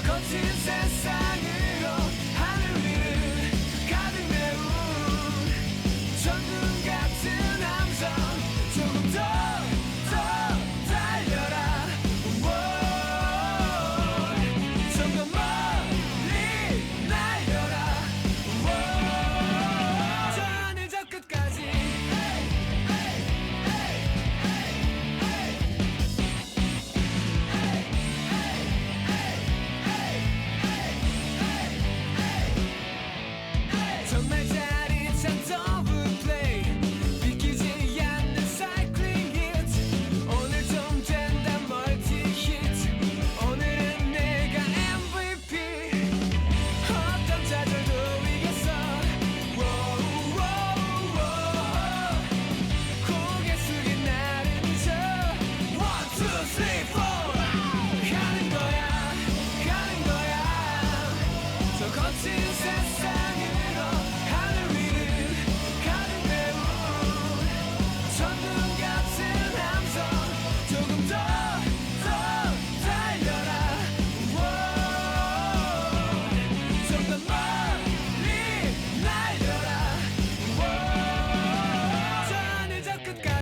거친 세상으로 하늘 위를 가득 메운 천둥 같은 함성 조금 더 달려라 좀 더 멀리 날려라 저 하늘 저 끝까지 정말 짜릿한 더블 플레이 믿기지 않는 사이클링 히트 오늘 좀 된다 멀티 히트 오늘은 내가 MVP 어떤 좌절도 이겼어 고개 숙인 나를 잊어 1, 2, 3, 4 가는 거야 저 거친 세상으로 하늘 위를 가득 메운 천둥 같은 함성 조금 더 달려라 좀 더 멀리 날려라 저 하늘 저 끝까지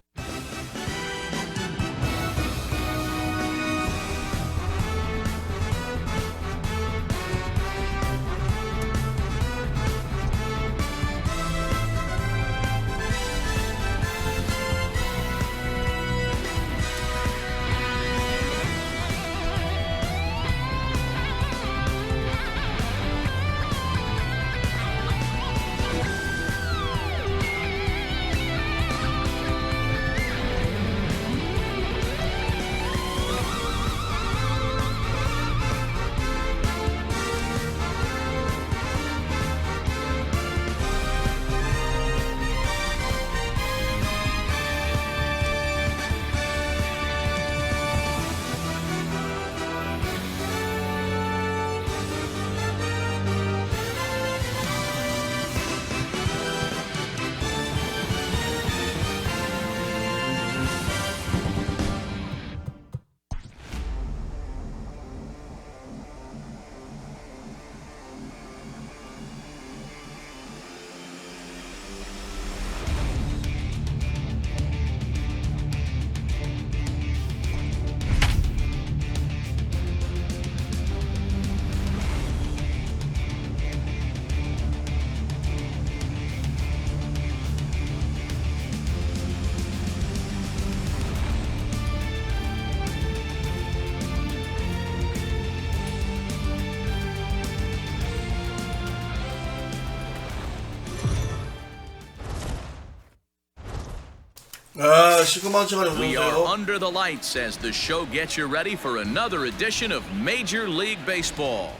아, 시그마 시간이 We are 없어요. under the lights as the show gets you ready for another edition of Major League Baseball.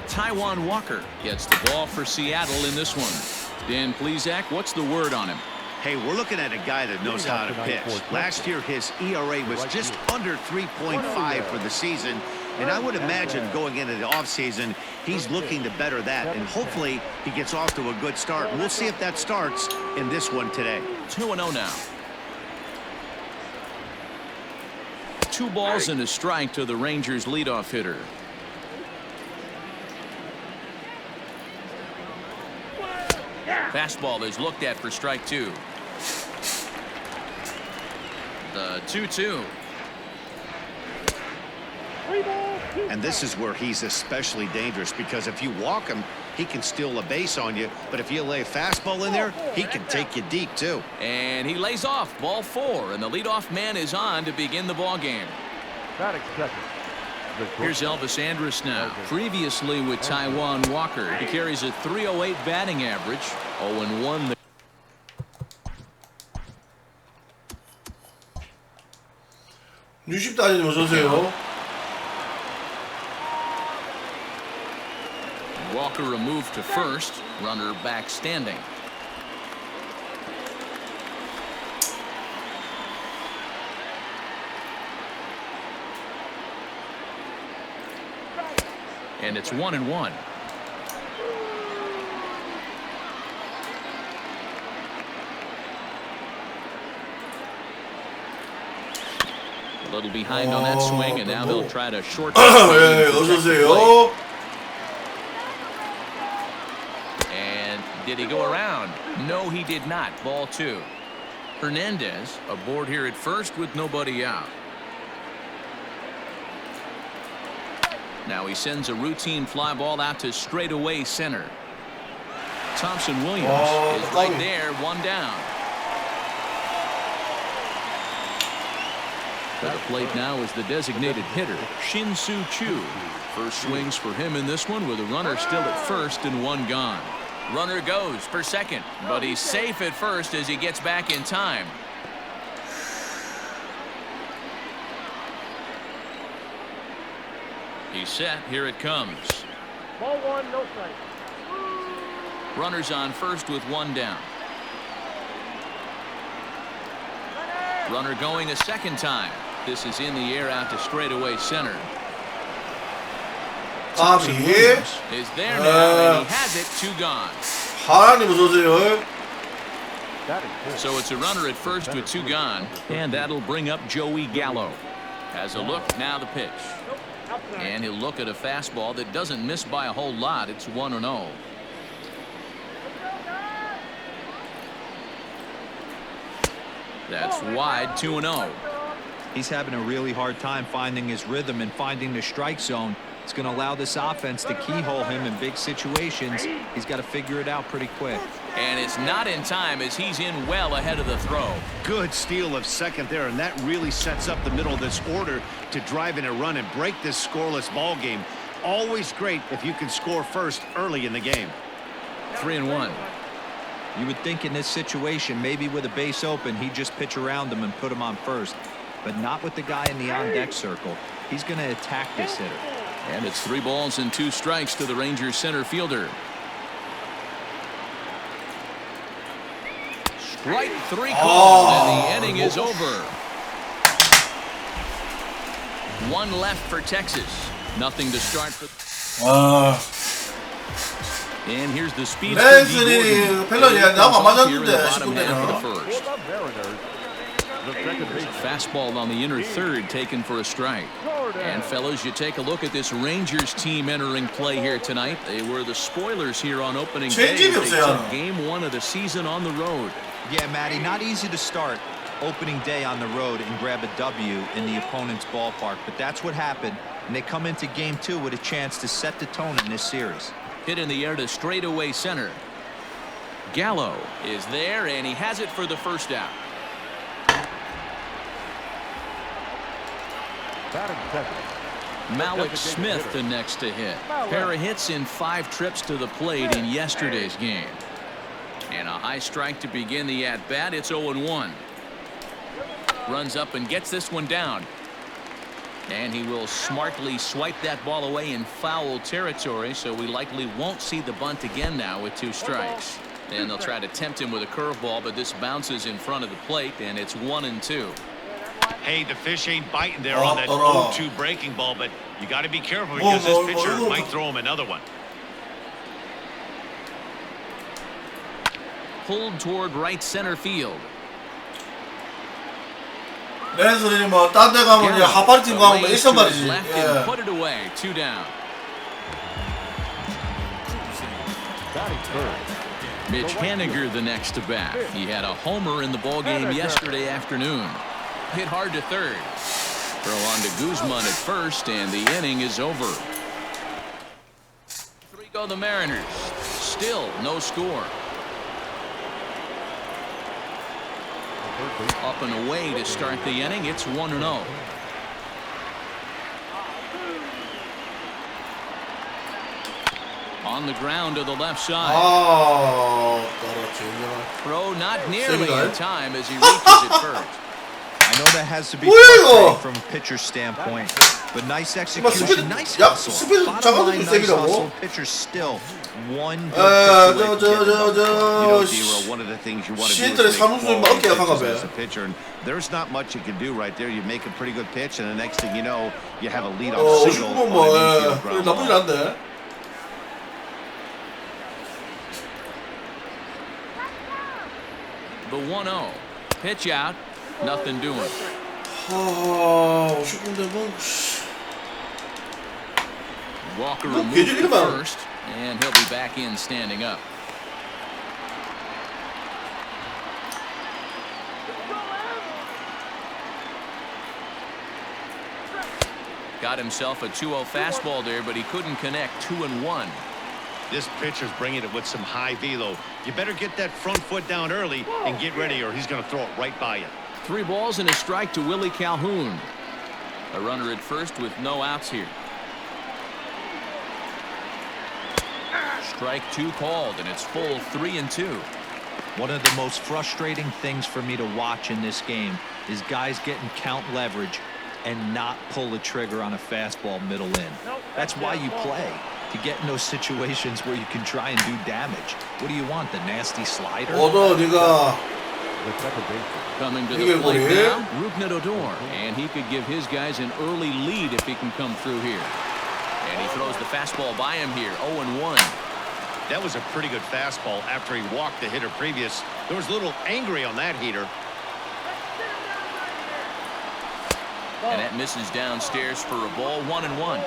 Taijuan Walker gets the ball for Seattle in this one. Dan Plesac, what's the word on him? Hey, we're looking at a guy that knows how to pitch. Last year, his ERA was just under 3.5 for the season. And I would imagine going into the offseason, he's looking to better that. And hopefully, he gets off to a good start. We'll see if that starts in this one today. 2-0 now. 2 balls and a strike to the Rangers leadoff hitter. Fastball is looked at for strike 2. The 2-2. And this is where he's especially dangerous because if you walk him, he can steal a base on you. But if you lay a fastball in there, he can take you deep, too. And he lays off ball 4, and the leadoff man is on to begin the ball game. Here's Elvis Andrus now. Previously with Taijuan Walker, he carries a .308 batting average. 0-1. 뉴십 다니님 어서 오세요. Walker removed to first, runner back standing. And it's 1-1. A little behind on that swing, and now they'll try to short. 예, 어서오세요. And did he go around? No, he did not. Ball 2. Hernandez aboard here at first with nobody out. Now he sends a routine fly ball out to straightaway center. Thompson Williams is right there, one down. To the plate now is the designated hitter, Shin-Soo Choo. First swings for him in this one with a runner still at first and one gone. Runner goes for second, but he's safe at first as he gets back in time. He's set. Here it comes. Ball 1, no strike. Runners on first with one down. Runner going a second time. This is in the air out to straightaway center. Thompson Williams is there now, and he has it. 2 gone. 하나님 어서오세요. So it's a runner at first with 2 gone, and that'll bring up Joey Gallo. Has a look, now the pitch. And he'll look at a fastball that doesn't miss by a whole lot. It's 1-0. That's wide, 2-0. He's having a really hard time finding his rhythm and finding the strike zone. It's going to allow this offense to keyhole him in big situations. He's got to figure it out pretty quick. And it's not in time as he's in well ahead of the throw. Good steal of second there, and that really sets up the middle of this order to drive in a run and break this scoreless ball game. Always great if you can score first early in the game. 3-1. You would think in this situation, maybe with a base open, he'd just pitch around him and put him on first. But not with the guy in the on-deck circle. He's going to attack this hitter. And it's 3 balls and 2 strikes to the Rangers center fielder. Strike 3 called, and the inning is over. 1 left for Texas. Nothing to start for. And here's the speed. 랜슨이 펠런이 나하고 안 맞았는데 19대는. There's a fastball on the inner third taken for a strike. And fellas, you take a look at this Rangers team entering play here tonight. They were the spoilers here on opening day. They took game 1 of the season on the road. Yeah, Matty, not easy to start opening day on the road and grab a W in the opponent's ballpark. But that's what happened. And they come into game 2 with a chance to set the tone in this series. Hit in the air to straightaway center. Gallo is there, and he has it for the first out. Malik Smith the next to hit. Pair of hits in 5 trips to the plate in yesterday's game. And a high strike to begin the at-bat. It's 0-1. Runs up and gets this one down. And he will smartly swipe that ball away in foul territory, so we likely won't see the bunt again now with 2 strikes. And they'll try to tempt him with a curveball, but this bounces in front of the plate, and it's 1-2. Hey, the fish ain't biting there on that 0-2 breaking ball, but you got to be careful because this pitcher might throw him another one. Pulled toward right center field. 랜슨이 뭐 딴 데 가면 이제 하파리 팀 가면 뭐 일선 말이지. 예. Put it away. 2 down. Mitch Haniger the next to bat. He had a homer in the ball game yesterday afternoon. Hit hard to third. Throw on to Guzman at first, and the inning is over. 3 go the Mariners. Still no score. Up and away to start the inning. It's 1-0. On the ground to the left side. Throw not nearly in time as he reaches it first. I know that has to be frustrating from a pitcher's standpoint, but nice execution, nice hustle. Bottom line, nice hustle. Pitcher still one good Zero, one of the things you want to do is make pitches as a pitcher, and there's not much you can do right there. You make a pretty good pitch, and the next thing you know, you have a leadoff single on an infield ground ball. The 1-0. Pitch out. Nothing doing. 아, 50분대 뭐. Walker 뭐, removed 걔들이 the 봐. first, and he'll be back in standing up. Got himself a 2-0 fastball there, but he couldn't connect. 2-1. This pitcher's bringing it with some high velo. You better get that front foot down early and get ready, or he's going to throw it right by you. 3 balls and a strike to Willie Calhoun. A runner at first with no outs here. Strike 2 called, and it's full 3-2. One of the most frustrating things for me to watch in this game is guys getting count leverage and not pull the trigger on a fastball middle in. That's why you play, to get in those situations where you can try and do damage. What do you want, the nasty slider? 얻어, 네가. Coming to the plate now, Rougned Odor, and he could give his guys an early lead if he can come through here. And he throws the fastball by him here. 0-1. That was a pretty good fastball after he walked the hitter previous. There was a little angry on that heater. And that misses downstairs for a ball. 1-1.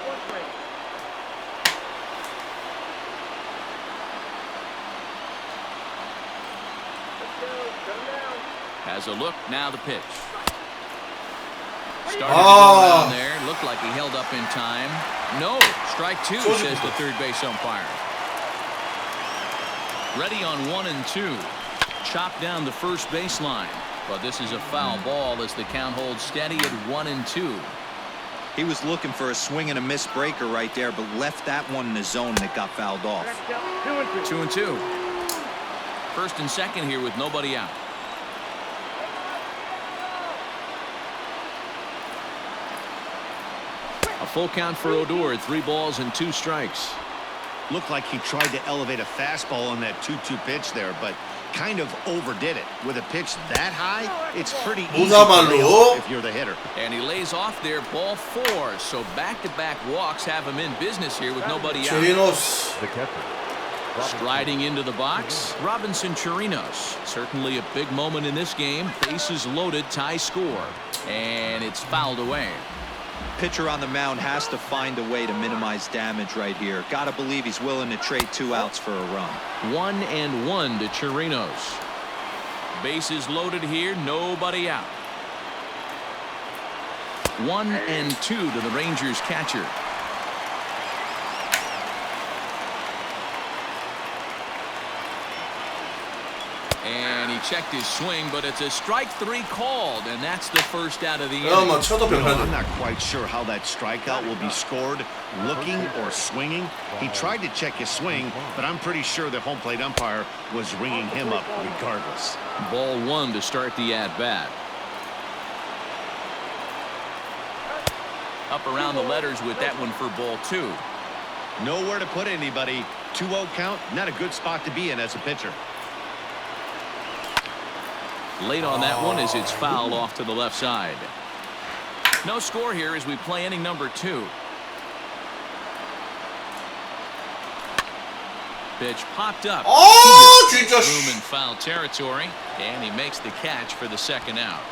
Has a look, now the pitch. Started to go down there. Looked like he held up in time. No, strike 2, says the third base umpire. Ready on 1 and 2. Chopped down the first baseline. But this is a foul ball as the count holds steady at 1 and 2. He was looking for a swing and a miss breaker right there, but left that one in the zone and it got fouled off. 2 and 2. First and second here with nobody out. A full count for Odor, 3 balls and 2 strikes. Looked like he tried to elevate a fastball on that 2-2 pitch there, but kind of overdid it. With a pitch that high, it's pretty easy to lay off if you're the hitter. And he lays off there, ball 4. So back-to-back walks have him in business here with nobody out. Chirinos. Striding into the box, Robinson Chirinos. Certainly a big moment in this game. Bases loaded, tie score. And it's fouled away. Pitcher on the mound has to find a way to minimize damage right here. Gotta believe he's willing to trade 2 outs for a run. 1-1 to Chirinos. Bases loaded here, nobody out. 1-2 to the Rangers catcher. And he checked his swing, but it's a strike 3 called, and that's the first out of the inning. I'm not quite sure how that strikeout will be scored, looking or swinging. He tried to check his swing, but I'm pretty sure the home plate umpire was ringing him up regardless. Ball 1 to start the at-bat. Up around the letters with that one for ball 2. Nowhere to put anybody. 2-0 count, not a good spot to be in as a pitcher. Late on that one as it's fouled off to the left side. No score here as we play inning number 2. Pitch popped up. Room in foul territory, and he makes the catch for the second out.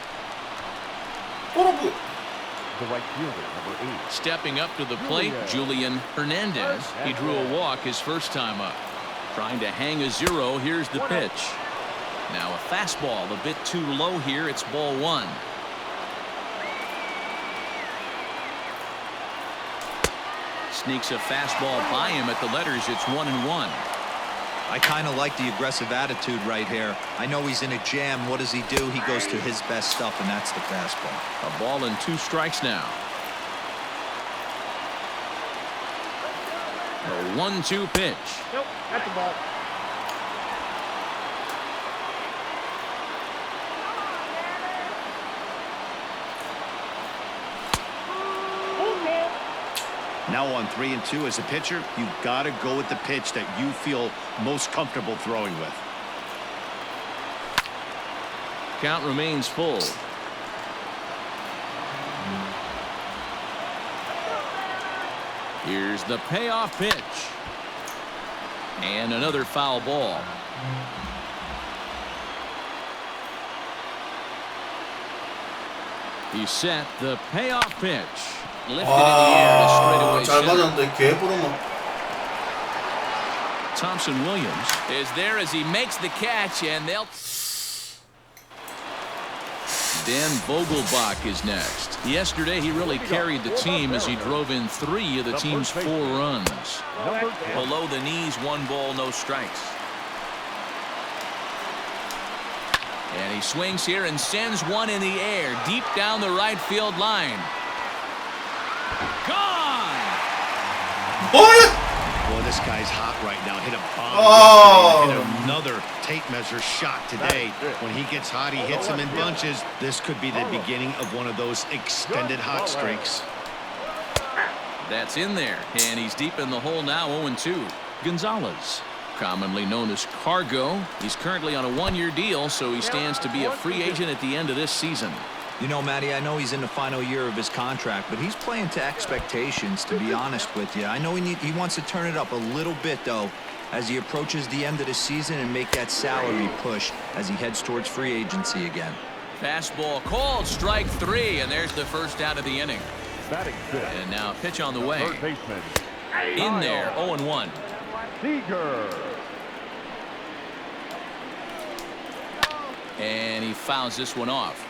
The right fielder, number 8. Stepping up to the plate, Julian Hernandez. He drew a walk his first time up. Trying to hang a 0. Here's the pitch. Now a fastball a bit too low here. It's ball 1. Sneaks a fastball by him at the letters. It's 1-1. I kind of like the aggressive attitude right here. I know he's in a jam. What does he do? He goes to his best stuff, and that's the fastball. A ball and 2 strikes now. A 1-2 pitch. Nope, that's the ball. Now on 3 and 2 as a pitcher, you've got to go with the pitch that you feel most comfortable throwing with. Count remains full. Here's the payoff pitch. And another foul ball. He set the payoff pitch. Lifted in the air to straightaway 잘 center. 맞았는데 개부러워. Thompson Williams is there as he makes the catch, and they'll. Dan Vogelbach is next. Yesterday, he really carried the team as he drove in 3 of the team's 4 runs. Below the knees, 1 ball, no strikes. And he swings here and sends one in the air, deep down the right field line. Gone! What? Boy, this guy's hot right now. Hit a bomb Oh. yesterday. Hit another tape measure shot today. When he gets hot, he hits them in bunches. This could be the beginning of one of those extended hot streaks. That's in there, and he's deep in the hole now, 0-2. Gonzalez, commonly known as Cargo. He's currently on a 1-year deal, so he stands to be a free agent at the end of this season. You know, Matty, I know he's in the final year of his contract, but he's playing to expectations, to be honest with you. I know he wants to turn it up a little bit, though, as he approaches the end of the season and make that salary push as he heads towards free agency again. Fastball called, strike 3, and there's the first out of the inning. Batting fifth. And now pitch on the way. Third baseman. In there, 0-1. Seager. And he fouls this one off.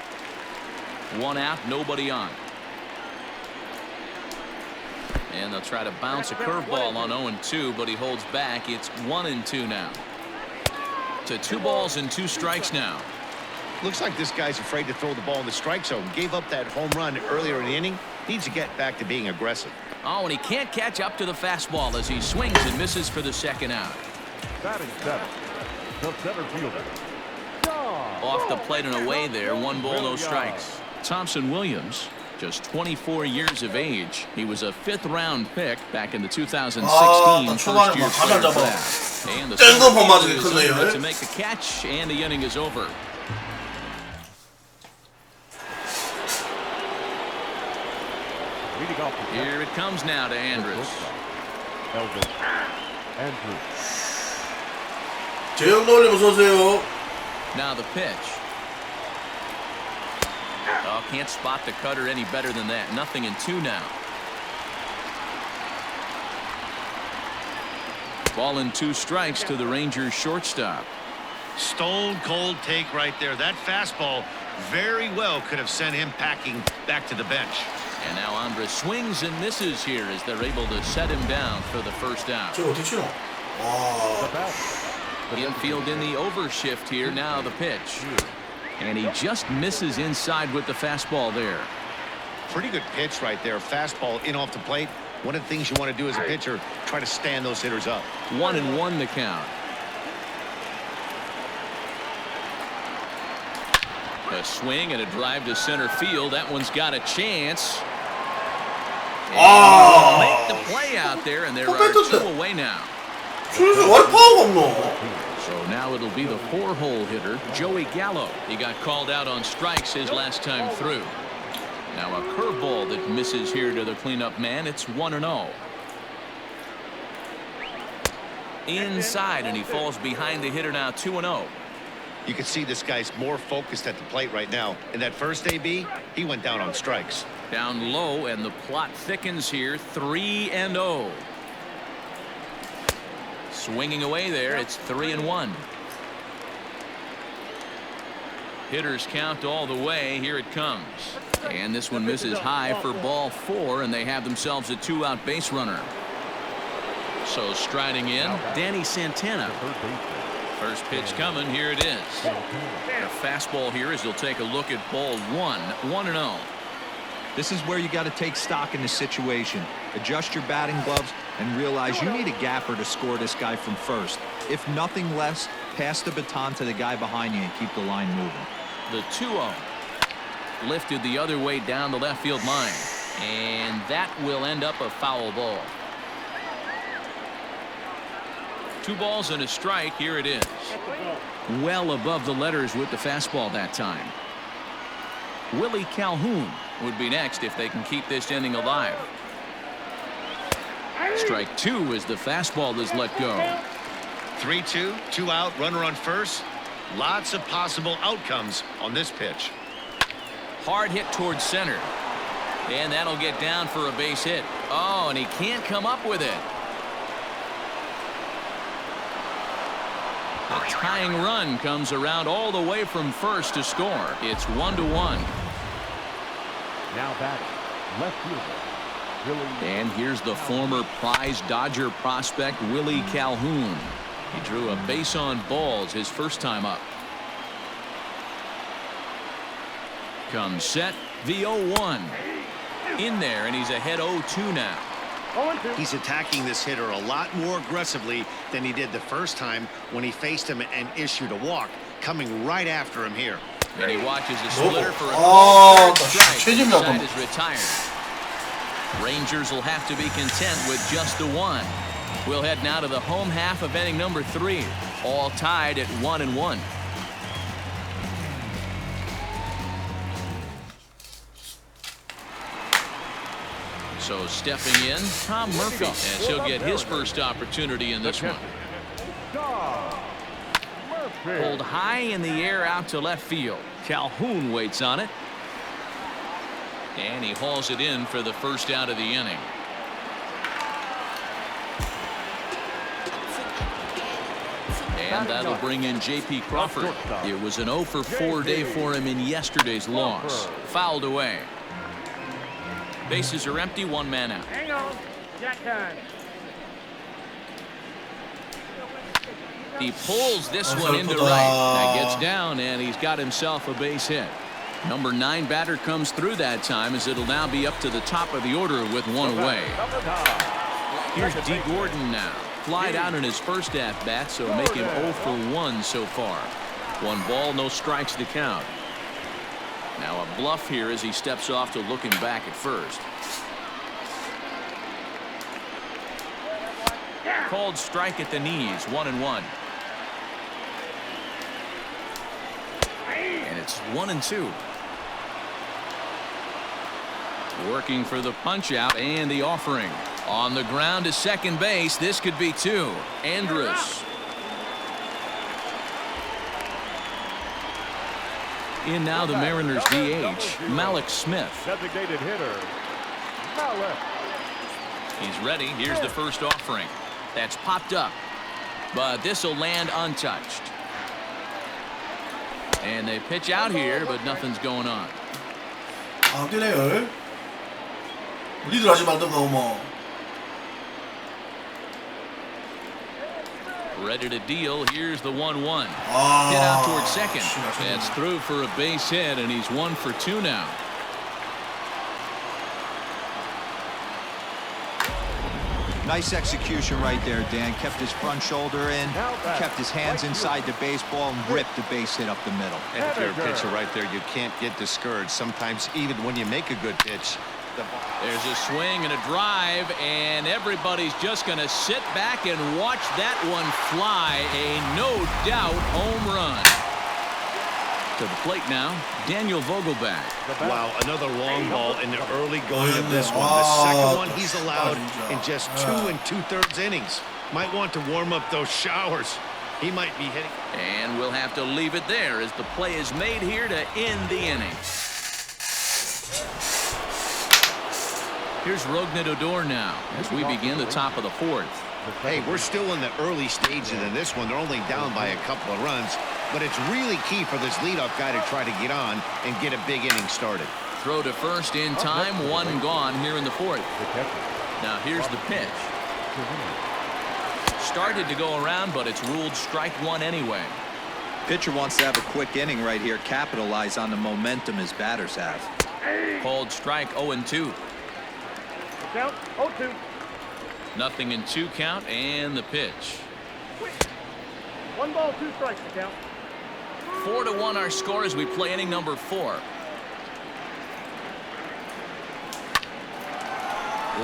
1 out, nobody on. And they'll try to bounce a curveball on 0-2, but he holds back. It's 1-2 now. To 2 balls and 2 strikes now. Looks like this guy's afraid to throw the ball in the strike zone. Gave up that home run earlier in the inning. Needs to get back to being aggressive. Oh, and he can't catch up to the fastball as he swings and misses for the 2nd out. Batting seventh. The center fielder. Off the plate and away there. 1 ball, no strikes. Thompson Williams, just 24 years of age. He was a 5th-round pick back in the 2016 first-year player draft. And the center is able to make the catch, and the inning is over. Here it comes now to Andrus. Elvis. Andrews. 재영놀림 어서 오세요. Now the pitch. Oh, can't spot the cutter any better than that. 0-2 now. Ball and 2 strikes to the Rangers shortstop. Stone cold take right there. That fastball very well could have sent him packing back to the bench. And now Andrus swings and misses here as they're able to set him down for the 1st out. 저 어떻게 치노? 와. Infield in the overshift here. Now the pitch. And he just misses inside with the fastball there. Pretty good pitch right there. Fastball in off the plate. One of the things you want to do as a pitcher, try to stand those hitters up. 1-1 the count. A swing and a drive to center field. That one's got a chance. And make the play out there, and there are 2 away now. 왜 파워가 없노? So now it'll be the 4-hole hitter, Joey Gallo. He got called out on strikes his last time through. Now a curveball that misses here to the cleanup man. It's 1-0. Inside, and he falls behind the hitter now, 2-0. You can see this guy's more focused at the plate right now. In that first AB, he went down on strikes. Down low, and the plot thickens here, 3-0. Swinging away there, it's 3-1. Hitters count all the way. Here it comes. And this one misses high for ball 4, and they have themselves a 2-out base runner. So striding in, Danny Santana. First pitch coming. Here it is. A fastball here as he'll take a look at ball 1. 1-0. This is where you got to take stock in the situation. Adjust your batting gloves and realize you need a gapper to score this guy from first. If nothing less, pass the baton to the guy behind you and keep the line moving. The 2-0 lifted the other way down the left field line, and that will end up a foul ball. 2 balls and a strike. Here it is. Well above the letters with the fastball that time. Willie Calhoun would be next if they can keep this inning alive. Strike 2 as the fastball is let go. 3-2, 2 out, runner on first. Lots of possible outcomes on this pitch. Hard hit towards center. And that'll get down for a base hit. Oh, and he can't come up with it. A tying run comes around all the way from first to score. It's 1-1. Now batting, left fielder, Willie. And here's the former prize Dodger prospect Willie Calhoun. He drew a base on balls his first time up. Comes set, the 0-1. In there, and he's ahead 0-2 now. He's attacking this hitter a lot more aggressively than he did the first time when he faced him and issued a walk, coming right after him here. And he watches the splitter for a 아, third strike. 최진이 Side 아까 is retired. Rangers will have to be content with just the one. We'll head now to the home half of inning number 3. All tied at 1-1. So stepping in, Tom Murphy, as he'll get his first opportunity in this one. Pulled high in the air out to left field. Calhoun waits on it. And he hauls it in for the first out of the inning. And that'll bring in J.P. Crawford. It was an 0-for-4 day for him in yesterday's loss. Fouled away. Bases are empty, one man out. Hang on. Jack time. He pulls this one into right. That gets down, and he's got himself a base hit. Number 9 batter comes through that time, as it'll now be up to the top of the order with one away. Here's D. Gordon now. Flied out in his first at-bat, so make him 0-for-1 so far. 1 ball, no strikes to count. Now a bluff here as he steps off to looking back at first. Called strike at the knees, 1-1. And it's 1-2. Working for the punch out and the offering. On the ground to second base. This could be 2. Andrus. In now the Mariners DH, Malik Smith. Designated hitter, Malik. He's ready. Here's the first offering. That's popped up. But this will land untouched. And they pitch out here, but nothing's going on. 아, 뛰네요. 리드를 하지 말던가 뭐. Ready to deal. Here's the 1-1. 아, Hit out towards second. That's through for a base hit, and he's 1 for 2 now. Nice execution right there, Dan. Kept his front shoulder in, kept his hands inside the baseball, and ripped the base hit up the middle. And if you're a pitcher right there, you can't get discouraged. Sometimes even when you make a good pitch, There's a swing and a drive, and everybody's just going to sit back and watch that one fly. A no-doubt home run. To the plate now, Daniel Vogelback. wow, another long ball in the early going of this one. The second one he's allowed in just 2 2/3 innings. Might want to warm up those showers. He might be hitting. And we'll have to leave it there as the play is made here to end the inning. Here's Rognedodor now as we begin the top of the 4th. Hey, we're still in the early stages of this one. They're only down by a couple of runs, but it's really key for this leadoff guy to try to get on and get a big inning started. Throw to first in time, 1 gone here in the 4th. Now here's the pitch. Started to go around, but it's ruled strike 1 anyway. Pitcher wants to have a quick inning right here, capitalize on the momentum his batters have. Called strike 0-2. Count 0-2. Nothing in 2 count, and the pitch. 1 ball, 2 strikes to count. 4-1 our score as we play inning number 4.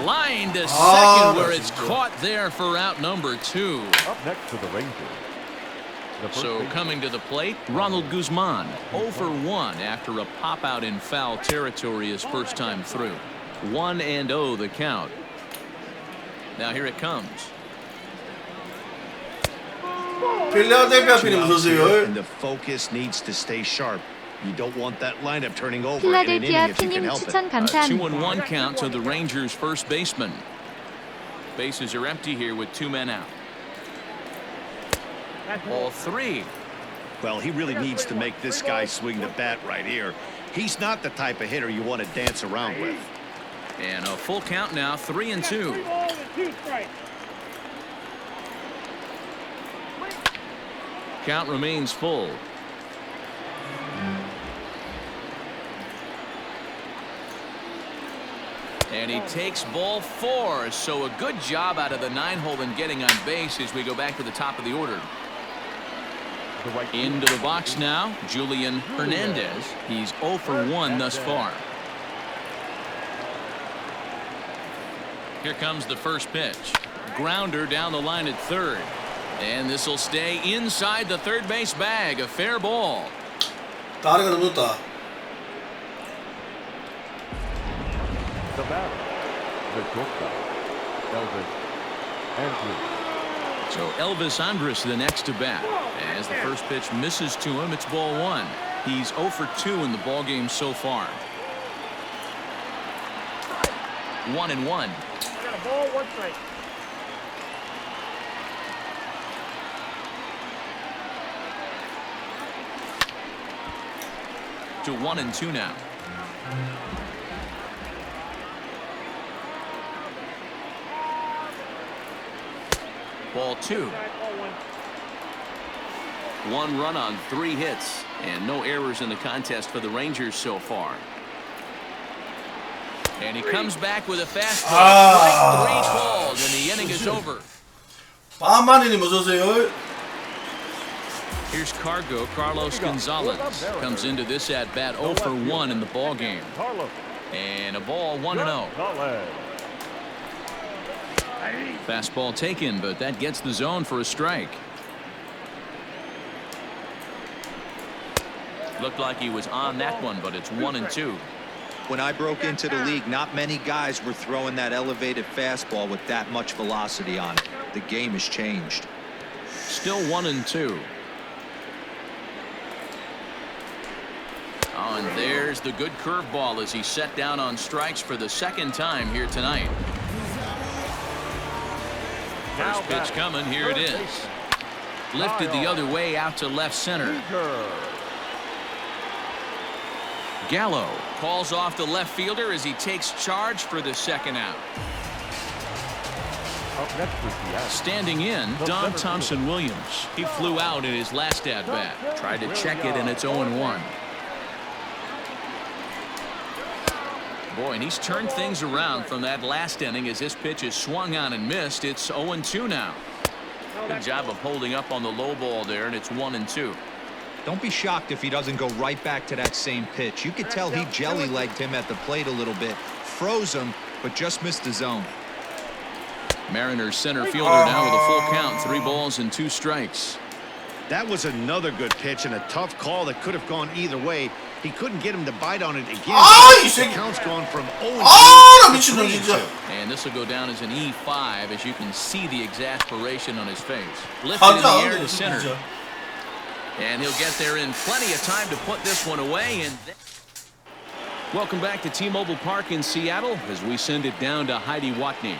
Line to second where it's caught there for out number 2. Up next to the Rangers. So coming to the plate, Ronald Guzman, 0-for-1 after a pop out in foul territory his first time through. 1-0 the count. Now here it comes. 필라델피아 필이 무서워요. And the focus needs to stay sharp. You don't want that lineup turning over in an inning 필라델피아 if you can 피님 help it. 추천 A 감사합니다. 2-1 count to the Rangers first baseman. Bases are empty here with 2 men out. Ball 3. Well, he really needs to make this guy swing the bat right here. He's not the type of hitter you want to dance around with. And a full count now, 3-2. 3 balls and 2 strikes. Count remains full. And he takes ball 4. So a good job out of the 9-hole in getting on base as we go back to the top of the order. Into the box now, Julian Hernandez. He's 0 for 1 thus far. Here comes the first pitch. Grounder down the line at third. And this will stay inside the third base bag. A fair ball. 다리가 너무 높다. The batter, the shortstop, Elvis Andrews. So Elvis Andrus the next to bat. As the first pitch misses to him, it's ball 1. He's 0 for 2 in the ball game so far. 1-1. I got a ball, 1 strike. To 1-2 now. Ball 2. 1 run on 3 hits and no errors in the contest for the Rangers so far. And he comes back with a fastball. Strike 3 called and the inning is over. 만만히님 어서오세요. Here's Carlos Gonzalez comes into this at bat 0 for 1 in the ball game. Carlos And a ball 1-0. Gonzalez. Fastball taken, but that gets the zone for a strike. Looked like he was on that one, but it's 1-2. When I broke into the league, not many guys were throwing that elevated fastball with that much velocity on it. The game has changed. Still 1-2. Oh, and there's the good curveball as he's set down on strikes for the second time here tonight. First pitch coming. Here it is. Lifted the other way out to left center. Gallo calls off the left fielder as he takes charge for the second out. Up next is the act. Standing in, Don Thompson Williams. He flew out in his last at bat. Tried to check it, and it's 0-1. Boy, and he's turned things around from that last inning as this pitch is swung on and missed. It's 0-2 now. Good job of holding up on the low ball there, and it's 1-2. Don't be shocked if he doesn't go right back to that same pitch. You could tell he jelly-legged him at the plate a little bit, froze him, but just missed the zone. Mariners center fielder now with a full count, 3 balls and 2 strikes. That was another good pitch and a tough call that could have gone either way. He couldn't get him to bite on it again. The count's gone from 0-2 to 3-2. And this will go down as an E5 as you can see the exasperation on his face. Lifted in the air to center. And he'll get there in plenty of time to put this one away. And welcome back to T-Mobile Park in Seattle as we send it down to Heidi Watney.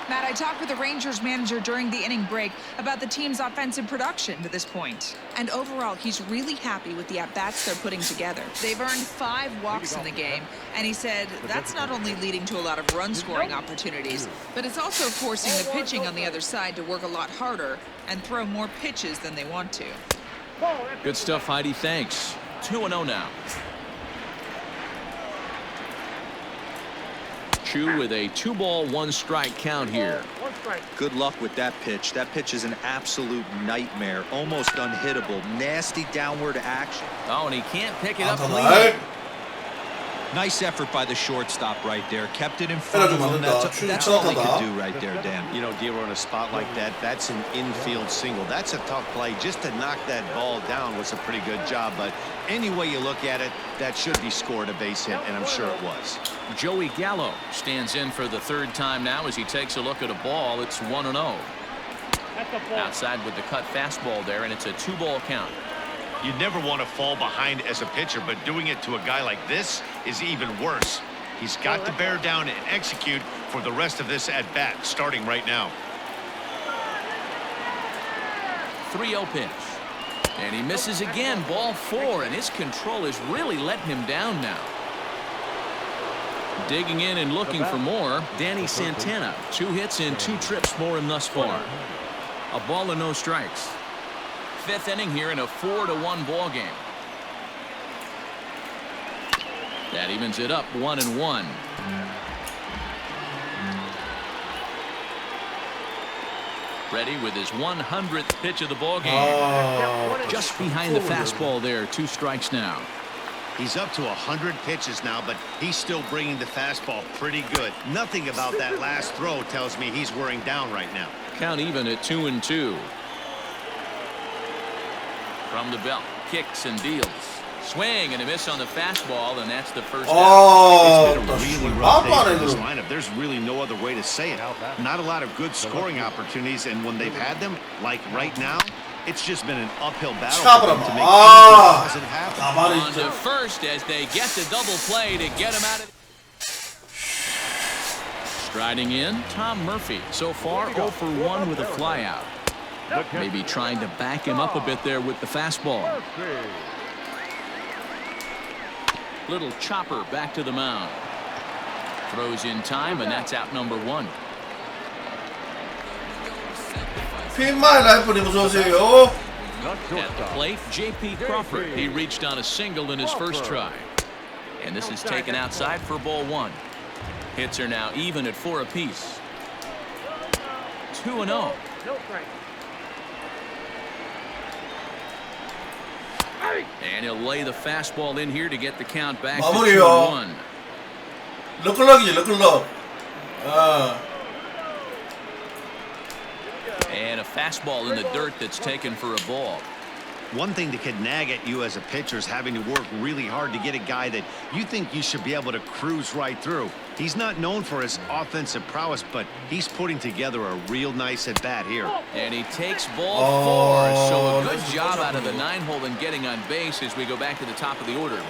Matt, I talked with the Rangers manager during the inning break about the team's offensive production to this point. And overall, he's really happy with the at-bats they're putting together. They've earned 5 walks in the game, and he said that's not only leading to a lot of run-scoring opportunities, but it's also forcing the pitching on the other side to work a lot harder and throw more pitches than they want to. Good stuff, Heidi. Thanks. 2-0 now. Chu with a 2-ball, 1-strike count here. Good luck with that pitch. That pitch is an absolute nightmare. Almost unhittable. Nasty downward action. Oh, and he can't pick it up clean. Nice effort by the shortstop right there. Kept it in front of him. That's all he could do right there, Dan. You know, Dealer, on a spot like that, that's an infield single. That's a tough play. Just to knock that ball down was a pretty good job. But any way you look at it, that should be scored a base hit, and I'm sure it was. Joey Gallo stands in for the 3rd time now as he takes a look at a ball. It's 1-0. Outside with the cut fastball there, and it's a 2-ball count. You never want to fall behind as a pitcher, but doing it to a guy like this is even worse. He's got to bear down and execute for the rest of this at-bat, starting right now. 3-0 pitch. And he misses again, ball 4, and his control is really letting him down now. Digging in and looking for more, Danny Santana. 2 hits and 2 trips for him thus far. A ball and no strikes. 5th inning here in a 4-1 ball game. That evens it up 1-1. Ready with his 100th pitch of the ball game. Just behind the fastball there. 2 strikes now. He's up to 100 pitches now, but he's still bringing the fastball pretty good. Nothing about that last throw tells me he's wearing down right now. Count even at 2-2. From the belt, kicks and deals. Swing and a miss on the fastball, and that's the first Oh, It's been a really rough day for this lineup. There's really no other way to say it. Not a lot of good scoring opportunities, and when they've had them, like right now, it's just been an uphill battle for them to make anything positive happen. On to first as they get the double play to get him out of. Striding in, Tom Murphy. So far, 0 for 1 with a flyout. Maybe trying to back him up a bit there with the fastball. Little chopper back to the mound. Throws in time, and that's out number 1. Pin my life, 어서 오세요. At the plate, J.P. Crawford. He reached on a single in his first try. And this is taken outside for ball 1. Hits are now even at 4 apiece. 2-0. And he'll lay the fastball in here to get the count back to 2-1. 럭클럭이지, And a fastball in the dirt that's taken for a ball. One thing that could nag at you as a pitcher is having to work really hard to get a guy that you think you should be able to cruise right through. He's not known for his offensive prowess, but he's putting together a real nice at-bat here. And he takes ball 4, so a good job out of the 9-hole and getting on base as we go back to the top of the order.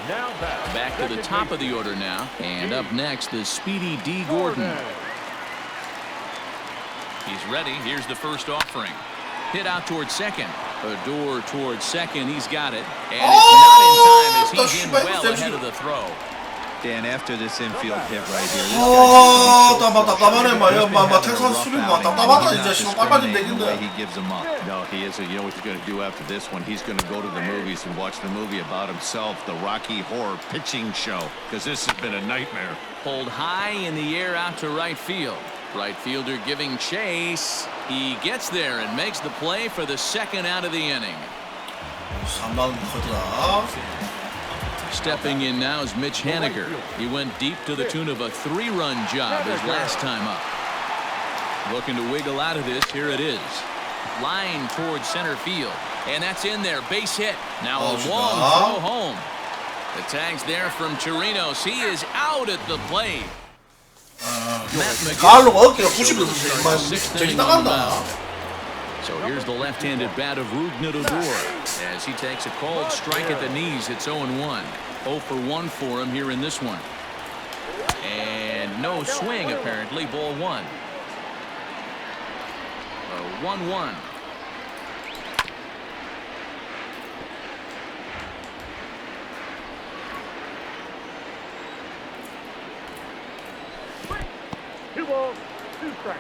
Back to the top of the order now. And up next, the speedy D. Gordon. He's ready. Here's the first offering. Hit out towards second. A door towards second. He's got it. And it's not in time as he's in well ahead of the throw. Dan, after this infield hit right here, 답답하네, 막 텍사스 수비 막 답답하다, 이제 시간 빨리 좀 되긴데. he gives them up. No, he isn't. You know what he's going to do after this one? He's going to go to the movies and watch the movie about himself, the Rocky Horror Pitching Show, because this has been a nightmare. Pulled high in the air out to right field. Right fielder giving chase. He gets there and makes the play for the second out of the inning. 3번 커드라. Stepping in now is Mitch Haniger. He went deep to the tune of a 3-run job his last time up. Looking to wiggle out of this. Here it is. Line towards center field. And that's in there. Base hit. Now a long throw home. The tag's there from Chirinos. He is out at the plate. 가을로가 어깨가 90도 저기 나간다. So here's the left-handed bat of Rougned Odor as he takes a called strike at the knees. It's 0-1. 0 for 1 for him here in this one. And no swing apparently. Ball 1. 1-1.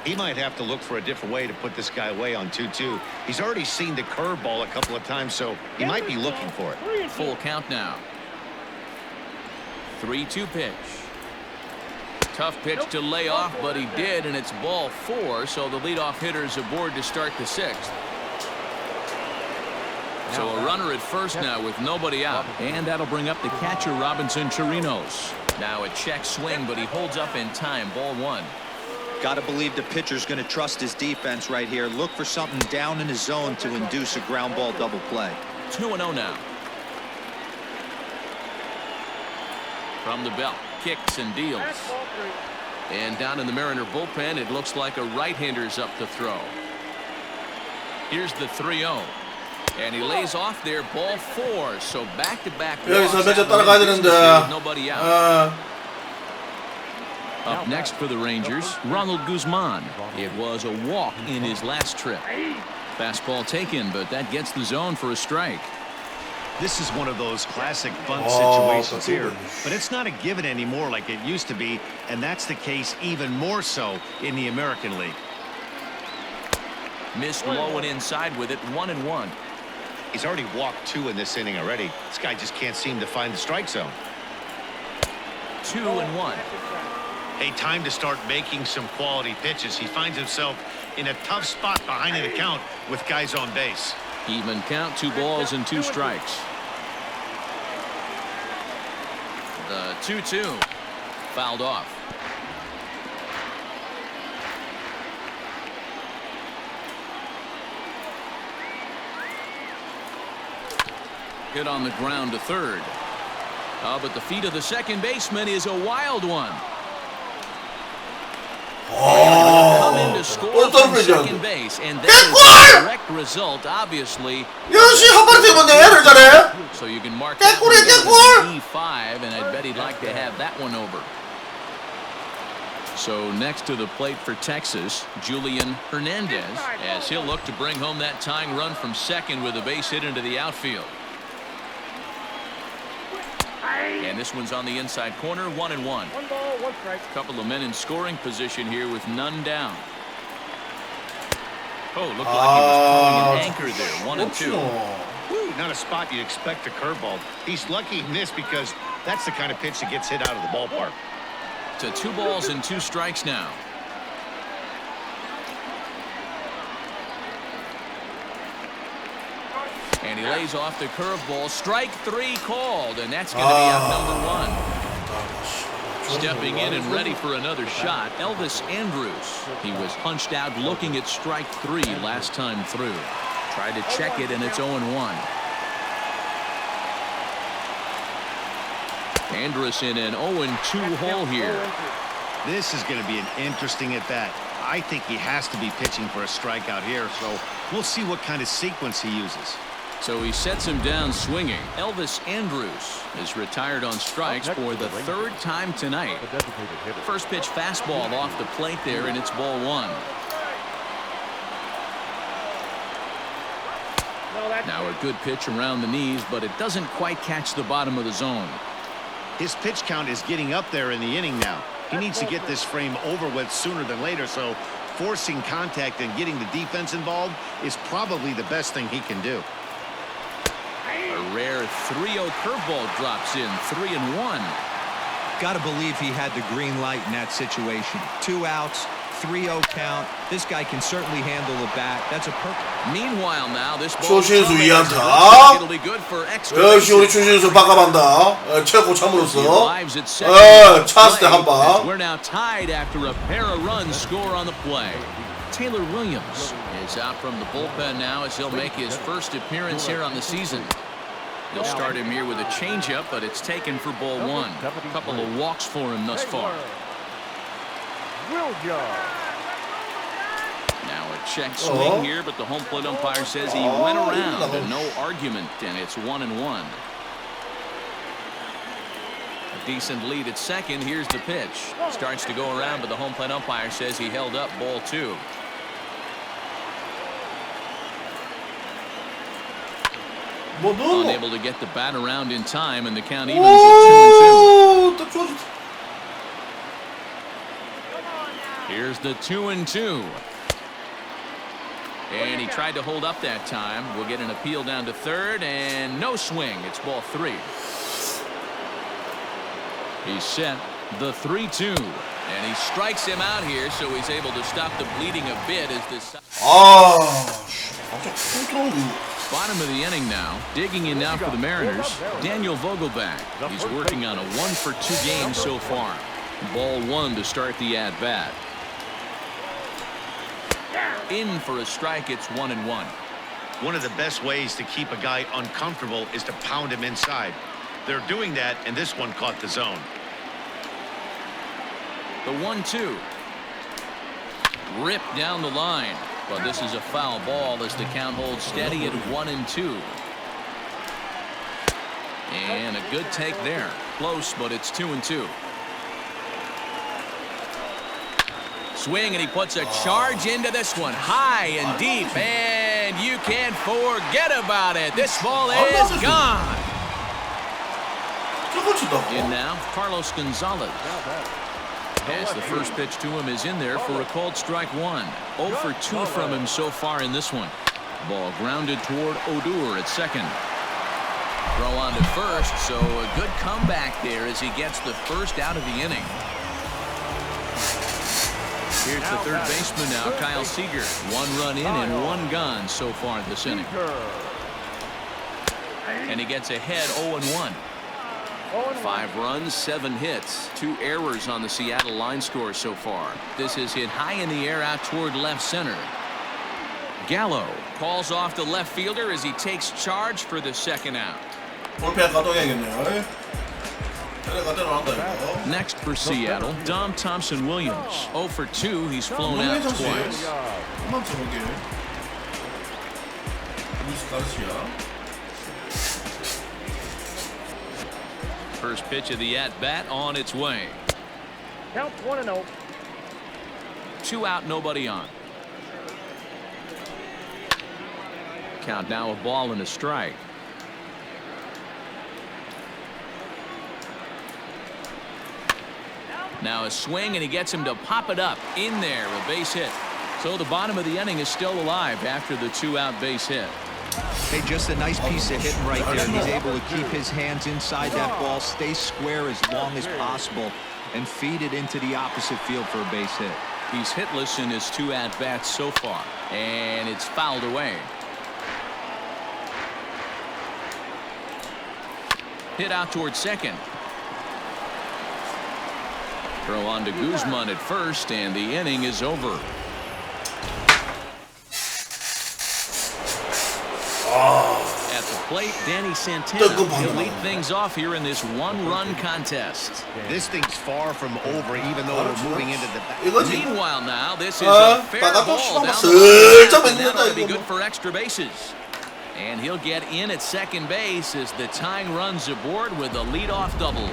He might have to look for a different way to put this guy away on 2-2. He's already seen the curveball a couple of times, so he might be looking for it. Full count now. 3-2 pitch. Tough pitch to lay off, but he did, and it's ball 4, so the leadoff hitter's aboard to start the 6th. So a runner at first now with nobody out, and that'll bring up the catcher Robinson Chirinos. Now a check swing, but he holds up in time. Ball 1. Got to believe the pitcher's going to trust his defense right here. Look for something down in his zone to induce a ground ball double play. 2-0 now. From the belt, kicks and deals. And down in the Mariner bullpen, it looks like a right-hander's up to throw. Here's the 3-0. And he lays off there, ball 4. So back-to-back 여기서 walks 몇 점 out 따라가야 of the business 되는데. here with nobody out. 아, Up next for the Rangers, Ronald Guzman. It was a walk in his last trip. Fastball taken, but that gets the zone for a strike. This is one of those classic bunt Oh, situations here, but it's not a given anymore like it used to be, and that's the case even more so in the American League. Missed low and inside with it, 1-1. He's already walked 2 in this inning already. This guy just can't seem to find the strike zone. 2-1. Hey, time to start making some quality pitches. He finds himself in a tough spot behind an account with guys on base. Even count, 2 balls and 2 strikes. The 2-2 fouled off. Hit on the ground to third. But the feet of the second baseman is a wild one. Come in to score from second base, and that is a direct result, obviously. 역시 한 번에 되면 애를 잘해. So you can mark that one as an E5, and I bet he'd like to have that one over. So next to the plate for Texas, Julian Hernandez, as he'll look to bring home that tying run from second with a base hit into the outfield. And this one's on the inside corner, 1-1. 1 ball, 1 strike. Couple of men in scoring position here with none down. Oh, looked like he was calling an anchor there, 1 and 2. Woo, not a spot you'd expect a curveball. He's lucky he missed because that's the kind of pitch that gets hit out of the ballpark. To 2 balls and 2 strikes now. And he lays off the curveball. Strike 3 called, and that's going to be out number 1. Stepping in and ready for another shot, Elvis Andrus. He was punched out looking at strike 3 last time through. Tried to check it, and it's 0-1. Andrus in an 0-2 hole here. This is going to be an interesting at-bat. I think he has to be pitching for a strikeout here, so we'll see what kind of sequence he uses. So he sets him down swinging. Elvis Andrus is retired on strikes for the 3rd time tonight. First pitch fastball off the plate there, and it's ball 1. Now a good pitch around the knees, but it doesn't quite catch the bottom of the zone. His pitch count is getting up there in the inning now. He needs to get this frame over with sooner than later, so forcing contact and getting the defense involved is probably the best thing he can do. A rare 3-0 curveball drops in, 3-1. Got to believe he had the green light in that situation. 2 outs, 3-0 count. This guy can certainly handle the bat. That's a perfect. Meanwhile, now this ball 추신수 2안타. it'll be good for extra. 역시 우리 추신수 바꿔반다. 최고 참으로서. Lives at second. 찬스 때 한 방. We're now tied after a pair of runs score on the play. Taylor Williams is out from the bullpen now as he'll make his first appearance here on the season. They'll start him here with a changeup, but it's taken for ball 1. A couple of walks for him thus far. Now a check swing here, but the home plate umpire says he went around and no argument, and it's 1-1. A decent lead at second. Here's the pitch. Starts to go around, but the home plate umpire says he held up ball 2. Unable to get the bat around in time, and the count evens at 2-2. Here's the 2-2. And he tried to hold up that time. We'll get an appeal down to third, and no swing. It's ball 3. He's set the 3-2, and he strikes him out here, so he's able to stop the bleeding a bit as this. Bottom of the inning now. Digging in now for the Mariners, Daniel Vogelback. He's working on a 1-for-2 game so far. Ball 1 to start the at-bat. In for a strike, it's 1-1. One of the best ways to keep a guy uncomfortable is to pound him inside. They're doing that, and this one caught the zone. The 1-2. Ripped down the line. But this is a foul ball as the count holds steady at 1-2. And a good take there. Close, but it's 2-2. Swing, and he puts a charge into this one. High and deep, and you can't forget about it. This ball is gone. In now, Carlos Gonzalez. As the first pitch to him is in there for a called strike one. 0 for 2 from him so far in this one. Ball grounded toward Odor at second. Throw on to first, so a good comeback there as he gets the first out of the inning. Here's the third baseman now, Kyle Seager. 1 run in and 1 gone so far this inning. And he gets ahead 0-1. 5 runs, 7 hits, 2 errors on the Seattle line score so far. This is hit high in the air out toward left center. Gallo calls off the left fielder as he takes charge for the second out. Next for Seattle, Dom Thompson-Williams. 0 for 2. He's flown out twice. First pitch of the at-bat on its way. Count 1-0. 2 out, nobody on. Count now a ball and a strike. Now a swing, and he gets him to pop it up in there, a base hit. So the bottom of the inning is still alive after the 2-out base hit. Hey, just a nice piece of hitting right there. He's able to keep his hands inside that ball, stay square as long as possible, and feed it into the opposite field for a base hit. He's hitless in his 2 at-bats so far, and it's fouled away. Hit out toward second. Throw on to Guzman at first, and the inning is over. At the plate, Danny Santana will lead things off here in this 1-run contest. This thing's far from over, even though we're moving into the back. Meanwhile, now this is a fair ball down the line, and that ought to be good for extra bases. And he'll get in at second base as the tying runs aboard with a leadoff double.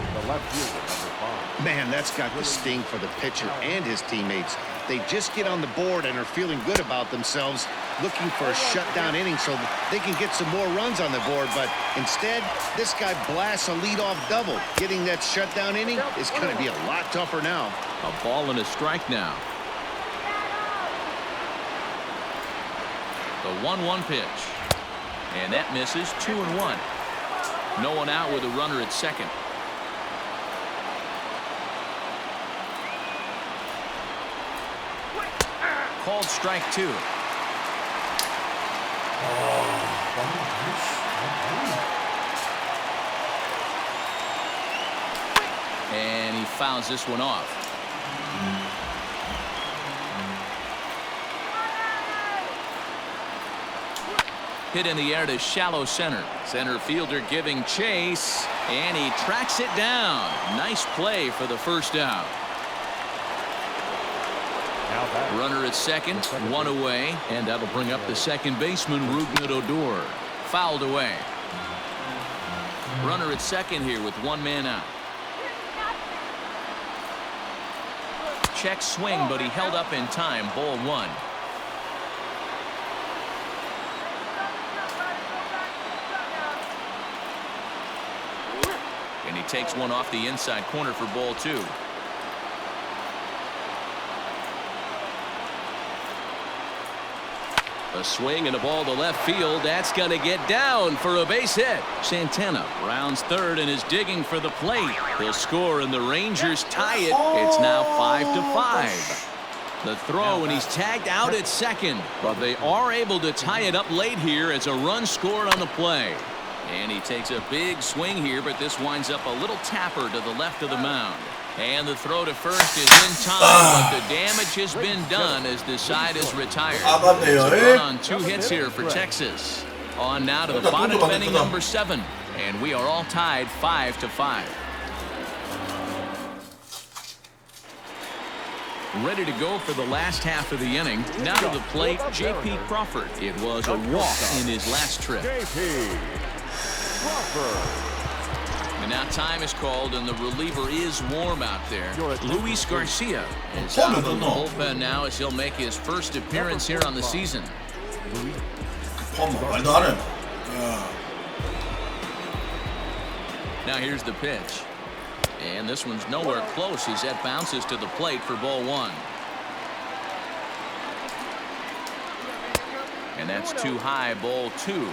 Man, that's got the sting for the pitcher and his teammates. They just get on the board and are feeling good about themselves, looking for a shutdown inning so that they can get some more runs on the board. But instead, this guy blasts a leadoff double. Getting that shutdown inning is going to be a lot tougher now. A ball and a strike now. The 1-1 pitch. And that misses. 2-1. No one out with a runner at second. Called strike 2. And he fouls this one off. Hit in the air to shallow center. Center fielder giving chase, and he tracks it down. Nice play for the first out. Runner at second, 1 away, and that'll bring up the second baseman, Rougned Odor. Fouled away. Runner at second here with 1 man out. Check swing, but he held up in time. Ball 1. And he takes one off the inside corner for ball 2. A swing and a ball to left field. That's going to get down for a base hit. Santana rounds third and is digging for the plate. He'll score and the Rangers tie it. It's now 5-5. The throw, and he's tagged out at second. But they are able to tie it up late here as a run scored on the play. And he takes a big swing here, but this winds up a little tapper to the left of the mound. And the throw to first is in time, but the damage has been done as the side is retired. It's a run on 2 hits here for Texas. On now to the bottom of inning number 7, and we are all tied 5-5. ready to go for the last half of the inning. Now to the plate, J.P. Crawford. It was a walk in his last trip. J.P. Crawford. And now time is called, and the reliever is warm out there. Luis Garcia is out of the bullpen now as he'll make his first appearance here on the season. 말도 안 해. Now here's the pitch. And this one's nowhere close as that bounces to the plate for ball one. And that's too high, ball two.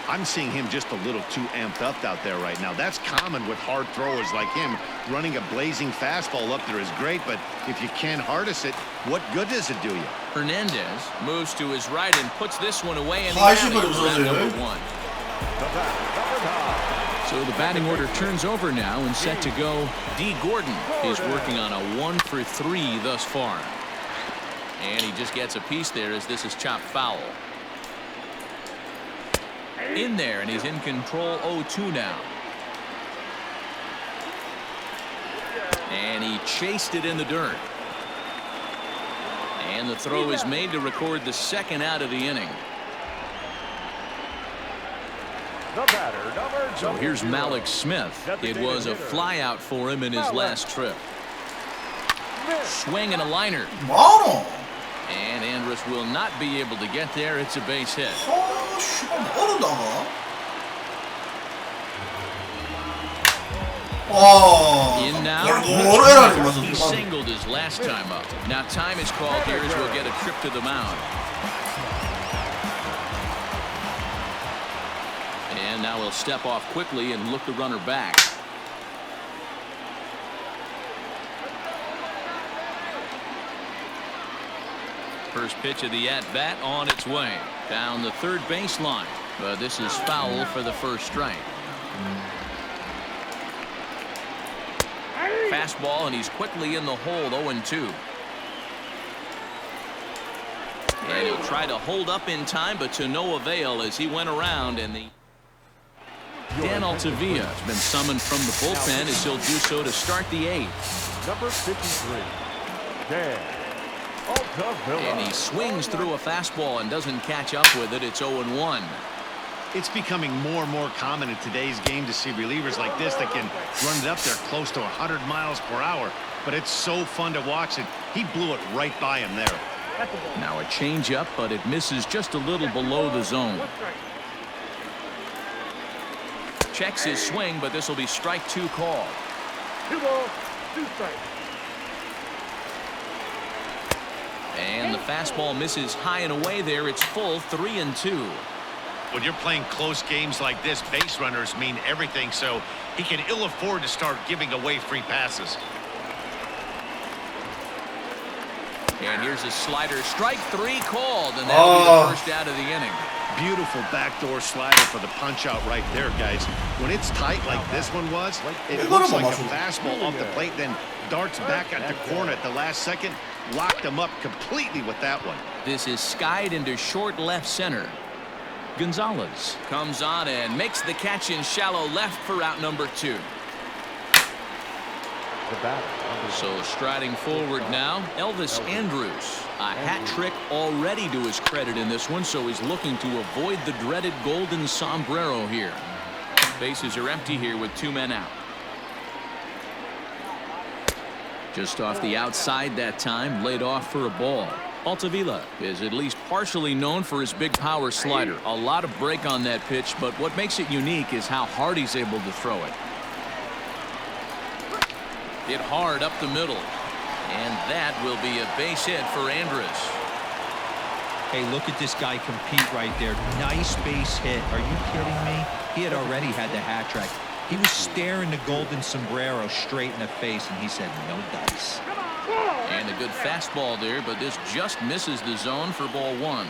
I'm seeing him just a little too amped up out there right now. That's common with hard throwers like him. Running a blazing fastball up there is great, but if you can't harness it, what good does it do you? Hernandez moves to his right and puts this one away in the alley for round number one. So the batting order turns over now and set to go. D. Gordon is working on a 1-for-3 thus far. And he just gets a piece there as this is chopped foul. In there, and he's in control 0-2 now. And he chased it in the dirt. And the throw is made to record the second out of the inning. The batter, number So here's Malik Smith. It was a fly out for him in his last trip. Swing and a liner. 뭐하노? And Andrus will not be able to get there. It's a base hit. 어른다가. In now. He singled his last time up. Now time is called here as we'll get a trip to the mound. And now he'll step off quickly and look the runner back. First pitch of the at-bat on its way. Down the third baseline. But this is foul for the first strike. Fastball, and he's quickly in the hole, 0-2. And he'll try to hold up in time, but to no avail as he went around, and the Dan Altavilla has been summoned from the bullpen as he'll do so to start the eighth. number 53, Dan Altavilla. And he swings through a fastball and doesn't catch up with it. It's 0-1. It's becoming more and more common in today's game to see relievers like this that can run it up there close to 100 miles per hour. But it's so fun to watch it. He blew it right by him there. Now a changeup, but it misses just a little below the zone. Checks his swing, but this will be strike two called. 2 balls, 2 strikes. And the fastball misses high and away there. It's full, 3-2. When you're playing close games like this, base runners mean everything, so he can ill afford to start giving away free passes. And here's a slider, strike three called, and that'll be the first out of the inning. Beautiful backdoor slider for the punch out right there, guys. When it's tight like this one was, it looks like a fastball off the plate, then darts back at the corner at the last second. Locked him up completely with that one. This is skied into short left center. Gonzalez comes on and makes the catch in shallow left for out number 2. So striding forward now, Elvis Andrus. A hat trick already to his credit in this one, so he's looking to avoid the dreaded golden sombrero here. Bases are empty here with 2 men out. Just off the outside that time, laid off for a ball. Altavilla is at least partially known for his big power slider. A lot of break on that pitch, but what makes it unique is how hard he's able to throw it. Hit hard up the middle. And that will be a base hit for Andrus. Hey, look at this guy compete right there. Nice base hit. Are you kidding me? He had already had the hat trick. He was staring the golden sombrero straight in the face, and he said, no dice. And a good fastball there, but this just misses the zone for ball 1.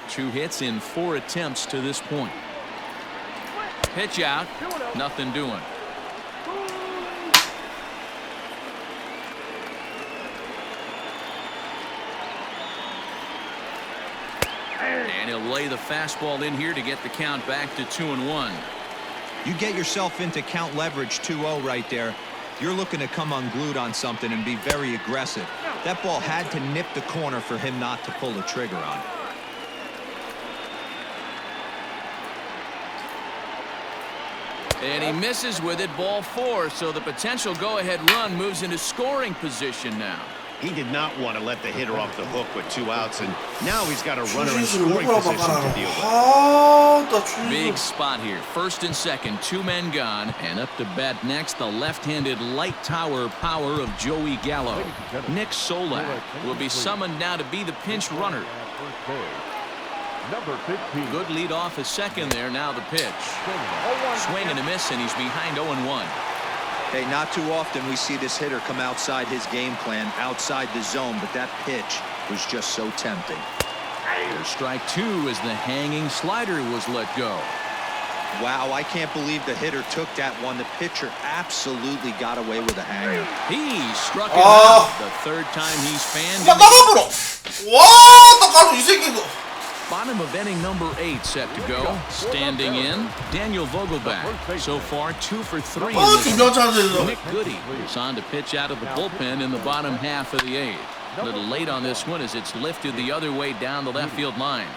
2 hits in 4 attempts to this point. Pitch out, nothing doing. And he'll lay the fastball in here to get the count back to 2-1. You get yourself into count leverage 2-0 right there. You're looking to come unglued on something and be very aggressive. That ball had to nip the corner for him not to pull the trigger on it. And he misses with it, ball 4, so the potential go-ahead run moves into scoring position now. He did not want to let the hitter off the hook with 2 outs, and now he's got a runner in scoring position to deal with. Big spot here. First and second, 2 men gone. And up to bat next, the left-handed light tower power of Joey Gallo. Nick Solak will be summoned now to be the pinch runner. Number 15. Good lead off his second there. Now the pitch. Swing and a miss, and he's behind 0-1. Hey, not too often we see this hitter come outside his game plan, outside the zone, but that pitch was just so tempting. There's strike 2 as the hanging slider was let go. Wow, I can't believe the hitter took that one. The pitcher absolutely got away with a hanger. He struck him out the 3rd time he's fanned. Bottom of inning number 8 set to go. Standing in, Daniel Vogelback. So far, 2 for 3 in this. Nick Goody is on to pitch out of the bullpen in the bottom half of the 8th. A little late on this one as it's lifted the other way down the left field line.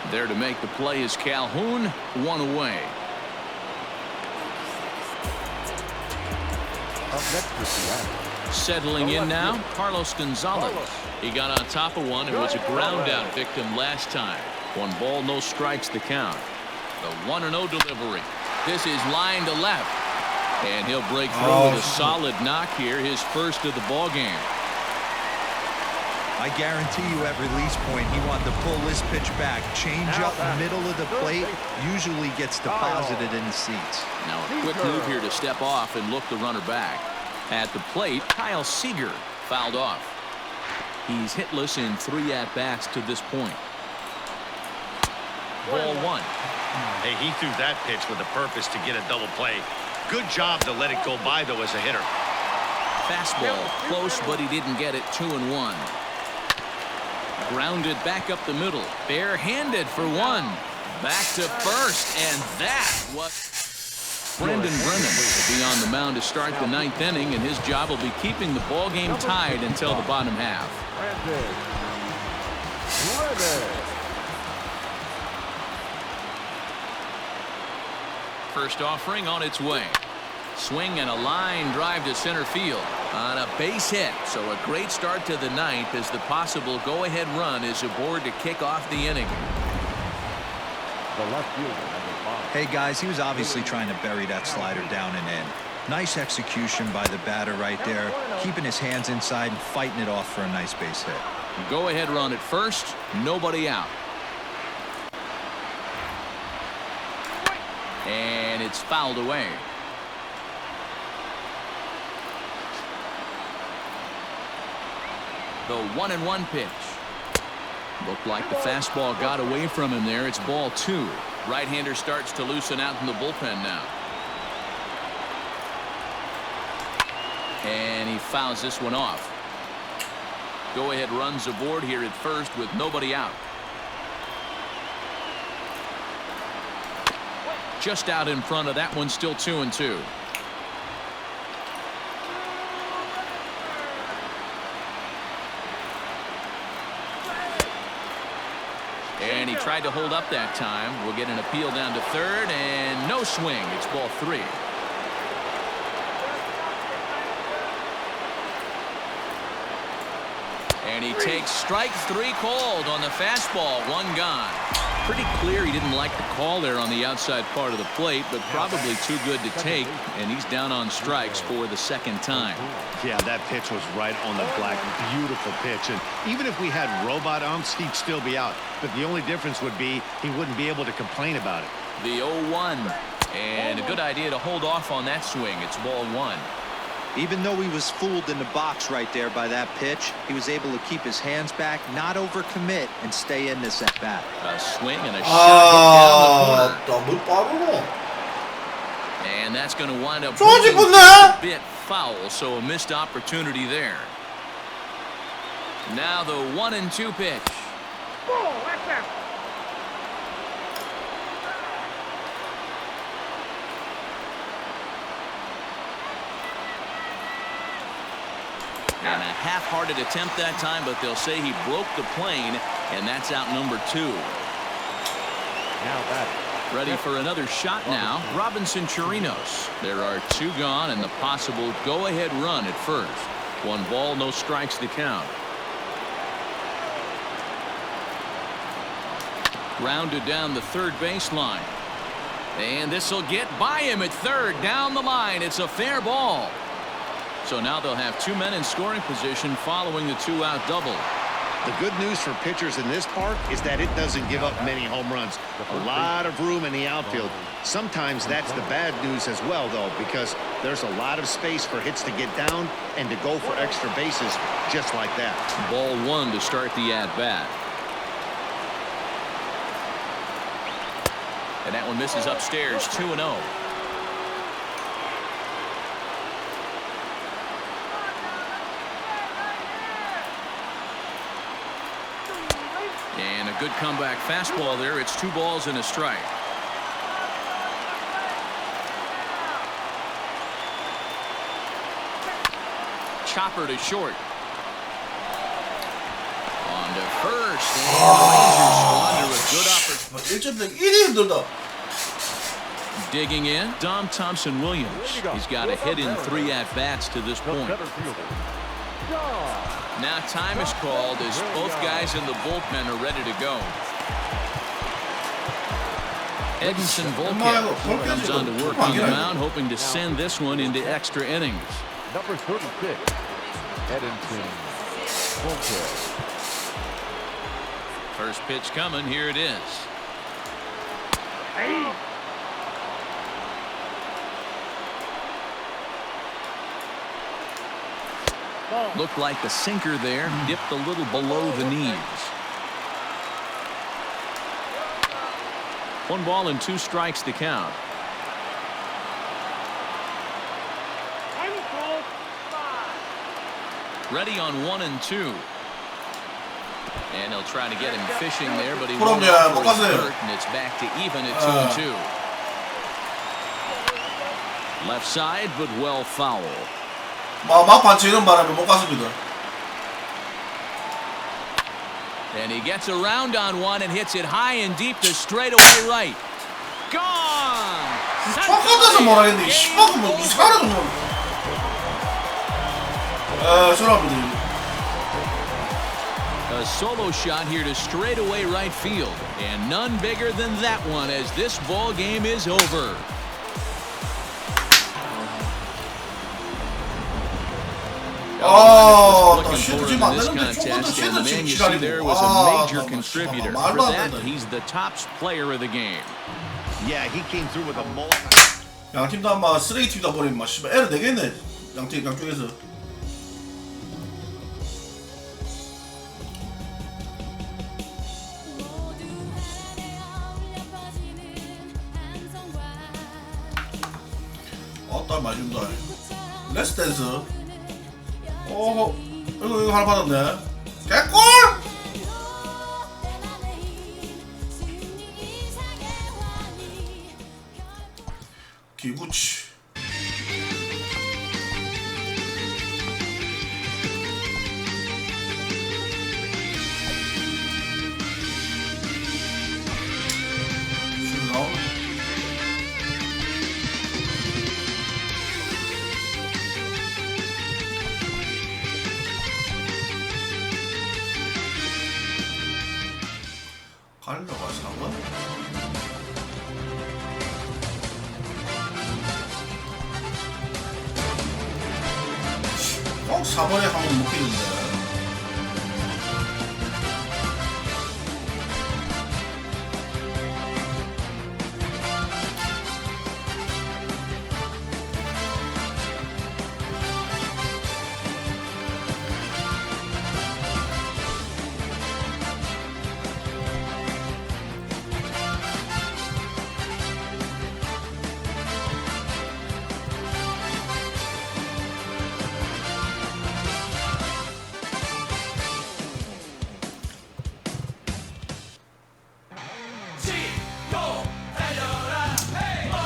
There to make the play is Calhoun, 1 away. Up next is Seattle. Settling in now, Carlos Gonzalez. He got on top of one and was a ground out victim last time. 1 ball, no strikes to count. The 1-0 delivery. This is line to left. And he'll break through with a solid knock here, his first of the ball game. I guarantee you at release point, he wanted to pull this pitch back. Change up middle of the plate usually gets deposited in the seats. Now a quick move here to step off and look the runner back. At the plate, Kyle Seager fouled off. He's hitless in 3 at-bats to this point. Ball 1. Hey, he threw that pitch with a purpose to get a double play. Good job to let it go by, though, as a hitter. Fastball close, but he didn't get it. 2-1. Grounded back up the middle. Barehanded for 1. Back to first, and that was... Brendan Brennan will be on the mound to start the 9th inning, and his job will be keeping the ball game tied until the bottom half. First offering on its way. Swing and a line drive to center field on a base hit. So a great start to the 9th as the possible go-ahead run is aboard to kick off the inning. The left fielder. Hey guys, he was obviously trying to bury that slider down and in. Nice execution by the batter right there, keeping his hands inside and fighting it off for a nice base hit. Go ahead run at first, nobody out. And it's fouled away. The 1-1 pitch. Looked like the fastball got away from him there. It's ball 2. Right-hander starts to loosen out in the bullpen now. And he fouls this one off. Go-ahead runs aboard here at first with nobody out. Just out in front of that one, still 2-2. And he tried to hold up that time. We'll get an appeal down to 3rd, and no swing. It's ball 3. And he takes strike 3 called on the fastball. 1 gone. Pretty clear he didn't like the call there on the outside part of the plate, but probably too good to take, and he's down on strikes for the 2nd time. Yeah, that pitch was right on the black. Beautiful pitch. And even if we had robot umps, he'd still be out. But the only difference would be he wouldn't be able to complain about it. The 0-1. And a good idea to hold off on that swing. It's ball 1. Even though he was fooled in the box right there by that pitch, he was able to keep his hands back, not overcommit, and stay in this at bat. A swing and a shot down the corner. And that's going to wind up a bit foul, so a missed opportunity there. Now the 1-2 pitch. Oh, that's that. And a half-hearted attempt that time, but they'll say he broke the plane, and that's out number 2. Now that. Ready for another shot now. Robinson Chirinos. There are 2 gone and the possible go-ahead run at first. 1 ball, no strikes to count. Grounded down the third baseline. And this will get by him at third. Down the line. It's a fair ball. So now they'll have 2 men in scoring position following the 2-out double. The good news for pitchers in this park is that it doesn't give up many home runs. A lot of room in the outfield. Sometimes that's the bad news as well, though, because there's a lot of space for hits to get down and to go for extra bases just like that. Ball 1 to start the at-bat. And that one misses upstairs, 2-0. And a good comeback fastball there. It's 2 balls and a strike. Chopper to short. On to first. And the Rangers squander a good opportunity. 1점 내기 1이 힘들다. Digging in, Dom Thompson-Williams. He's got a hit in 3 at-bats to this point. Now time is called as both guys in the bullpen are ready to go. Edinson Volquez comes on to work on the mound, hoping to send this one into extra innings. Number 36, Edinson Volquez. First pitch coming. Here it is. Looked like the sinker there, dipped a little below the knees. 1 ball and 2 strikes to count. Ready on 1 and 2. And he'll try to get him fishing there, but he won't go for his hurt, and it's back to even at 2 and 2. Left side, but well foul. 막판 치는 바람에 못 갔습니다. And he gets around on one and hits it high and deep to straightaway right. Gone. 착각해서 뭐라 했는데 씨발 뭐 이상하다 좀. 죄송합니다. A solo shot here to straightaway right field, and none bigger than that one as this ball game is over. Looking forward to this contest, and the man you see there was a major contributor. For that, he's the top player of the game. Yeah, he came through with a 양팀 다 막 쓰레기 팀이다 보니 막 씨발 에러 되겠네. 양쪽에서. 아따 많이 준다. 렛츠 댄스. 오호, 이거 하나 받았네. 개꿀! 기구치. 술 나오네. 갈려가 사과? 꼭 4번에 한번 먹히는데.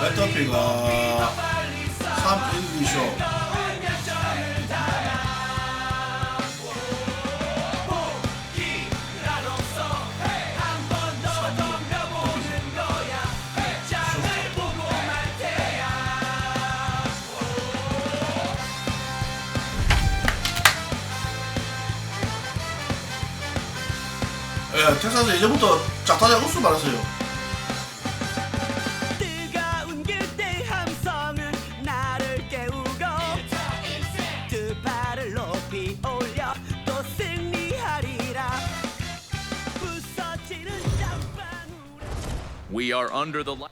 배터피가 312쇼 예, 텍사스 예전부터 작타자 우수 많았어요. 뜨거운 그때 함성은 나를 깨우고 두 발을 높이 올려 또 승리하리라 부서지는 땀방울에 We are under the light.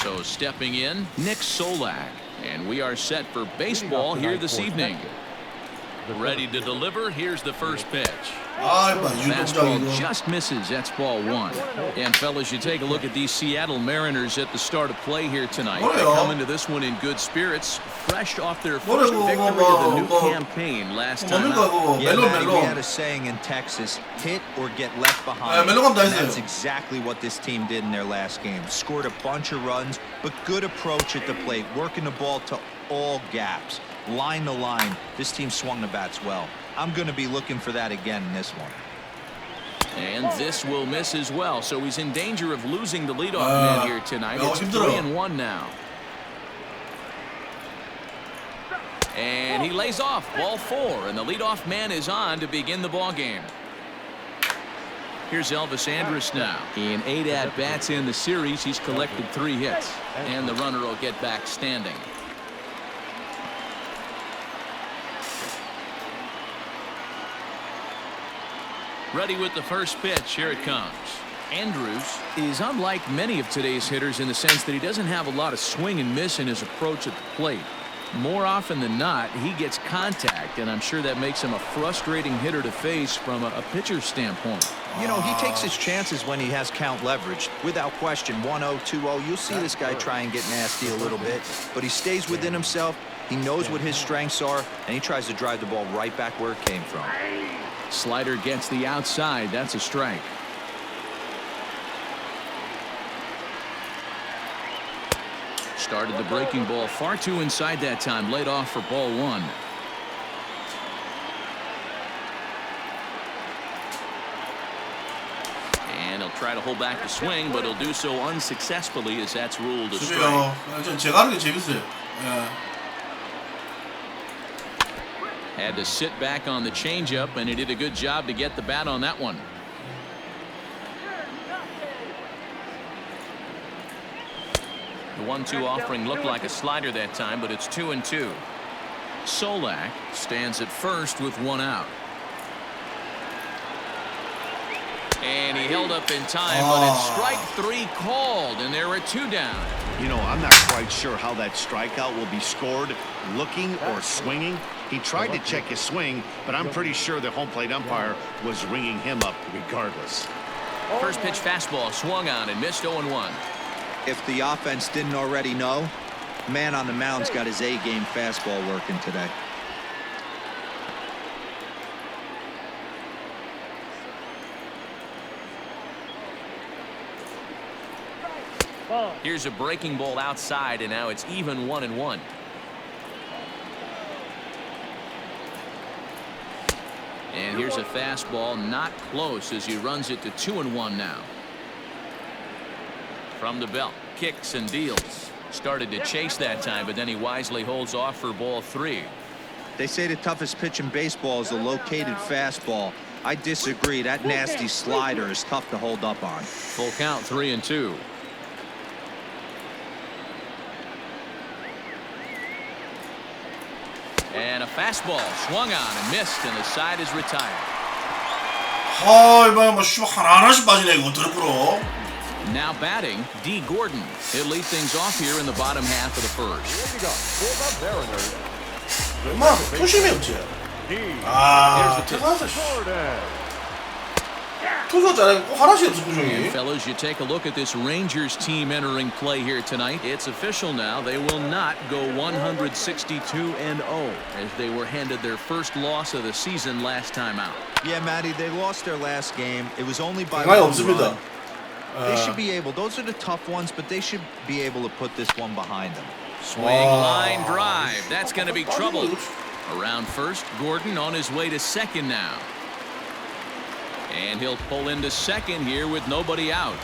So stepping in, Nick Solak. And we are set for baseball here this evening. Ready to deliver. Here's the first pitch. Fastball just misses. That's ball one. And fellas, you take a look at these Seattle Mariners at the start of play here tonight. They come into this one in good spirits, fresh off their first victory of the new campaign last time out. Yeah, Matty, we had a saying in Texas, hit or get left behind. And that's exactly what this team did in their last game. Scored a bunch of runs, but good approach at the plate, working the ball to all gaps. Line to line, this team swung the bats well. I'm going to be looking for that again in this one. And this will miss as well, so he's in danger of losing the leadoff man here tonight. It's 3-1 now. And he lays off, ball four, and the leadoff man is on to begin the ball game. Here's Elvis Andrus now. In 8 at-bats in the series, he's collected 3 hits, and the runner will get back standing. Ready with the first pitch. Here it comes. Andrus is unlike many of today's hitters in the sense that he doesn't have a lot of swing and miss in his approach at the plate. More often than not, he gets contact, and I'm sure that makes him a frustrating hitter to face from a pitcher's standpoint. You know, he takes his chances when he has count leverage. Without question, 1-0, 2-0, you'll see this guy try and get nasty a little bit, but he stays within himself. He knows what his strengths are, and he tries to drive the ball right back where it came from. Slider gets the outside. That's a strike. Started the breaking ball far too inside that time. Laid off for ball one. And he'll try to hold back the swing, but he'll do so unsuccessfully as that's ruled a strike. 제가 하는 게 재밌어요. Had to sit back on the changeup, and he did a good job to get the bat on that one. The 1-2 offering looked like a slider that time, but it's 2-2. Solak stands at first with 1 out. And he held up in time, but it's strike 3 called, and there are 2 down. You know, I'm not quite sure how that strikeout will be scored, looking or swinging. He tried to check his swing, but I'm pretty sure the home plate umpire was ringing him up regardless. First pitch fastball swung on and missed 0-1. If the offense didn't already know, man on the mound's got his A-game fastball working today. Here's a breaking ball outside, and now it's even 1-1. And here's a fastball not close as he runs it to 2-1 now. From the belt, kicks and deals. Started to chase that time, but then he wisely holds off for ball 3. They say the toughest pitch in baseball is a located fastball. I disagree. That nasty slider is tough to hold up on. Full count, 3-2. And a fastball swung on and missed, and the side is retired. 이번에 뭐 하나하나씩 빠지네 이거 드롭으로. Now batting, D. Gordon. He'll lead things off here in the bottom half of the first. Here we go. For the Mariners, 웬만하면 투심이 없지. 텍사스 투수 잘해 꼭 하나씩 없어 구종이. Fellas, you take a look at this Rangers team entering play here tonight. It's official now. They will not go 162-0 as they were handed their first loss of the season last time out. Yeah, Matty, they lost their last game. It was only by 생각이 1 없습니다. run. They should be able. Those are the tough ones, but they should be able to put this one behind them. Swing, line drive. That's going to be trouble. Around first, Gordon on his way to second now. And he'll pull into second here with nobody out.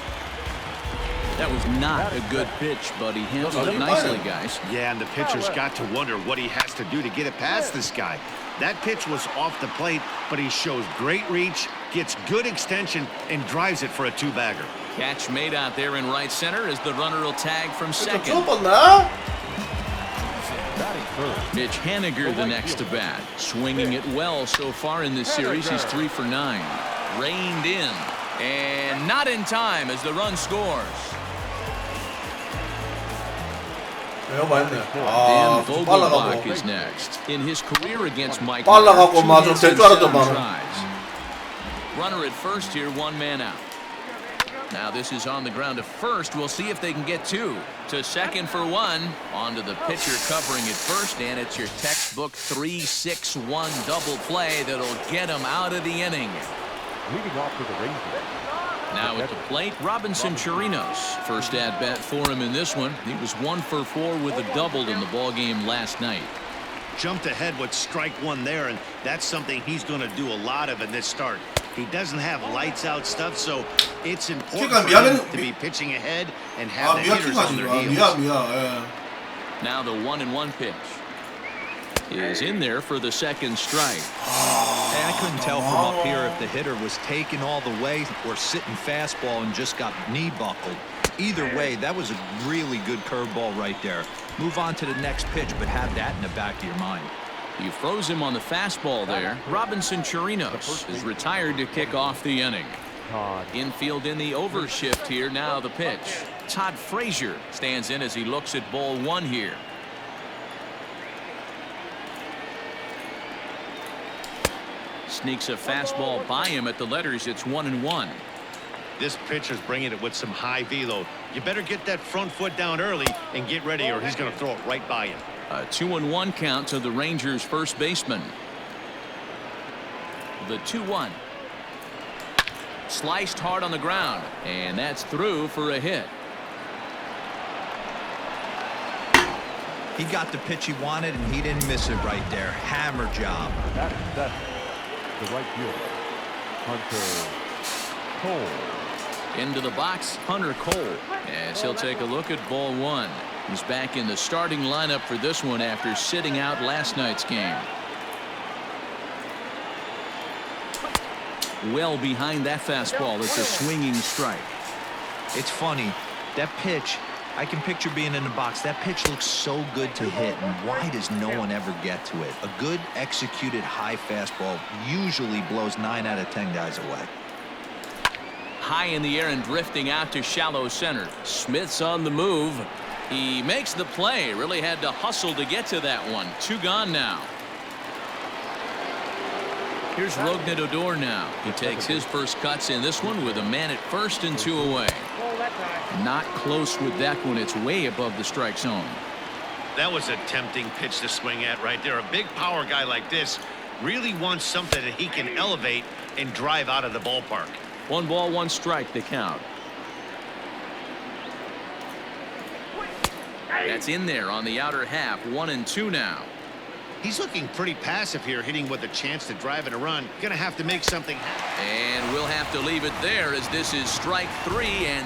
That was not a good pitch, but he handled it nicely, guys. Yeah, and the pitcher's got to wonder what he has to do to get it past this guy. That pitch was off the plate, but he shows great reach, gets good extension, and drives it for a two-bagger. Catch made out there in right center as the runner will tag from 좀 second. 좁았나? Mitch Haniger the next to bat. Swinging it well so far in this series. He's 3 for 9. Reined in. And not in time as the run scores. 이거 맞네. Dan 아, 좀 Vogelbach 빨라가고. is next. In his career against Mike 빨라가고 Miller, 막 좀 될 줄 2 hits in 알았더만. 7 tries. Runner at first here, 1 man out. Now this is on the ground to first. We'll see if they can get 2. To second for 1. On to the pitcher covering at first, and it's your textbook 3-6-1 double play that'll get him out of the inning. Leading off for the Rangers. Now at the plate, Robinson Chirinos. First at bat for him in this one. He was 1 for 4 with a double in the ball game last night. Jumped ahead with strike 1 there, and that's something he's going to do a lot of in this start. He doesn't have lights out stuff, so it's important for him to be pitching ahead and have the hitters on their heels. 미안. Now the 1-1 pitch is in there for the second strike. Hey, I couldn't tell from up here if the hitter was taking all the way or sitting fastball and just got knee buckled. Either way, that was a really good curveball right there. Move on to the next pitch, but have that in the back of your mind. You froze him on the fastball there. Robinson Chirinos is retired to kick off the inning. Infield in the overshift here. Now the pitch. Todd Frazier stands in as he looks at ball 1 here. Sneaks a fastball by him at the letters. It's 1-1. This pitcher's bringing it with some high velo. You better get that front foot down early and get ready, or he's going to throw it right by you. A 2-1 count to the Rangers first baseman. The 2-1. Sliced hard on the ground, and that's through for a hit. He got the pitch he wanted, and he didn't miss it right there. Hammer job. That's the right fielder, Hunter Cole. Into the box, Hunter Cole, as he'll take a look at ball 1. He's back in the starting lineup for this one after sitting out last night's game. Well behind that fastball. It's a swinging strike. It's funny, that pitch, I can picture being in the box. That pitch looks so good to hit, and why does no one ever get to it? A good executed high fastball usually blows 9 out of 10 guys away. High in the air and drifting out to shallow center. Smith's on the move. He makes the play. Really had to hustle to get to that one. 2 gone now. Here's Rougned Odor now. He takes his first cuts in this one with a man at first and 2 away. Not close with that one. It's way above the strike zone. That was a tempting pitch to swing at right there. A big power guy like this really wants something that he can elevate and drive out of the ballpark. 1 ball, 1 strike to count. That's in there on the outer half. 1-2 now. He's looking pretty passive here, hitting with a chance to drive in a run. Gonna have to make something happen. And we'll have to leave it there as this is strike 3. And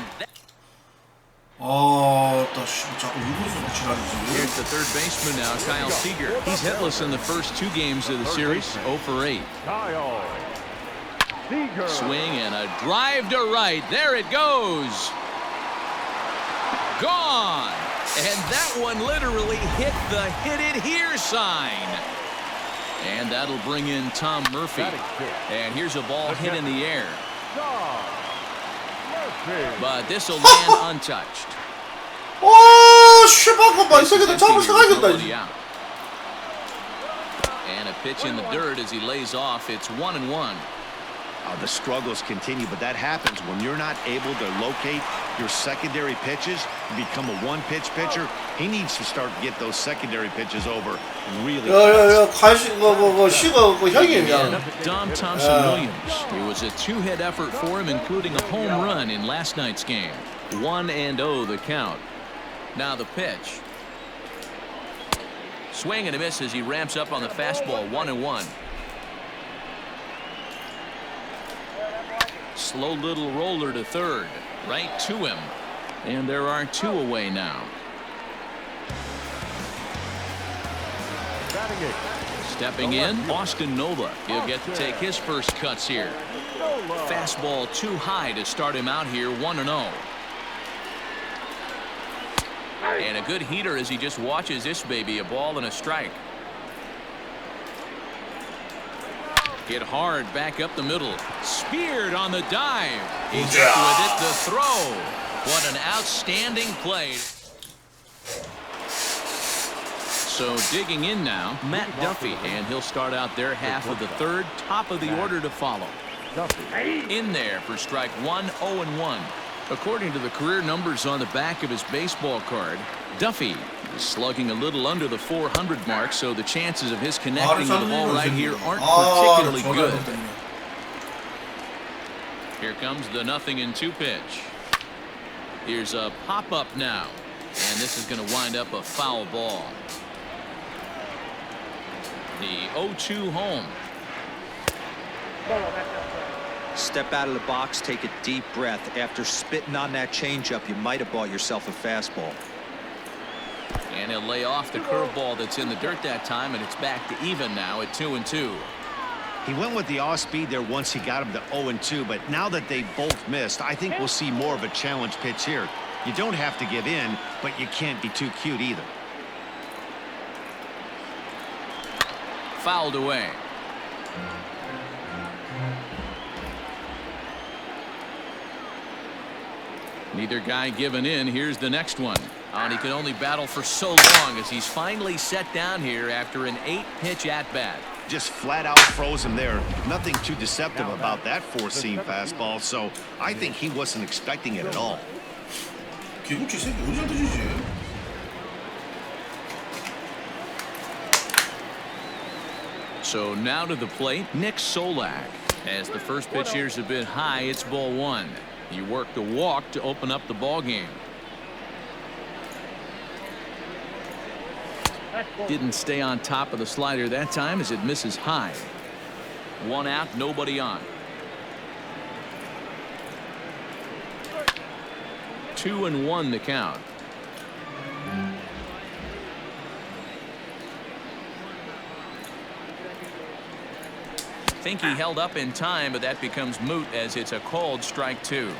자꾸 이곳으로 지랄이지. here's the third baseman now, Kyle Seager. He's hitless in the first 2 games of the series. 0 for 8. Kyle Seager. Swing and a drive to right. There it goes. Gone. And that one literally hit the hit it here sign. And that'll bring in Tom Murphy. And here's a ball hit in the air. But this will land untouched. 씨발놈아, 이 새끼들 잡을 생각이었다. And a pitch in the dirt as he lays off. It's 1-1. The struggles continue, but that happens when you're not able to locate your secondary pitches. You become a one-pitch pitcher. He needs to start to get those secondary pitches over really fast. Dom Thompson-Williams. It was a 2-hit effort for him, including a home run in last night's game. 1-0 the count. Now the pitch. Swing and a miss as he ramps up on the fastball. 1-1. Slow little roller to third. Right to him. And there are 2 away now. Stepping in, Austin Nola. He'll get to take his first cuts here. Fastball too high to start him out here 1-0. And a good heater as he just watches this baby, a ball and a strike. Hit hard back up the middle. Speared on the dive. He's up with it, the throw. What an outstanding play. So digging in now, Matt Duffy, and he'll start out their half of the third, top of the order to follow. In there for strike one, 0-1. According to the career numbers on the back of his baseball card, Duffy is slugging a little under the 400 mark, so the chances of his connecting with the ball right here aren't particularly good. Here comes the 0-2 pitch. Here's a pop-up now, and this is going to wind up a foul ball. The 0-2 home. Step out of the box, take a deep breath. After spitting on that changeup, you might have bought yourself a fastball. And he'll lay off the curveball that's in the dirt that time, and it's back to even now at 2-2. He went with the off speed there once he got him to 0-2, but now that they both missed, I think we'll see more of a challenge pitch here. You don't have to give in, but you can't be too cute either. Fouled away. Neither guy giving in. Here's the next one. And he can only battle for so long as he's finally set down here after an 8-pitch at-bat. Just flat out froze him there. Nothing too deceptive about that four-seam fastball, so I think he wasn't expecting it at all. So now to the plate, Nick Solak. As the first pitch here's a bit high, it's ball one. He worked a walk to open up the ball game. Didn't stay on top of the slider that time as it misses high. 1 out, nobody on. 2-1 the count. Think he held up in time, but that becomes moot as it's a called strike two.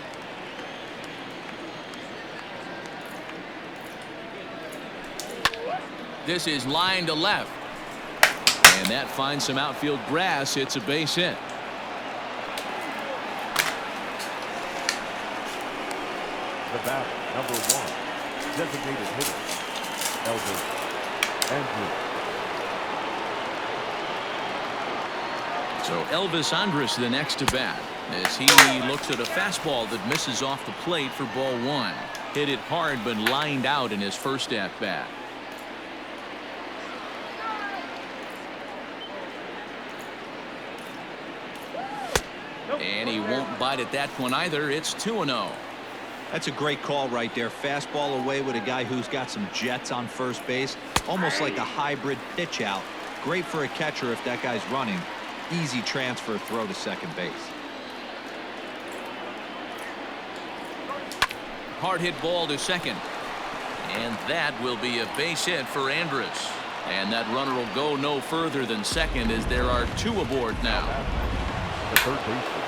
This is line to left, and that finds some outfield grass. It's a base hit. The bat, number 1, designated hitter, Elvis Andrews. So Elvis Andrus the next to bat as he looks at a fastball that misses off the plate for ball one. Hit it hard but lined out in his first at bat. And he won't bite at that one either. It's 2-0. That's a great call right there. Fastball away with a guy who's got some jets on first base. Almost like a hybrid pitch out. Great for a catcher if that guy's running. Easy transfer throw to second base. Hard hit ball to second. And that will be a base hit for Andrus. And that runner will go no further than second as there are 2 aboard now. The third baseman.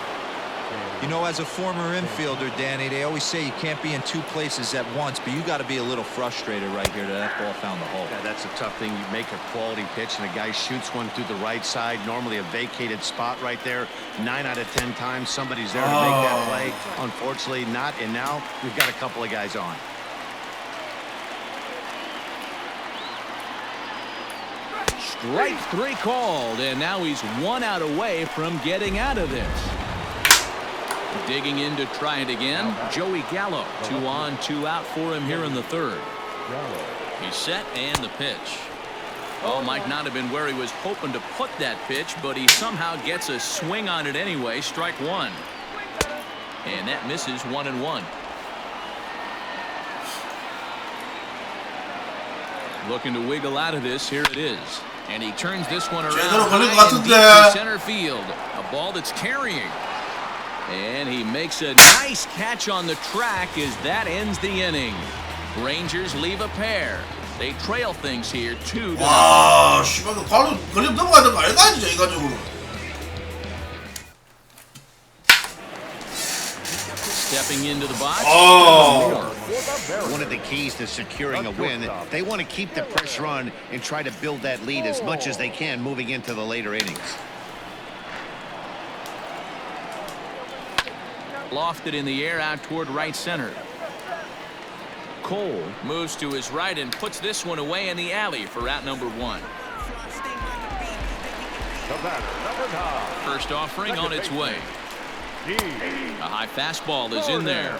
You know, as a former infielder, Danny, they always say you can't be in 2 places at once, but you got to be a little frustrated right here that ball found the hole. Yeah, that's a tough thing. You make a quality pitch and a guy shoots one through the right side, normally a vacated spot right there. 9 out of 10 times somebody's there to make that play. Unfortunately not, and now we've got a couple of guys on. Strike 3 called, and now he's 1 out away from getting out of this. Digging in to try it again, Joey Gallo. 2 on, 2 out for him here in the third. He's set and the pitch. Oh, might not have been where he was hoping to put that pitch, but he somehow gets a swing on it anyway. Strike 1. And that misses 1-1. Looking to wiggle out of this. Here it is. And he turns this one around high and deep to center field. A ball that's carrying. And he makes a nice catch on the track as that ends the inning. Rangers leave a pair. They trail things here 2-0. 와, 씨발 그 걸리면 넘어가는 거 아니다 진짜 이 가지고. Stepping into the box. 아. One of the keys to securing a win, they want to keep the pressure on and try to build that lead as much as they can moving into the later innings. Lofted in the air out toward right center. Cole moves to his right and puts this one away in the alley for out number 1. First offering on its way. A high fastball is in there.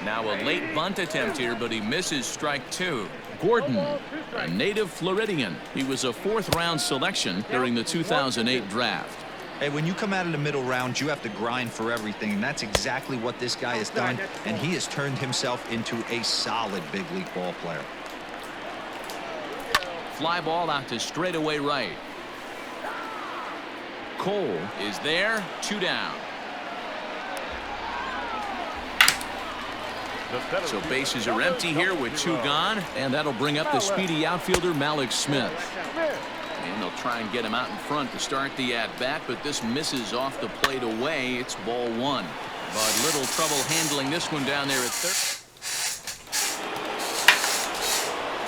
Now a late bunt attempt here, but he misses strike 2. Gordon, a native Floridian. He was a 4th-round selection during the 2008 draft. Hey, when you come out of the middle rounds, you have to grind for everything, and that's exactly what this guy has done, and he has turned himself into a solid big league ball player. Fly ball out to straightaway right. Cole is there, 2 down. So bases are empty here with 2 gone, and that'll bring up the speedy outfielder Malik Smith. And they'll try and get him out in front to start the at-bat, but this misses off the plate away. It's ball 1. But little trouble handling this one down there at third.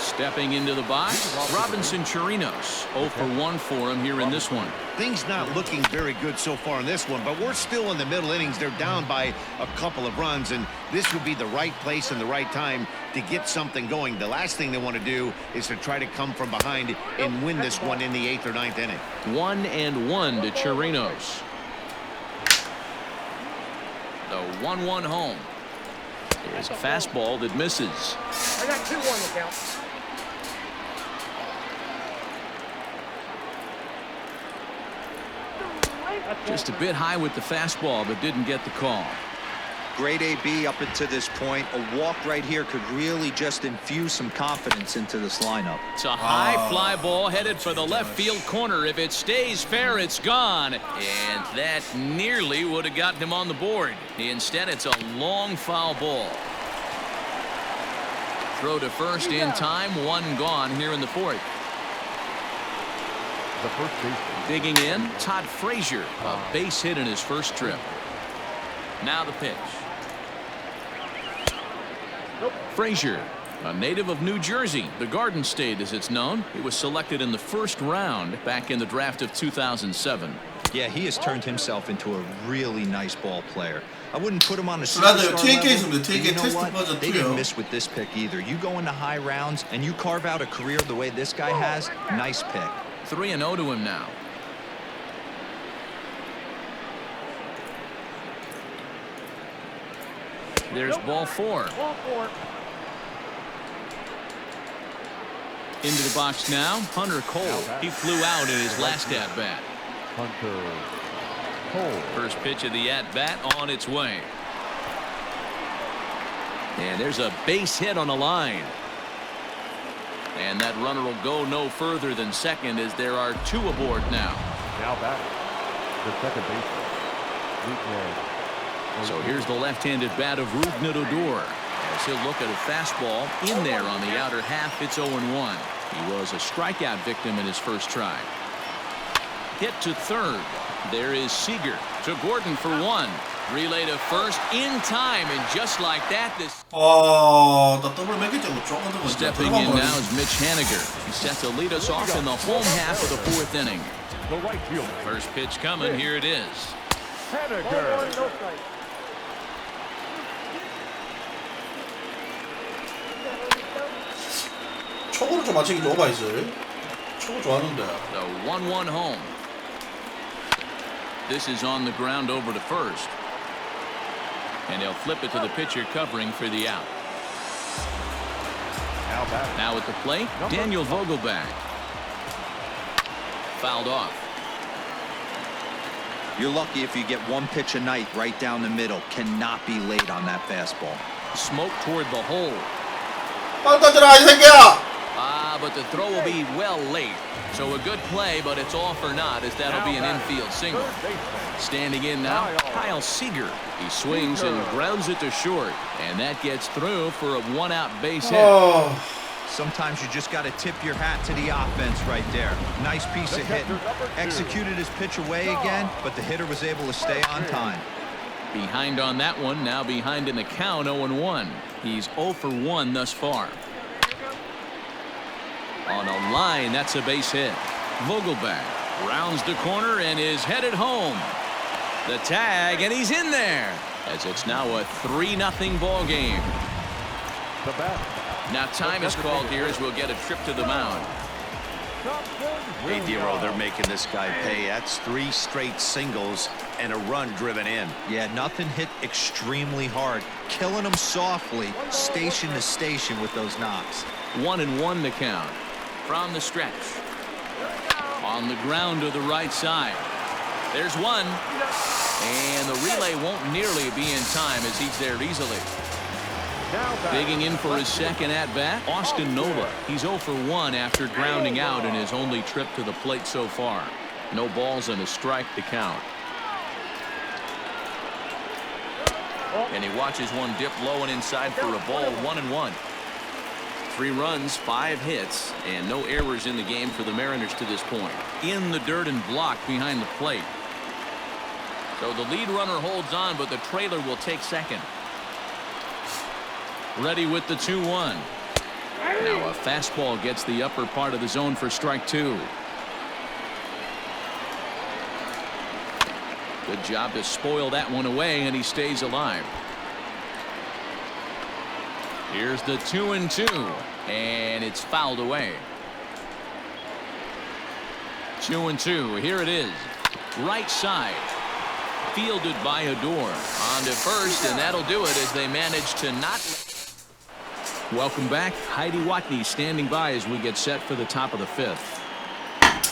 Stepping into the box, Robinson Chirinos. 0 for 1 for him here in this one. Things not looking very good so far in this one, but we're still in the middle innings. They're down by a couple of runs, and this would be the right place and the right time to get something going. The last thing they want to do is to try to come from behind and win this one in the 8th or 9th inning. 1-1 to Chirinos. The 1-1 home. Here's a fastball that misses. I got 2 on the count. Just a bit high with the fastball, but didn't get the call. Great AB up until this point. A walk right here could really just infuse some confidence into this lineup. It's a high fly ball headed for the left field corner. If it stays fair, it's gone. And that nearly would have gotten him on the board. Instead, it's a long foul ball. Throw to first in time. 1 gone here in the 4th. The first baseman. Digging in, Todd Frazier, a base hit in his first trip. Now the pitch. Frazier, a native of New Jersey, the Garden State as it's known. He was selected in the 1st round back in the draft of 2007. Yeah, he has turned himself into a really nice ball player. I wouldn't put him on a 그래도 superstar TNK level, 있으면 but TNK you know 테스트 what? 버전 They 2요. didn't miss with this pick either. You go into high rounds and you carve out a career the way this guy has. Nice pick. 3-0 to him now. There's ball 4. Ball 4. Into the box now, Hunter Cole. He flew out in his last at-bat. Hunter Cole. First pitch of the at-bat on its way. And there's a base hit on the line. And that runner will go no further than second as there are 2 aboard now. Now back. The second baseman. So here's the left-handed bat of Rougned Odor. As he'll look at a fastball in there on the outer half. It's 0-1. He was a strikeout victim in his first try. Hit to third. There is Seager to Gordon for 1. Relay to first in time, and just like that, this 나 더블 몇 개째 조금 더 stepping in now is Mitch Haniger. He's set to lead us off in the home half of the 4th inning. The right fielder. First pitch coming. Here it is. Ball 1, Haniger. no strike. 초구를 좀 맞추기 좀 오바이스. 초구 좋아하는데. The 1-1 home. This is on the ground over to first. And they'll flip it to the pitcher covering for the out. Now back. Now at the plate, Daniel Vogelbach. Fouled off. You're lucky if you get 1 pitch a night right down the middle. Cannot be late on that fastball. Smoke toward the hole. 빨리 던져라 이 새끼야. but the throw will be well late. So a good play, but it's all for naught, as that'll be an infield single. Standing in now, Kyle Seager. He swings and grounds it to short, and that gets through for a one-out base hit. Sometimes you just got to tip your hat to the offense right there. Nice piece of hitting. Executed his pitch away again, but the hitter was able to stay on time. Behind on that one, now behind in the count, 0-1. He's 0 for 1 thus far. On a line, that's a base hit. Vogelbach rounds the corner and is headed home. The tag, and he's in there, as it's now a 3-0 ball game. Now time is called here as we'll get a trip to the mound. Hey, Dero, they're making this guy pay. That's 3 straight singles and a run driven in. Yeah, nothing hit extremely hard. Killing him softly, station to station with those knocks. 1-1 to count. From the stretch. On the ground to the right side. There's one. And the relay won't nearly be in time as he's there easily. Digging in for his second at-bat, Austin Nola. He's 0 for 1 after grounding out in his only trip to the plate so far. No balls and a strike to count. And he watches one dip low and inside for a ball. 1-1. 3 runs, 5 hits, and no errors in the game for the Mariners to this point. In the dirt and blocked behind the plate. So the lead runner holds on, but the trailer will take second. Ready with the 2-1. Now a fastball gets the upper part of the zone for strike 2. Good job to spoil that one away, and he stays alive. Here's the 2-2, and it's fouled away. 2-2. Here it is. Right side. Fielded by Odor. On to first, and that'll do it as they manage to not. Welcome back. Heidi Watney standing by as we get set for the top of the 5th.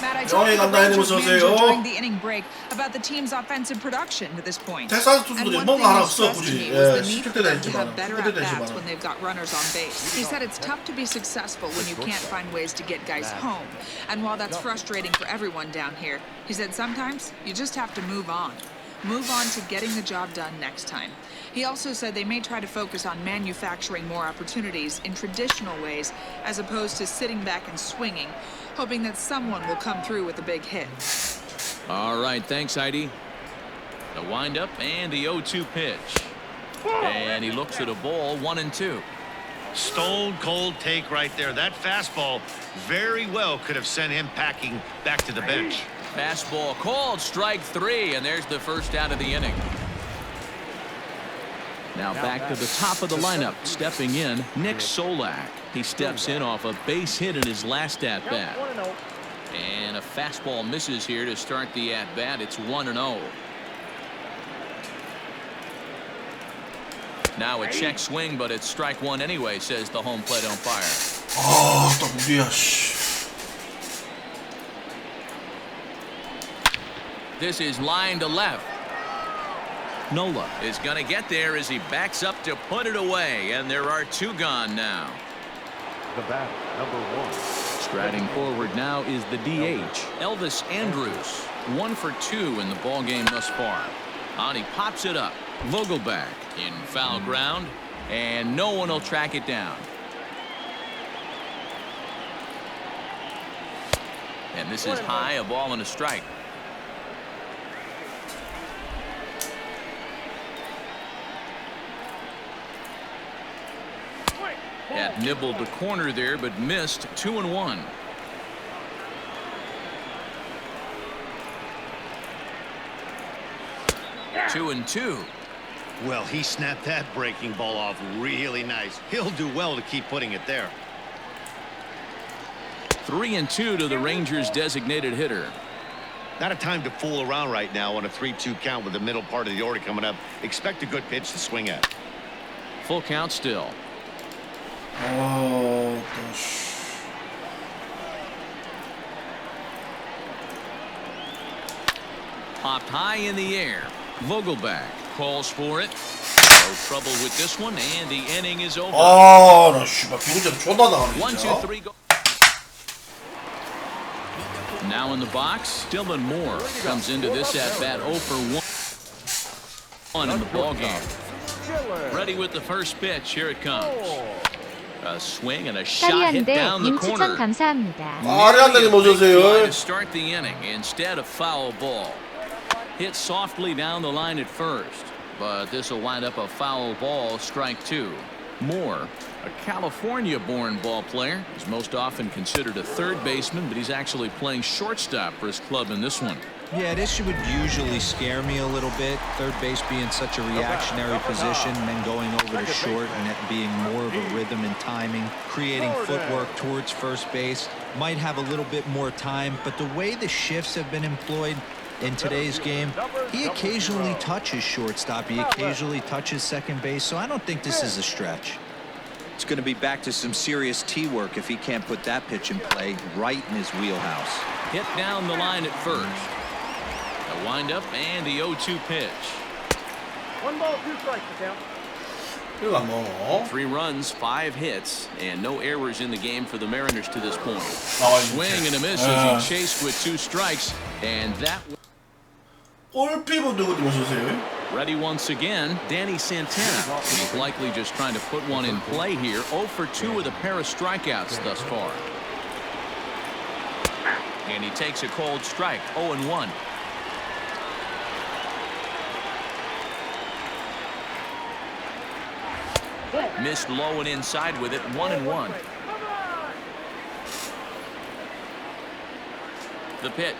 Matt, I talked to the Rangers manager during the inning break about the team's offensive production to this point. 텍사스 And 투수들이 one thing 뭔가 하나 he 없어 stressed to 굳이. me was the need 시킬 for 때도 them to 있지만 have better 힘들 때도 at-bats 있지만. when they've got runners on base. He said it's tough to be successful when you can't find ways to get guys home. And while that's frustrating for everyone down here, he said sometimes you just have to move on. Move on to getting the job done next time. He also said they may try to focus on manufacturing more opportunities in traditional ways as opposed to sitting back and swinging, hoping that someone will come through with a big hit. All right, thanks, Heidi. The windup and the 0-2 pitch. And he looks at a ball, 1-2. Stone cold take right there. That fastball very well could have sent him packing back to the bench. Fastball called, strike 3, and there's the first out of the inning. Now back to the top of the lineup, stepping in, Nick Solak. He steps in off a base hit in his last at-bat. And a fastball misses here to start the at-bat. It's 1-0. Now a check swing, but it's strike 1 anyway, says the home plate umpire. 딱 우리야, 씨. This is line to left. Nola is going to get there as he backs up to put it away, and there are 2 gone now. The bat, number 1. Striding forward now is the DH, Elvis Andrus. 1 for 2 in the ball game thus far. And he pops it up. Vogelbach in foul ground, and no one will track it down. And this is high, a ball and a strike. Had nibbled the corner there, but missed. 2-1. Two and two. Well, he snapped that breaking ball off really nice. He'll do well to keep putting it there. 3-2 to the Rangers' designated hitter. Not a time to fool around right now on a 3-2 count with the middle part of the order coming up. Expect a good pitch to swing at. Full count still. Popped high in the air. Vogelbach calls for it. No trouble with this one, and the inning is over. 나 씨발 기분 좀 존나 나가네 1, 2, 진짜. 3 go. Now in the box, Dylan Moore comes into this at-bat 0 for 1 in the ballgame. Ready with the first pitch. Here it comes. A swing and a shot hit down the corner. 감사합니다. 아리안다님 To 오셨어요. start the inning instead of foul ball. Hit softly down the line at first, but this will wind up a foul ball, strike 2. Moore, a California-born ball player, is most often considered a third baseman, but he's actually playing shortstop for his club in this one. Yeah, this would usually scare me a little bit. Third base being such a reactionary position, and then going over to short and it being more of a rhythm and timing, creating footwork towards first base. Might have a little bit more time, but the way the shifts have been employed in today's game, he occasionally touches shortstop, he occasionally touches second base, so I don't think this is a stretch. It's going to be back to some serious tee work if he can't put that pitch in play right in his wheelhouse. Hit down the line at first. A windup and the 0-2 pitch. 1 ball, 2 strikes to count. 이거 안 먹어. 3 runs, 5 hits, and no errors in the game for the Mariners to this point. 아, Swing and a miss as he chased with 2 strikes, and that. 골피부 누구 오셨어요? Ready once again, Danny Santana. He's likely just trying to put one in play here. 0 for 2 with a pair of strikeouts thus far. And he takes a cold strike, 0-1. Missed low and inside with it, 1-1. The pitch.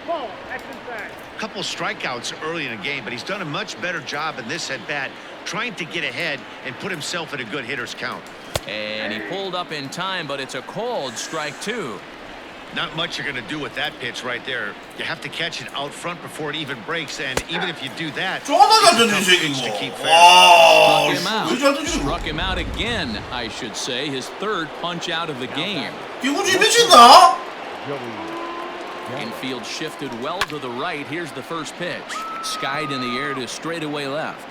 Ball, X inside. Couple strikeouts early in the game, but he's done a much better job in this at-bat trying to get ahead and put himself in a good hitter's count. And he pulled up in time, but it's a cold strike 2. Not much you're going to do with that pitch right there. You have to catch it out front before it even breaks, and even if you do that, 쪼다가 it's a 던진 tough pitch to 새끼고. keep fair. 와, Struck him out. 왜 잘 던지는 Struck him out again, I should say. His 3rd punch out of the game. 기분이 미친다? Infield shifted well to the right. Here's the first pitch. Skied in the air to straightaway left.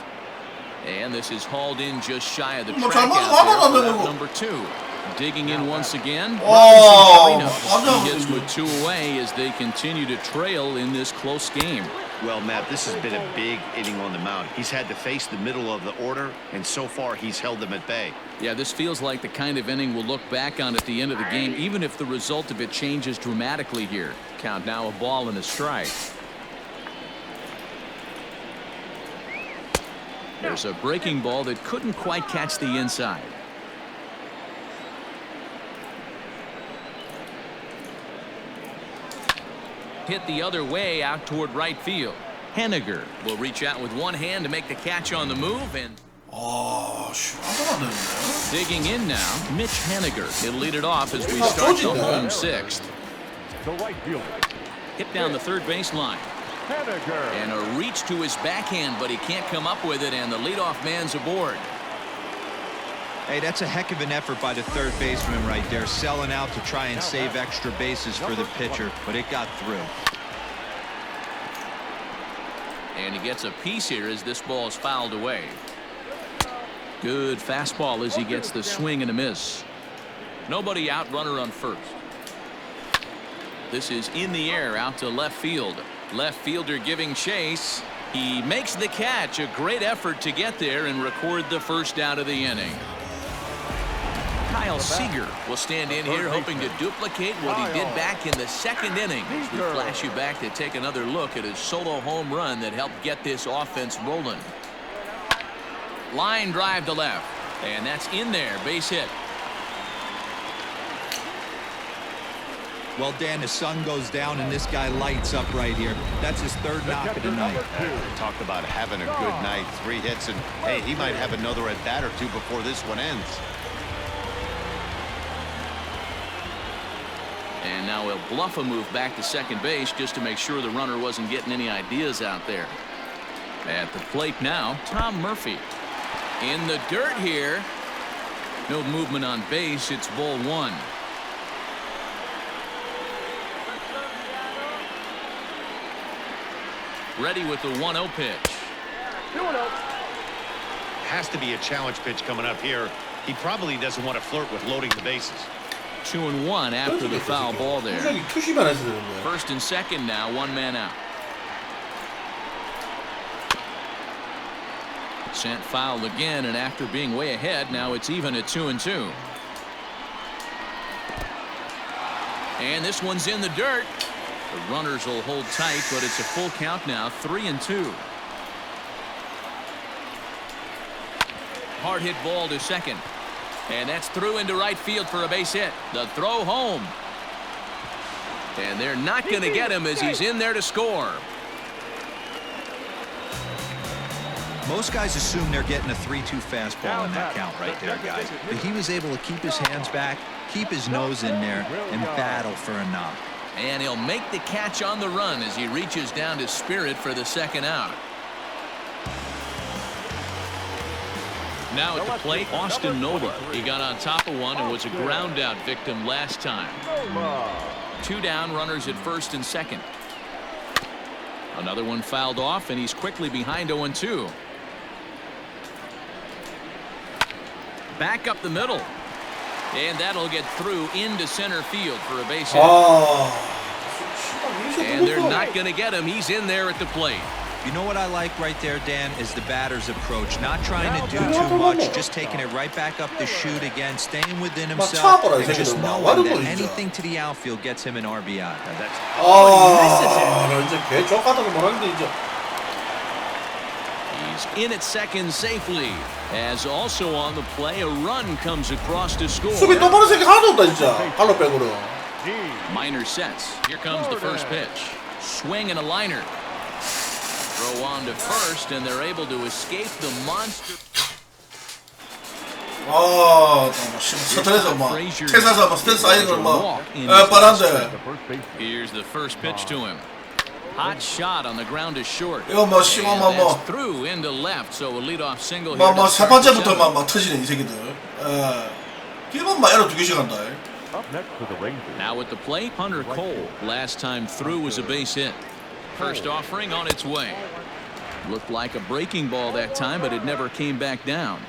And this is hauled in just shy of the track out there for number 2. Digging in once again. He hits with 2 away as they continue to trail in this close game. Well, Matt, this has been a big inning on the mound. He's had to face the middle of the order, and so far he's held them at bay. Yeah, this feels like the kind of inning we'll look back on at the end of the game, even if the result of it changes dramatically here. Count now, a ball and a strike. There's a breaking ball that couldn't quite catch the inside. Hit the other way out toward right field. Henniger will reach out with one hand to make the catch on the move, and 씨, 하나도 안 되는데. digging in now, Mitch Henniger. He'll lead it off as we start the home 6th. The right fielder, Hit down the third baseline. Henniger. And a reach to his backhand, but he can't come up with it, and the leadoff man's aboard. Hey, that's a heck of an effort by the third baseman right there, selling out to try and save extra bases for the pitcher, but it got through. And he gets a piece here as this ball is fouled away. Good fastball as he gets the swing and a miss. Nobody out, runner on first. This is in the air out to left field. Left fielder giving chase. He makes the catch. A great effort to get there and record the first out of the inning. Kyle Seager will stand in here hoping to duplicate what he did back in the 2nd inning. We flash you back to take another look at his solo home run that helped get this offense rolling. Line drive to left, and that's in there, base hit. Well, Dan, the sun goes down and this guy lights up right here. That's his 3rd knock of the night. Talk about having a good night. 3 hits, and hey, he might have another at bat or 2 before this one ends. And now he'll bluff a move back to second base just to make sure the runner wasn't getting any ideas out there. At the plate now, Tom Murphy. In the dirt here. No movement on base. It's ball 1. Ready with the 1-0 pitch. 2-0. Has to be a challenge pitch coming up here. He probably doesn't want to flirt with loading the bases. 2-1 after the foul ball there. 분명히 투시만 해서 되는 거야. First and second now, one man out. Sent foul again, and after being way ahead, now it's even at 2-2. And this one's in the dirt. The runners will hold tight, but it's a full count now, 3-2. Hard hit ball to second. And that's through into right field for a base hit. The throw home. And they're not going to get him as he's in there to score. Most guys assume they're getting a 3-2 fastball in that count right there, guys. But he was able to keep his hands back, keep his nose in there, and battle for a knock. And he'll make the catch on the run as he reaches down to Spirit for the second out. Now at the plate, Austin Nova. He got on top of one and was a ground out victim last time. 2 down, runners at first and second. Another one fouled off, and he's quickly behind 0-2. Back up the middle. And that'll get through into center field for a base hit. And they're not going to get him. He's in there at the plate. You know what I like right there, Dan, is the batter's approach. Not trying to do too much, just taking it right back up the chute again, staying within himself, and just knowing that anything to the outfield gets him an RBI. He's in at second safely, as also on the play, a run comes across to score. 수비 똑바로 새끼 하나도 없다 진짜. 팔로백으로. Minor sets. Here comes the first pitch. Swing and a liner. Throw on to first, and they're able to escape the monster. 스트레스 막 퇴사해서 막 스트레스 쌓이는 걸 막 뻔한데. Here's the first pitch to him. Hot shot on the ground is short. 이거 뭐 씨발 뭐 through into left, so a leadoff single here. 세 번째부터 막 터지네 이 새끼들. 기본 막 에러 2개씩 한다. Now at the plate, Hunter Cole. Last time through was a base hit. First offering on its way. Looked like a breaking ball that time, but it never came back down.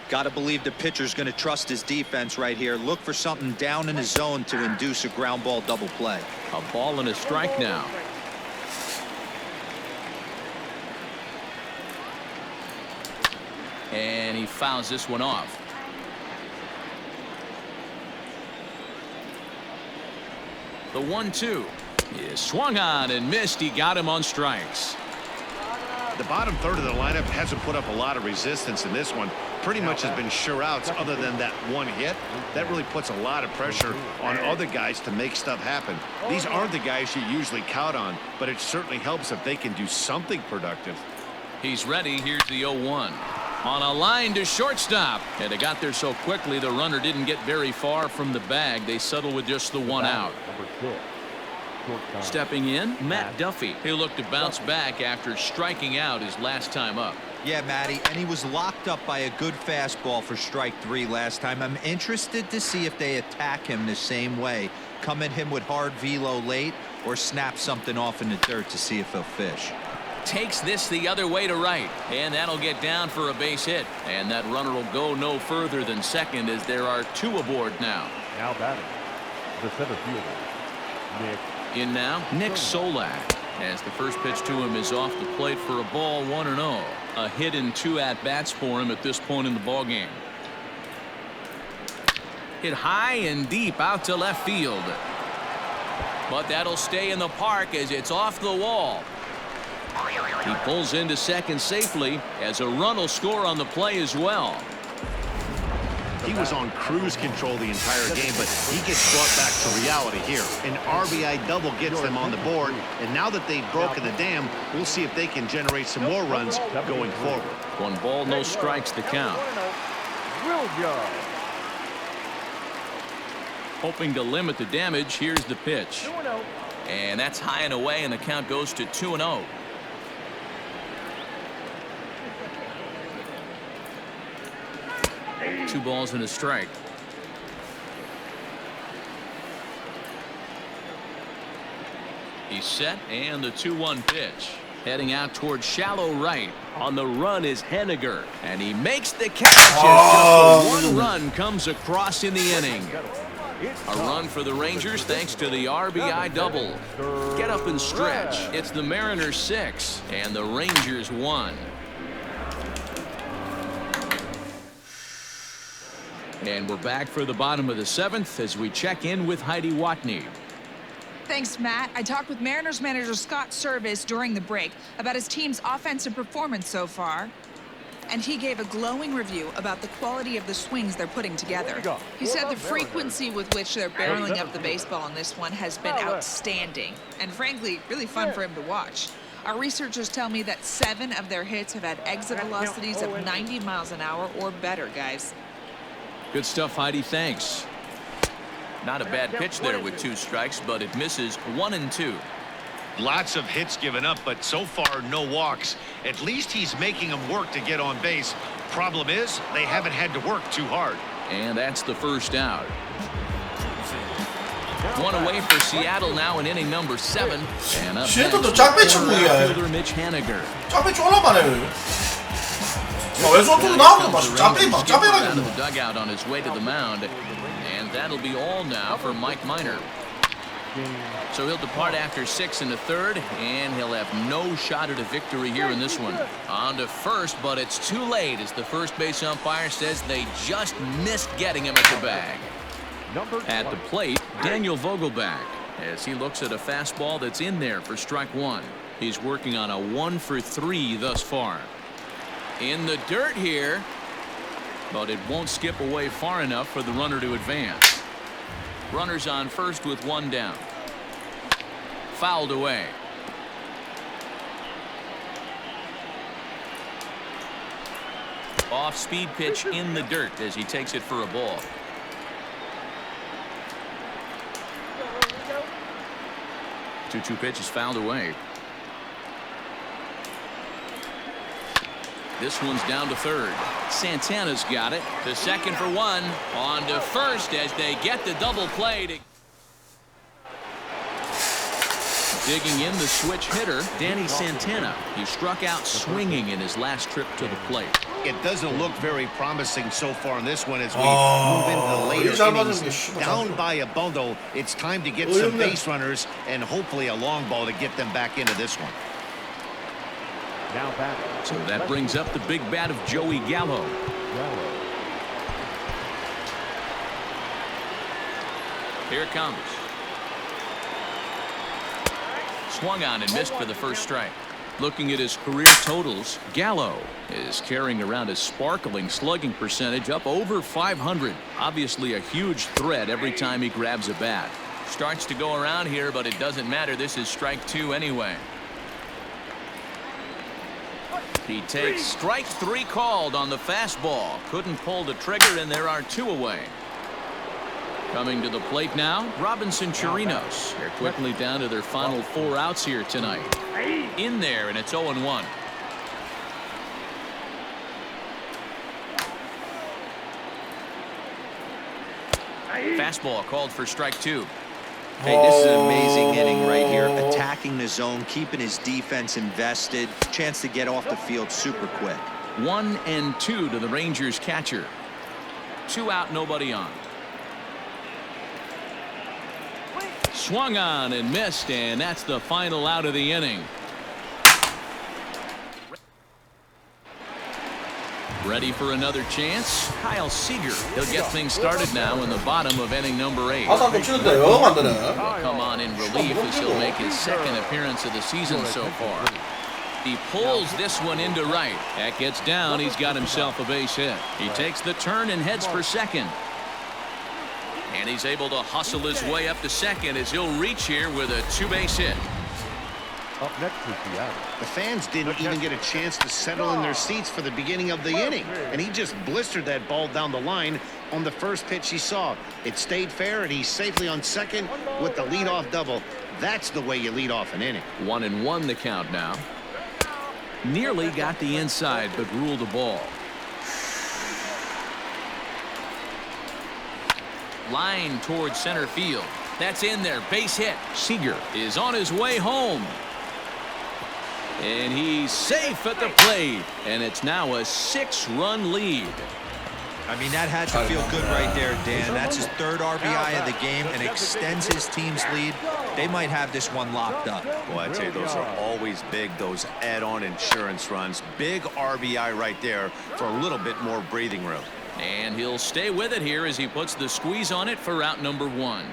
Got to believe the pitcher's going to trust his defense right here. Look for something down in his zone to induce a ground ball double play. A ball and a strike now. And he fouls this one off. The 1-2 is swung on and missed. He got him on strikes. The bottom third of the lineup hasn't put up a lot of resistance in this one. Pretty much has been sure outs other than that one hit. That really puts a lot of pressure on other guys to make stuff happen. These aren't the guys you usually count on, but it certainly helps if they can do something productive. He's ready. Here's the 0-1. On a line to shortstop. And it got there so quickly the runner didn't get very far from the bag. They settle with just the one out. Stepping in, Matt Duffy. He'll look to bounce back after striking out his last time up. Yeah, Matty, and he was locked up by a good fastball for strike 3 last time. I'm interested to see if they attack him the same way. Come at him with hard velo late or snap something off in the dirt to see if he'll fish. Takes this the other way to right, and that'll get down for a base hit. And that runner will go no further than second as there are 2 aboard now. Now batting, the center fielder, Nick. In now, Nick Solak, as the first pitch to him is off the plate for a ball, 1-0. A hit and 2 at-bats for him at this point in the ballgame. Hit high and deep out to left field. But that'll stay in the park as it's off the wall. He pulls into second safely as a run will score on the play as well. He was on cruise control the entire game, but he gets brought back to reality here. An RBI double gets them on the board, and now that they've broken the dam, we'll see if they can generate some more runs going forward. 1 ball, no strikes to count. Real job. Hoping to limit the damage, here's the pitch. And that's high and away, and the count goes to 2-0. Two balls and a strike. He's set, and the 2-1 pitch. Heading out towards shallow right. On the run is Henniger, and he makes the catch. Just the 1 run comes across in the inning. A run for the Rangers thanks to the RBI double. Get up and stretch. It's the Mariners 6 and the Rangers 1. And we're back for the bottom of the 7th as we check in with Heidi Watney. Thanks, Matt. I talked with Mariners manager Scott Service during the break about his team's offensive performance so far. And he gave a glowing review about the quality of the swings they're putting together. He said the frequency with which they're barreling up the baseball on this one has been outstanding. And frankly, really fun for him to watch. Our researchers tell me that 7 of their hits have had exit velocities of 90 miles an hour or better, guys. Good stuff, Heidi. Thanks. Not a bad pitch there with 2 strikes, but it misses 1 and 2. Lots of hits given up, but so far no walks. At least he's making them work to get on base. Problem is, they haven't had to work too hard. And that's the first out. 1 away for Seattle now in inning number 7. And up 시애틀도 next, 짝배 친구야. outfielder Mitch Haniger. 짝배 쫄라만 해. 왼손도 나오는 거 짝배 막 짝배 Out of 가지고. the dugout on his way to the mound. And that'll be all now for Mike Minor. So he'll depart after 6 1/3, and he'll have no shot at a victory here in this one. On to first, but it's too late as the first base umpire says they just missed getting him at the bag. At the plate, Daniel Vogelback, as he looks at a fastball that's in there for strike 1. He's working on a 1 for 3 thus far. In the dirt here, but it won't skip away far enough for the runner to advance. Runners on first with 1 down. Fouled away. Off-speed pitch in the dirt as he takes it for a ball. Two pitch is fouled away. This one's down to third. Santana's got it. To second for 1. On to first as they get the double play. Digging in the switch hitter, Danny Santana. He struck out swinging in his last trip to the plate. It doesn't look very promising so far in this one as we move into the later innings. Down by a bundle, it's time to get some base runners and hopefully a long ball to get them back into this one. So that brings up the big bat of Joey Gallo. Here it comes. Swung on and missed for the first strike. Looking at his career totals, Gallo is carrying around a sparkling slugging percentage up over 500. Obviously a huge threat every time he grabs a bat. Starts to go around here, but it doesn't matter. This is strike 2 anyway. He takes strike 3 called on the fastball. Couldn't pull the trigger, and there are 2 away. Coming to the plate now, Robinson Chirinos. They're quickly down to their final 4 outs here tonight. In there, and it's 0-1. Fastball called for strike 2. Hey, this is an amazing inning right here. Attacking the zone, keeping his defense invested. Chance to get off the field super quick. 1 and 2 to the Rangers catcher. 2 out, nobody on. Swung on and missed, and that's the final out of the inning. Ready for another chance? Kyle Seager. He'll get things started now in the bottom of inning number 8. 아까 좀 치는데 영 안 되네. Will come on in relief as he'll make his 2nd appearance of the season so far. He pulls this one into right. That gets down. He's got himself a base hit. He takes the turn and heads for second. And he's able to hustle his way up to second as he'll reach here with a 2-base hit. Up next is Seattle. The fans didn't even get a chance to settle in their seats for the beginning of the inning, and he just blistered that ball down the line on the first pitch he saw. It stayed fair, and he's safely on second with the leadoff double. That's the way you lead off an inning. 1-1 the count now. Nearly got the inside, but ruled the ball. Line towards center field. That's in there. Base hit. Seager is on his way home. And he's safe at the plate. And it's now a 6-run lead. I mean, that had to feel good right there, Dan. That's his 3rd RBI of the game and extends his team's lead. They might have this one locked up. Well, I'd say those are always big, those add-on insurance runs. Big RBI right there for a little bit more breathing room. And he'll stay with it here as he puts the squeeze on it for out number 1.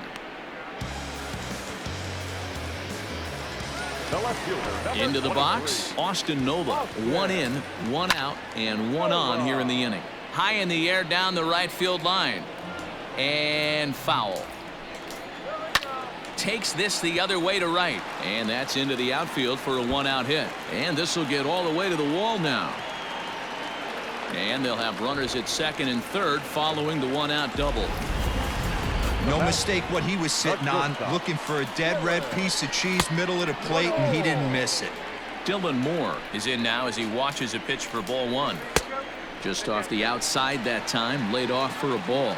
Into the box, Austin Nola. 1 in, 1 out, and 1 on here in the inning. High in the air down the right field line. And foul. Takes this the other way to right. And that's into the outfield for a 1-out hit. And this will get all the way to the wall now. And they'll have runners at 2nd and 3rd following the 1-out double. No mistake what he was sitting on, looking for a dead red piece of cheese middle of the plate, and he didn't miss it. Dylan Moore is in now as he watches a pitch for ball 1. Just off the outside that time, laid off for a ball.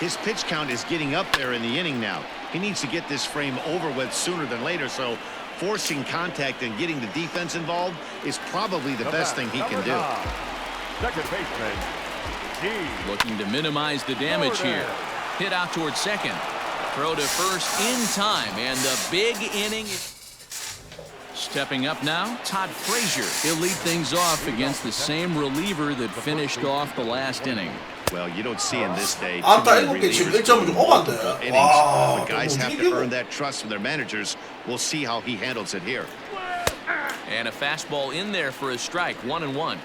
His pitch count is getting up there in the inning now. He needs to get this frame over with sooner than later, so forcing contact and getting the defense involved is probably the best thing he can do. Second baseman, G. Looking to minimize the damage here. Hit out towards 2nd. Throw to 1st in time, and the big inning. Stepping up now, Todd Frazier. He'll lead things off against the same reliever that finished off the last inning. Well, you don't see in this day 아따 too 7개 many 지금 relievers 1점을 좀 오반데. innings. 와, But guys have to 이기고. earn that trust from their managers. We'll see how he handles it here. And a fastball in there for a strike. 1-1.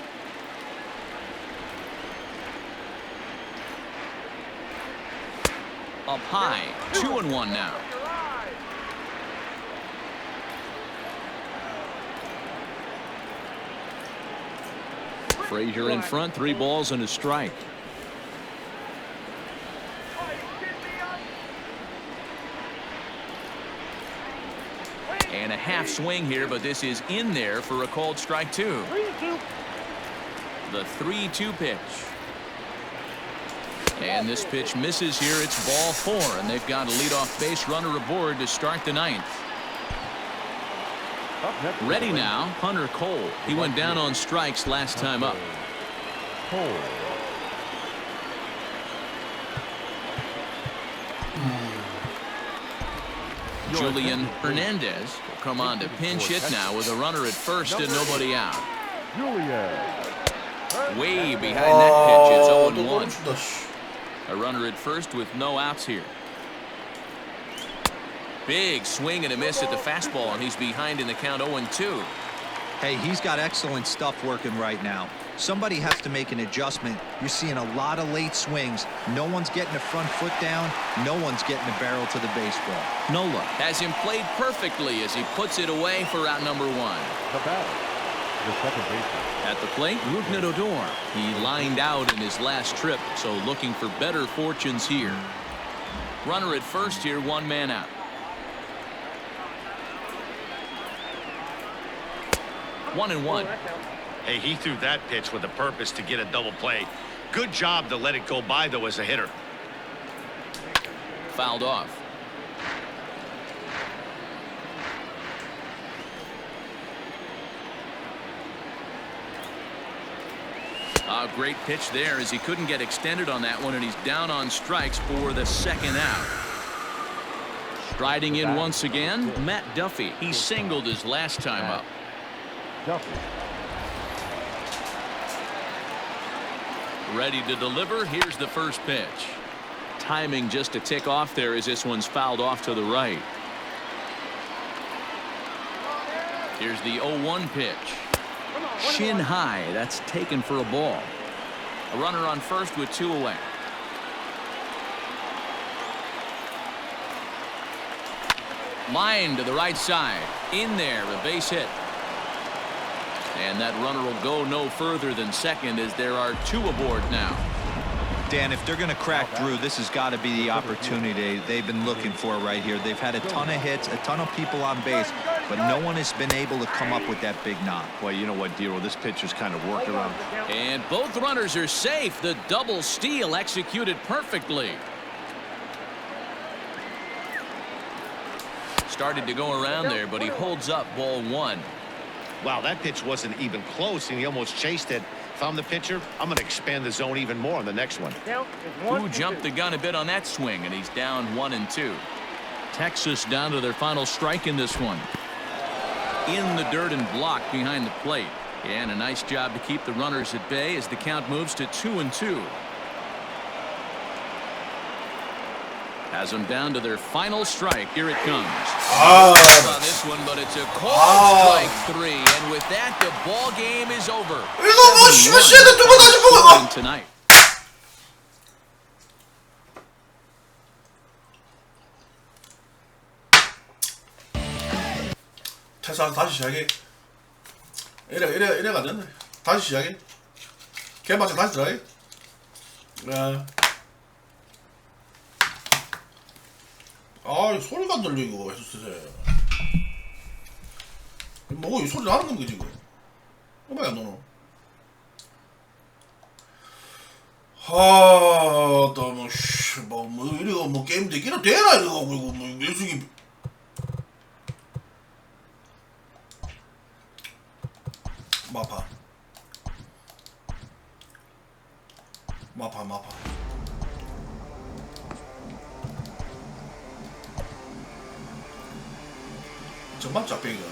Up high. 2-1 now. Frazier in front. 3 balls and a strike. And a half swing here, but this is in there for a called strike 2. The 3-2 pitch. And this pitch misses here. It's ball 4, and they've got a leadoff base runner aboard to start the 9th. Ready now, Hunter Cole. He went down on strikes last time up. Cole. Julian Hernandez will come on to pinch hit now with a runner at 1st and nobody out. Julian. Way behind that pitch. It's 또 0-1. 멈춘다, 씨. A runner at 1st with no outs here. Big swing and a miss at the fastball, and he's behind in the count 0-2. Hey, he's got excellent stuff working right now. Somebody has to make an adjustment. You're seeing a lot of late swings. No one's getting the front foot down. No one's getting the barrel to the baseball. Nola has him played perfectly as he puts it away for out number 1. The batter, the second baseman. At the plate, Rougned Odor. He lined out in his last trip, so looking for better fortunes here. Runner at 1st here, 1 man out. 1-1. Hey, he threw that pitch with a purpose to get a double play. Good job to let it go by, though, as a hitter. Fouled off. A great pitch there as he couldn't get extended on that one, and he's down on strikes for the 2nd out. Striding in once again, Matt Duffy. He singled his last time up. Duffy. Ready to deliver. Here's the first pitch. Timing just a tick off there as this one's fouled off to the right. Here's the 0-1 pitch. Shin high. That's taken for a ball. A runner on 1st with 2 away. Line to the right side. In there, a base hit. And that runner will go no further than 2nd as there are 2 aboard now. Dan, if they're going to crack through, this has got to be the opportunity they've been looking for right here. They've had a ton of hits, a ton of people on base, but no one has been able to come up with that big knock. Well, you know what, Dero, this pitcher's kind of worked around. And both runners are safe. The double steal executed perfectly. Started to go around there, but he holds up ball 1. Wow, that pitch wasn't even close, and he almost chased it If I'm the pitcher, I'm going to expand the zone even more on the next one. Count is 1 Who and jumped 2. the gun a bit on that swing, and he's down 1-2. Texas down to their final strike in this one. In the dirt and blocked behind the plate. And a nice job to keep the runners at bay as the count moves to 2-2. Has them down to their final strike. Here it comes. On this one, but it's a cold strike 3, and with that, the ball game is over. 이거 뭐 씨는 누구 다시 보고 Tonight. 퇴사 다시 시작해. 이래 가졌네. 다시 시작해. 개막에 다시 들어가게. 아, 소리가 안 들려 이거 해주세요. 뭐 이 소리 나는 건가 지금? 엄마야 너는. 너무 뭐 이래가 뭐 게임 되기는 되나 이거 그리고 뭐 뮤직이. 마파 정말 짝배기가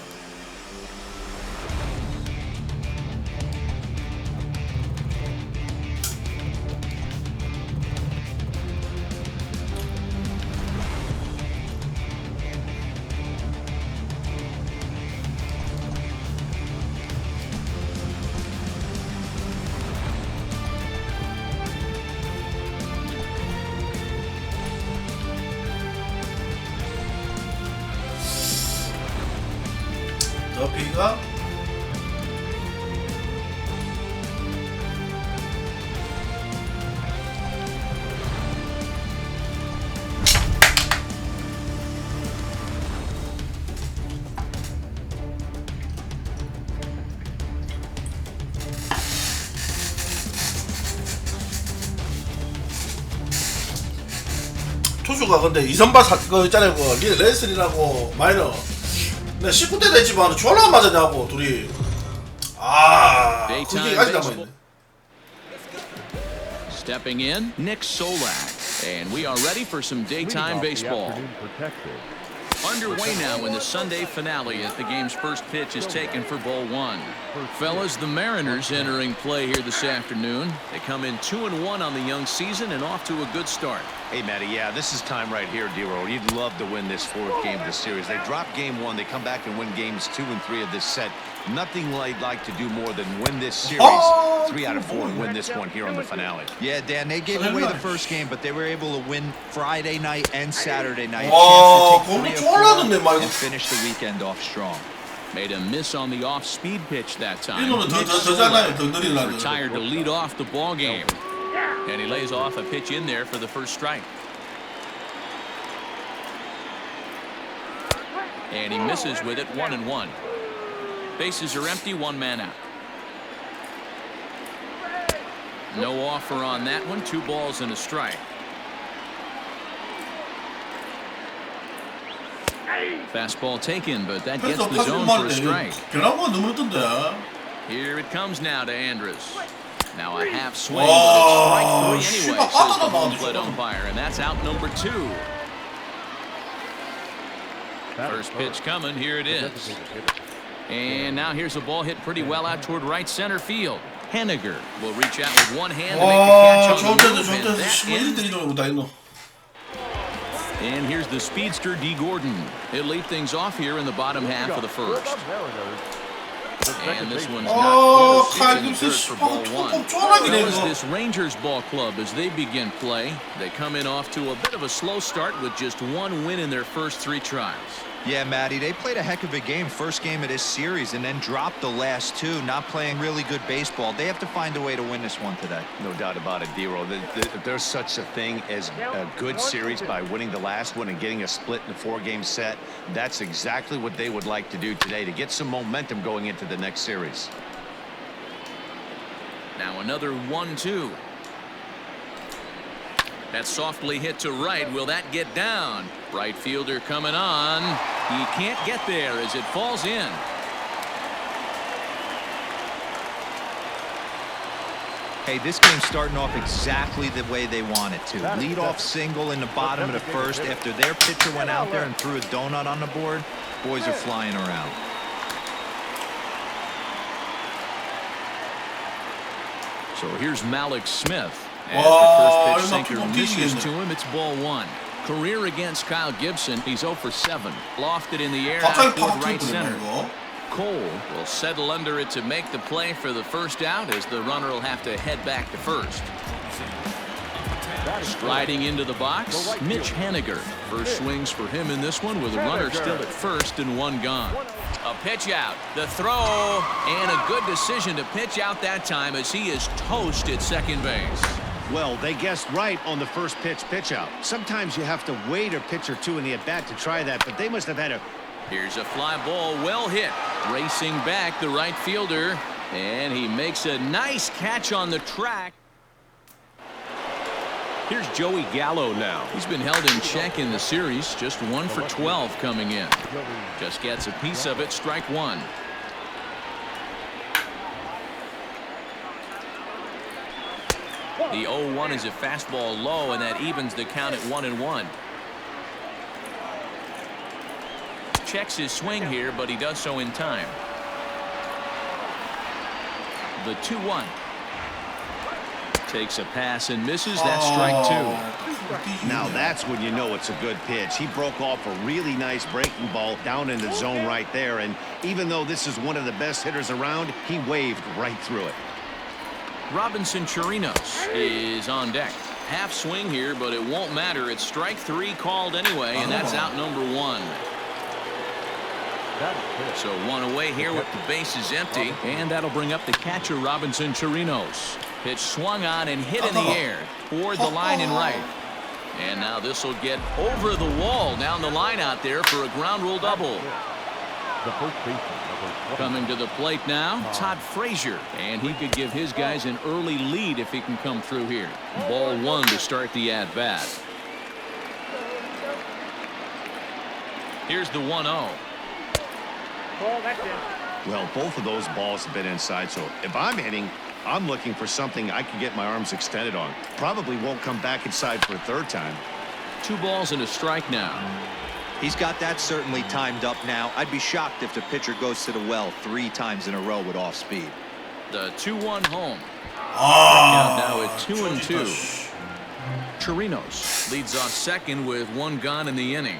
더피가 투수가 근데 이선발 그 있잖아요 그 레슬이라고 마이너 나 19대 됐지만 졸라 맞았냐고 둘이 그게 아직 남아있네. Stepping in, Nick Solak, and we are ready for some daytime baseball. Underway now in the Sunday finale as the game's first pitch is taken for ball 1. Fellas, the Mariners entering play here this afternoon. They come in 2-1 on the young season and off to a good start. Hey, Matty, yeah, this is time right here, D-Roll. You'd love to win this 4th game of the series. They drop game 1. They come back and win games 2 and 3 of this set. Nothing they'd like to do more than win this series 3 out of 4 and win this one here on the finale. Yeah, Dan, they gave away the first game, but they were able to win Friday night and Saturday night. And finish the weekend off strong. Made a miss on the off-speed pitch that time. Nick retired to lead off the ball game. And he lays off a pitch in there for the first strike. And he misses with it, 1-1. Bases are empty, 1 man out. No offer on that one, 2 balls and a strike. Fastball taken, but that gets the zone for a strike. Here it comes now to Andrus. Now a half swing, but it's strike 3 anyway, says the home plate umpire, and that's out number 2. First pitch coming, here it is. And now here's a ball hit pretty well out toward right center field. Henniger will reach out with one hand to make the catch on the move, and here's the speedster D. Gordon. He'll lead things off here in the bottom half of the first. And this one's not close. It's for ball 1. So this Rangers ball club as they begin play. They come in off to a bit of a slow start with just 1 win in their first 3 trials. Yeah, Matty, they played a heck of a game, first game of this series, and then dropped the last 2, not playing really good baseball. They have to find a way to win this one today. No doubt about it, D-Roll. There's such a thing as a good series by winning the last one and getting a split in a 4-game set. That's exactly what they would like to do today to get some momentum going into the next series. Now another 1-2. That's softly hit to right. Will that get down? Right fielder coming on. He can't get there as it falls in. Hey, this game's starting off exactly the way they want it to. Lead off single in the bottom of the first after their pitcher went out there and threw a donut on the board. Boys are flying around. So here's Malik Smith. As the first pitch sinker misses to him, it's ball one. Career against Kyle Gibson. He's 0 for 7. Lofted in the air out toward right center. Cole will settle under it to make the play for the first out as the runner will have to head back to first. Striding into the box, Mitch Haniger. First swings for him in this one with a runner still at first and one gone. A pitch out, the throw, and a good decision to pitch out that time as he is toast at second base. Well, they guessed right on the first pitch out. Sometimes you have to wait a pitch or two in the at-bat to try that, but they must have had a... Here's a fly ball, well hit. Racing back, the right fielder, and he makes a nice catch on the track. Here's Joey Gallo now. He's been held in check in the series, just 1 for 12 coming in. Just gets a piece of it, strike one. The 0-1 is a fastball low, and that evens the count at 1-1. Checks his swing here, but he does so in time. The 2-1. Takes a pass and misses. That's strike two. Now that's when you know it's a good pitch. He broke off a really nice breaking ball down in the zone right there, and even though this is one of the best hitters around, he waved right through it. Robinson Chirinos is on deck. Half swing here, but it won't matter. It's strike three called anyway, and that's out number one. So one away here with the bases empty, and that'll bring up the catcher Robinson Chirinos. Pitch swung on and hit in the air toward the line and right. And now this will get over the wall down the line out there for a ground rule double. Coming to the plate now, Todd Frazier, and he could give his guys an early lead if he can come through here. Ball one to start the at-bat. Here's the 1-0. Well, both of those balls have been inside, so if I'm hitting, I'm looking for something I can get my arms extended on. Probably won't come back inside for a third time. 2 balls and a strike now. He's got that certainly timed up now. I'd be shocked if the pitcher goes to the well 3 times in a row with off speed. The 2-1 home. Count now at 2-2. Chirinos leads off second with 1 gone in the inning.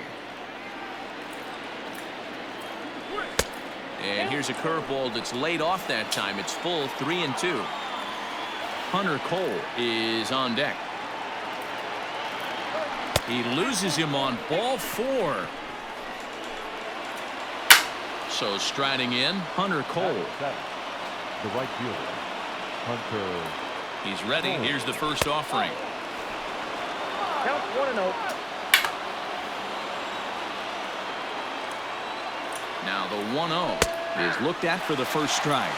And here's a curveball that's laid off that time. It's full, 3-2. Hunter Cole is on deck. He loses him on ball 4. So striding in, Hunter Cole. The right fielder, Hunter. He's ready. Here's the first offering. Count 1-0. Now the 1-0 is looked at for the first strike.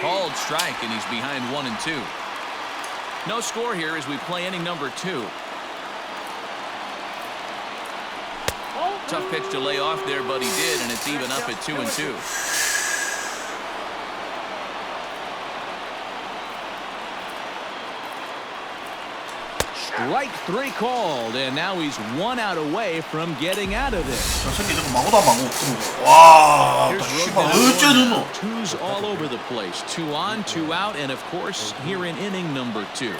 Called strike, and he's behind 1-2. No score here as we play inning number 2. Tough pitch to lay off there, but he did, and it's even up at 2-2. Strike 3 called, and now he's 1 out away from getting out of this. 저 새끼 저거 마구다 마구. 와, 씨발 어째 넣노? 2's all over the place. 2 on, 2 out, and of course here in inning number 2.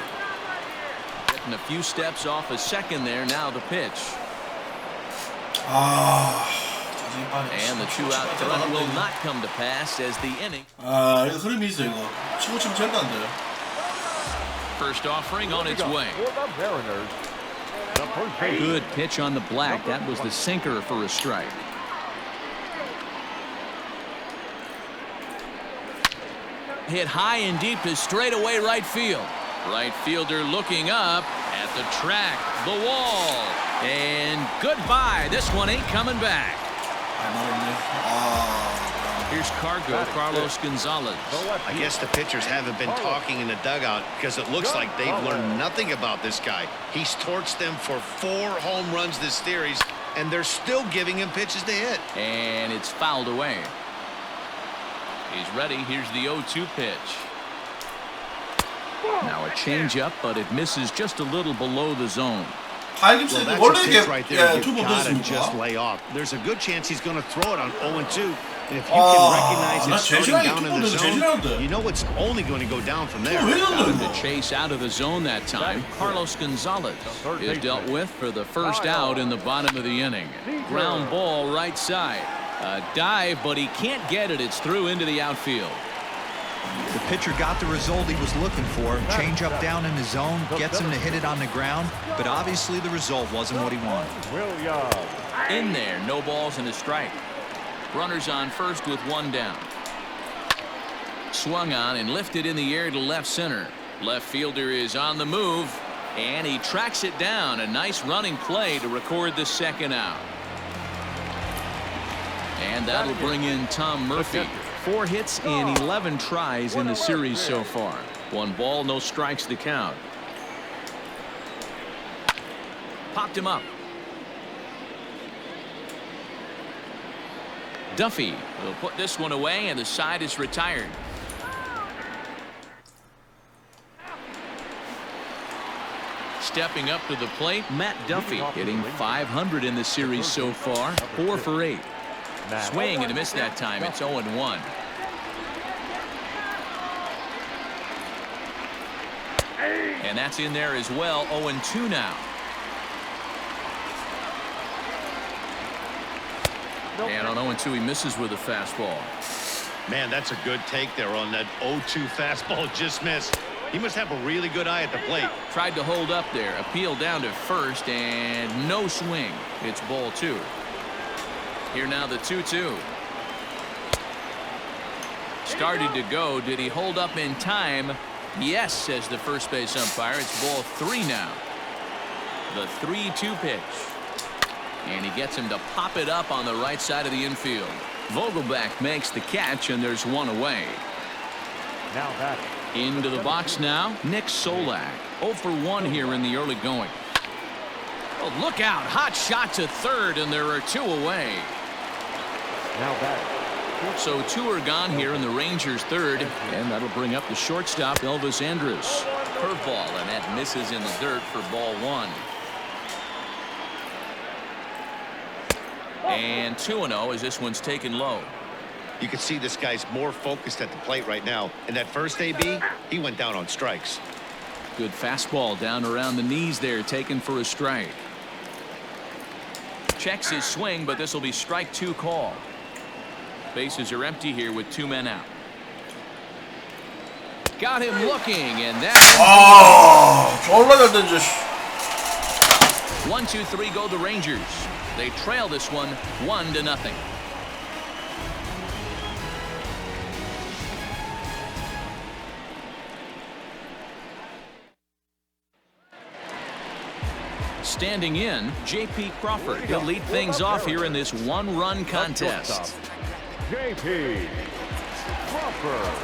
Getting a few steps off a second there. Now the pitch. And the 2-out threat will not come to pass as the inning. 아, 이거 흐름이 있어 이거. 치고 치면 절대 안 돼요. First offering on its way. Good pitch on the black. That was the sinker for a strike. Hit high and deep to straightaway right field. Right fielder looking up at the track, the wall, and goodbye. This one ain't coming back. Here's Carlos Gonzalez. I guess the pitchers haven't been talking in the dugout because it looks like they've learned nothing about this guy. He's torched them for 4 home runs this series, and they're still giving him pitches to hit. And it's fouled away. He's ready. Here's the 0-2 pitch. Now a changeup, but it misses just a little below the zone. Well, that's a pitch right there. You gotta just lay off. There's a good chance he's going to throw it on 0-2. And if you can recognize it starting down in the zone, you know it's only going to go down from there. Got him to chase out of the zone that time. Carlos Gonzalez is dealt with for the first out in the bottom of the inning. Ground ball right side. A dive, but he can't get it. It's through into the outfield. The pitcher got the result he was looking for. Change up down in the zone, gets him to hit it on the ground, but obviously the result wasn't what he wanted. In there, no balls and a strike. Runners on first with one down. Swung on and lifted in the air to left center. Left fielder is on the move, and he tracks it down. A nice running play to record the second out. And that'll bring in Tom Murphy. 4 hits in 11 tries in the series so far. 1 ball, no strikes to count. Popped him up. Duffy will put this one away, and the side is retired. Stepping up to the plate, Matt Duffy, hitting .500 in the series so far. 4 for 8. Swing and a miss that time. It's 0-1. And that's in there as well. 0-2 now. And on 0-2, he misses with a fastball. Man, that's a good take there on that 0-2 fastball. Just missed. He must have a really good eye at the plate. Tried to hold up there. Appeal down to first, and no swing. It's ball 2. Here now the 2-2. Started to go. Did he hold up in time? Yes, says the first base umpire. It's ball 3 now. The 3-2 pitch. And he gets him to pop it up on the right side of the infield. Vogelbach makes the catch, and there's 1 away. Now that into the box now, Nick Solak. 0 for 1 here in the early going. Oh, look out. Hot shot to third, and there are 2 away. now that So 2 are gone here in the Rangers' third, and that'll bring up the shortstop, Elvis Andrus. Curveball, and that misses in the dirt for ball 1. And 2-0 as this one's taken low. You can see this guy's more focused at the plate right now. And that first AB, he went down on strikes. Good fastball down around the knees there, taken for a strike. Checks his swing, but this will be strike 2 call. Bases are empty here with 2 men out. Got him looking, and that. 졸라 잘 던져. 1, 2, 3 go the Rangers. They trail this one 1-0. Standing in, J.P. Crawford. He'll lead things off here in this 1-run contest. J.P. Crawford.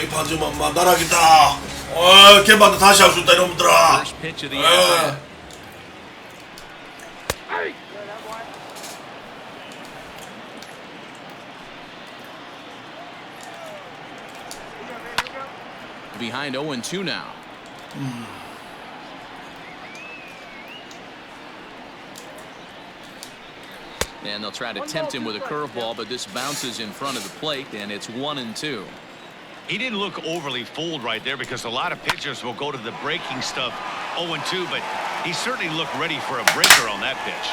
이 판지만 만나라겠다. 개만도 다시 할 수 있다 이놈들아. First pitch of the at-bat. Behind 0-2 now. And they'll try to tempt him with a curveball, but this bounces in front of the plate, and it's 1-2. He didn't look overly fooled right there because a lot of pitchers will go to the breaking stuff 0-2, but he certainly looked ready for a breaker on that pitch.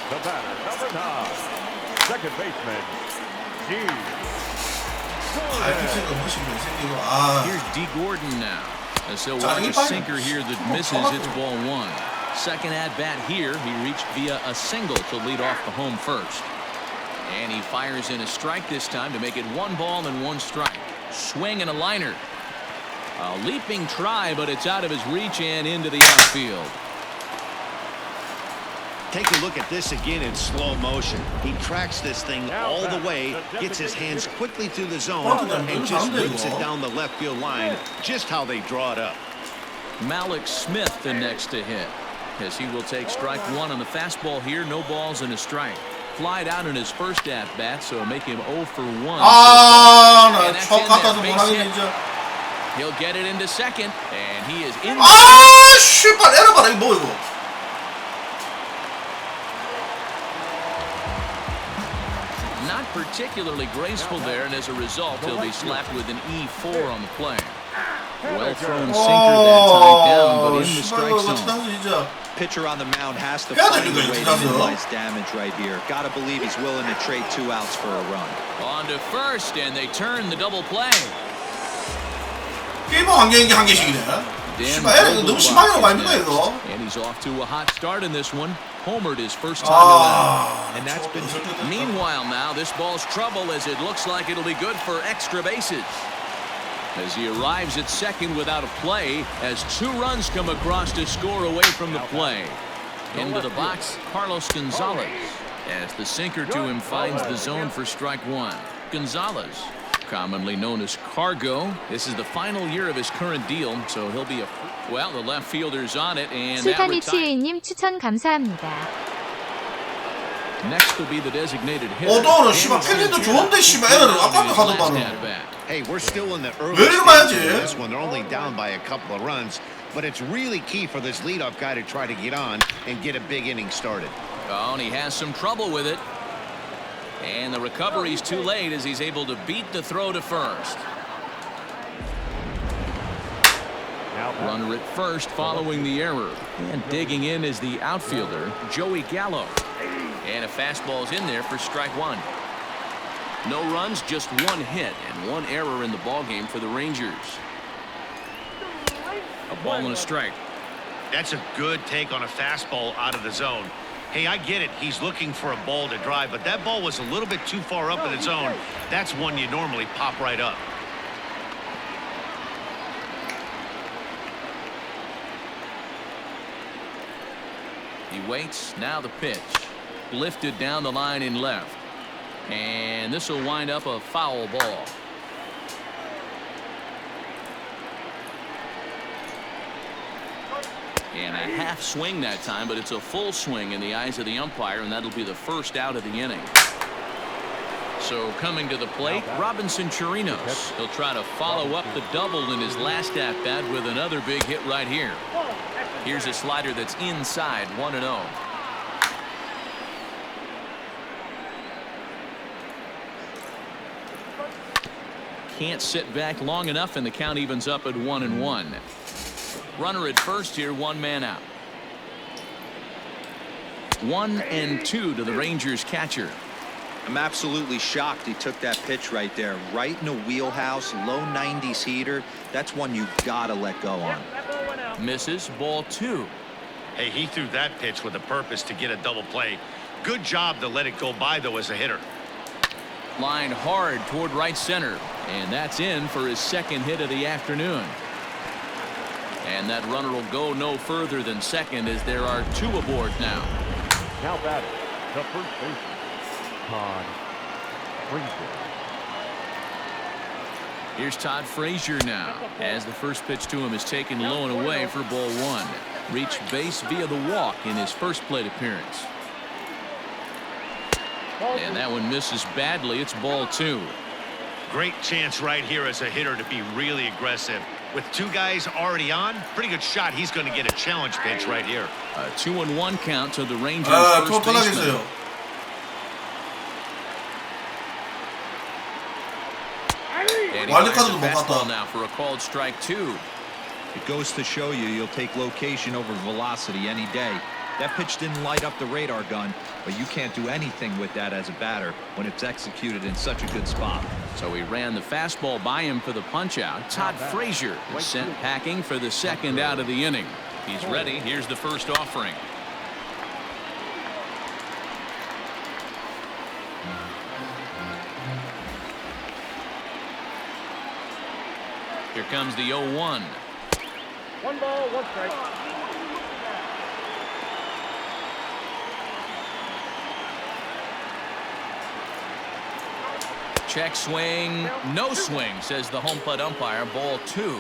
The batter, number 9, second baseman, Here's D. Gordon now. As he'll watch a sinker here that misses. It's ball 1. Second at bat here. He reached via a single to lead off the home first. And he fires in a strike this time to make it 1 ball and 1 strike. Swing and a liner. A leaping try, but it's out of his reach and into the outfield. Take a look at this again in slow motion. He tracks this thing all the way, gets his hands quickly through the zone, and just whips it down the left field line, just how they draw it up. Malik Smith the next to hit, as he will take strike 1 on the fastball here. No balls and a strike. Flied out in his first at bat, so make him 0 for 1. And that's in there. Base hit. He'll get it into second, and he is in. 씨발 에러봐라 이거 뭐 이거. Not particularly graceful there, and as a result, he'll be slapped with an E4 on the play. Well thrown sinker that time down, but in the strike zone. Pitcher on the mound has to find a way to minimize damage right here. Gotta believe he's willing to trade 2 outs for a run. On to first, and they turn the double play. 게임 환경이 한 개씩이네. 씨발 에러 너무 심하게 나와 아닙니까 이거? And he's off to a hot start in this one. Homered his first time around. And that's been. Meanwhile, now this ball's trouble as it looks like it'll be good for extra bases. As he arrives at second without a play, as 2 runs come across to score away from the play. Into the box, Carlos Gonzalez, as the sinker to him finds the zone for strike 1. Gonzalez, commonly known as Cargo. This is the final year of his current deal, so he'll be well, the left fielder's on it, and 술타미치님 추천 감사합니다. Next will be the designated hitter. 너는 씨발 팬진도 좋은데 씨발 에러를 아까도 하더만은. Hey, we're still in the early 왜 이렇게 많이 stages of 하지? this one. They're only down by a couple of runs, but it's really key for this leadoff guy to try to get on and get a big inning started. Oh, and he has some trouble with it. And the recovery's too late as he's able to beat the throw to first. Runner at first following the error. And digging in is the outfielder, Joey Gallo. And a fastball's in there for strike 1. No runs, just 1 hit and 1 error in the ballgame for the Rangers. A ball and a strike. That's a good take on a fastball out of the zone. Hey, I get it. He's looking for a ball to drive, but that ball was a little bit too far up in the zone. That's one you normally pop right up. He waits. Now the pitch. Lifted down the line in left. And this will wind up a foul ball. And a half swing that time, but it's a full swing in the eyes of the umpire, and that'll be the first out of the inning. So coming to the plate, Robinson Chirinos. He'll try to follow up the double in his last at-bat with another big hit right here. Here's a slider that's inside, 1-0. Can't sit back long enough, and the count evens up at 1-1. Runner at first here, 1 man out. 1-2 to the Rangers catcher. I'm absolutely shocked he took that pitch right there, right in a wheelhouse, low 90s heater. That's one you gotta let go on. Misses, ball 2. Hey, he threw that pitch with a purpose to get a double play. Good job to let it go by, though, as a hitter. Line hard toward right center, and that's in for his second hit of the afternoon. And that runner will go no further than second as there are 2 aboard now. Now batting, the first baseman, Todd Frazier. Here's Todd Frazier now, as the first pitch to him is taken low and away for ball 1. Reached base via the walk in his first plate appearance. And that one misses badly. It's ball 2. Great chance right here as a hitter to be really aggressive. With two guys already on, pretty good shot. He's going to get a challenge pitch right here. A 2-1 count to the Rangers 아, first baseman. 편하겠어요. And he 와일드카드도 fires a 못 fastball 갔다. now for a called strike 2. It goes to show you you'll take location over velocity any day. That pitch didn't light up the radar gun, but you can't do anything with that as a batter when it's executed in such a good spot. So he ran the fastball by him for the punch-out. Todd Frazier is sent packing for the second out of the inning. He's ready. Here's the first offering. Here comes the 0-1. 1 ball, 1 strike. Check swing, no swing, says the home plate umpire. Ball 2.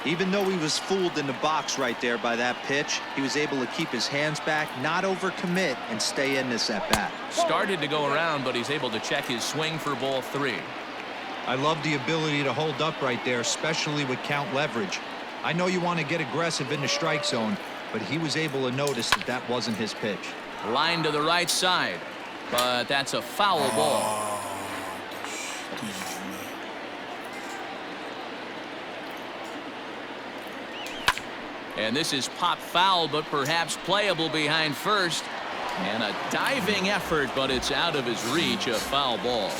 Even though he was fooled in the box right there by that pitch, he was able to keep his hands back, not overcommit, and stay in this at bat. Started to go around, but he's able to check his swing for ball 3. I love the ability to hold up right there, especially with count leverage. I know you want to get aggressive in the strike zone, but he was able to notice that that wasn't his pitch. Line to the right side, but that's a foul ball. And this is pop foul, but perhaps playable behind first. And a diving effort, but it's out of his reach, a foul ball.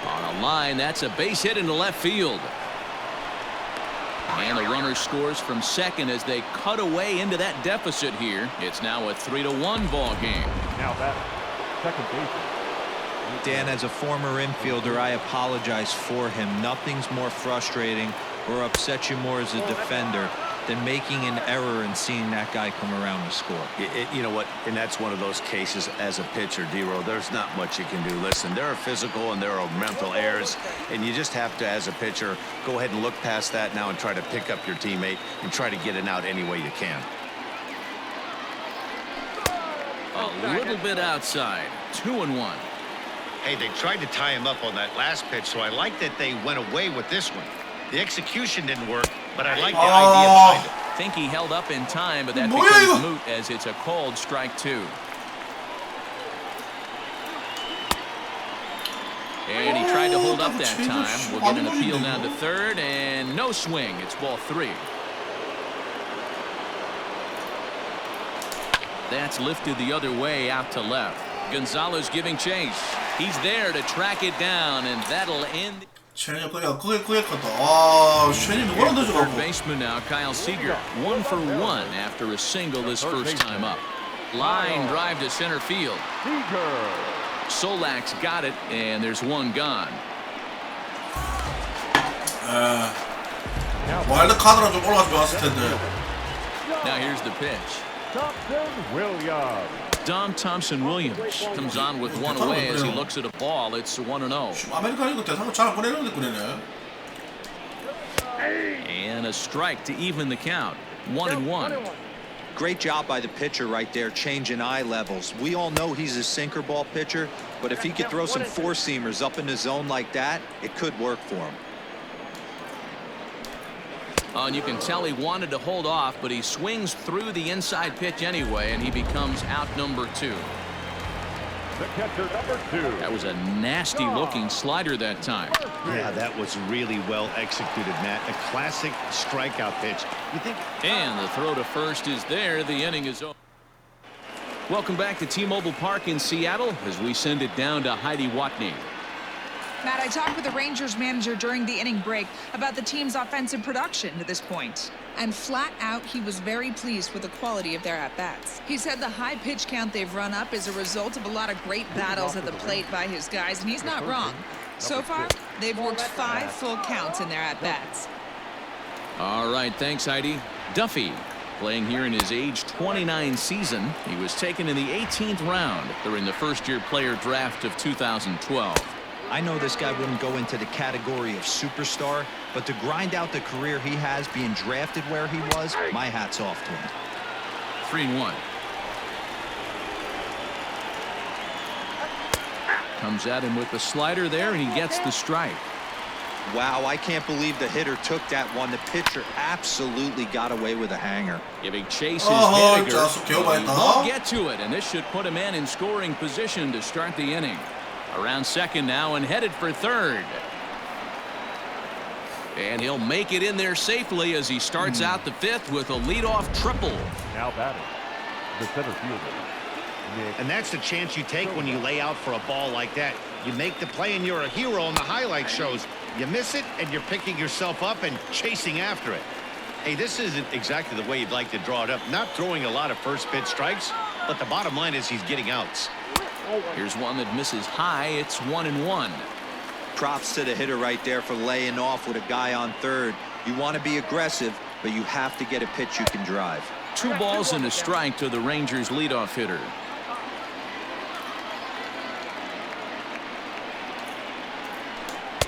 On a line, that's a base hit into left field. And the runner scores from second as they cut away into that deficit here. It's now a 3-1 ball game. Now batter, second baseman. Dan, as a former infielder, I apologize for him. Nothing's more frustrating or upsets you more as a defender than making an error and seeing that guy come around to score. You know what? And that's one of those cases as a pitcher, D-Row. There's not much you can do. Listen, there are physical and there are mental errors, and you just have to, as a pitcher, go ahead and look past that now and try to pick up your teammate and try to get it out any way you can. A little bit outside. 2-1. Hey, they tried to tie him up on that last pitch, so I like that they went away with this one. The execution didn't work, but I like the idea behind it. Think he held up in time, but that 뭐야, becomes 이거? moot as it's a called strike 2. And he tried to hold up that time. We'll get an appeal down to third, and no swing. It's ball 3. That's lifted the other way out to left. Gonzalez giving chase. He's there to track it down, and that'll end. 첸이 크게 컸다. 아, 첸이 누구랑 Third 던져갖고. baseman now, Kyle Seager, 1 for 1 after a single this first time up. Line drive to center field. Solak's got it, and there's one gone. 와일드 카드랑 좀 올라가서 좋았을 텐데. Now here's the pitch. Thompson Williams. Dom Thompson-Williams comes on with one away as he looks at a ball. It's 1-0. 아메리칸 이거 대상을 잘 보내는데 그러네. And a strike to even the count. 1-1. Great job by the pitcher right there, changing eye levels. We all know he's a sinker ball pitcher, but if he could throw some four-seamers up in the zone like that, it could work for him. And you can tell he wanted to hold off, but he swings through the inside pitch anyway, and he becomes out number 2. The catcher, number 2. That was a nasty-looking slider that time. Yeah, that was really well executed, Matt. A classic strikeout pitch. You think? And the throw to first is there. The inning is over. Welcome back to T-Mobile Park in Seattle as we send it down to Heidi Watney. Matt, I talked with the Rangers manager during the inning break about the team's offensive production to this point. And flat out, he was very pleased with the quality of their at-bats. He said the high pitch count they've run up is a result of a lot of great battles at the plate by his guys, and he's not wrong. So far, they've worked 5 full counts in their at-bats. All right, thanks, Heidi. Duffy, playing here in his age 29 season. He was taken in the 18th round during the first-year player draft of 2012. I know this guy wouldn't go into the category of superstar, but to grind out the career he has being drafted where he was, my hat's off to him. 3-1. Comes at him with the slider there, and he gets the strike. Wow, I can't believe the hitter took that one. The pitcher absolutely got away with a hanger. Giving chase is 어허, Henniger. 자, 속 He 개워봐야겠다. won't get to it, and this should put a man in scoring position to start the inning. Around second now and headed for third. And he'll make it in there safely as he starts out the fifth with a leadoff triple. Now batting, the center fielder. And that's the chance you take when you lay out for a ball like that. You make the play and you're a hero on the highlight shows. You miss it and you're picking yourself up and chasing after it. Hey, this isn't exactly the way you'd like to draw it up. Not throwing a lot of first pitch strikes, but the bottom line is he's getting outs. Here's one that misses high. It's 1-1. Props to the hitter right there for laying off with a guy on third. You want to be aggressive, but you have to get a pitch you can drive. 2 balls and a strike to the Rangers leadoff hitter.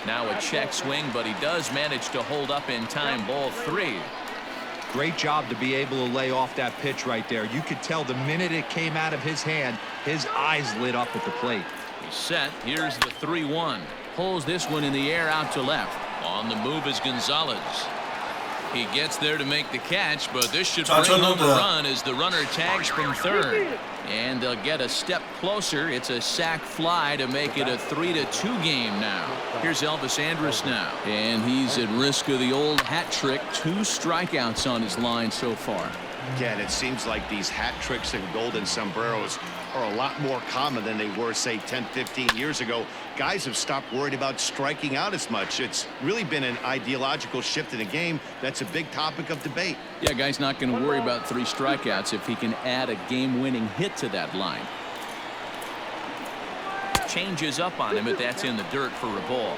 Now a check swing, but he does manage to hold up in time. Ball 3. Great job to be able to lay off that pitch right there. You could tell the minute it came out of his hand, his eyes lit up at the plate. He's set. Here's the 3-1. Pulls this one in the air out to left. On the move is Gonzalez. He gets there to make the catch, but this should bring home a run as the runner tags from third. And they'll get a step closer. It's a sac fly to make it a 3-2 game now. Here's Elvis Andrus now. And he's at risk of the old hat trick. 2 strikeouts on his line so far. Again, it seems like these hat tricks and golden sombreros are a lot more common than they were, say, 10, 15 years ago. Guys have stopped worried about striking out as much. It's really been an ideological shift in the game. That's a big topic of debate. Yeah, guy's not going to worry about 3 strikeouts if he can add a game-winning hit to that line. Changes up on him, but that's in the dirt for a ball.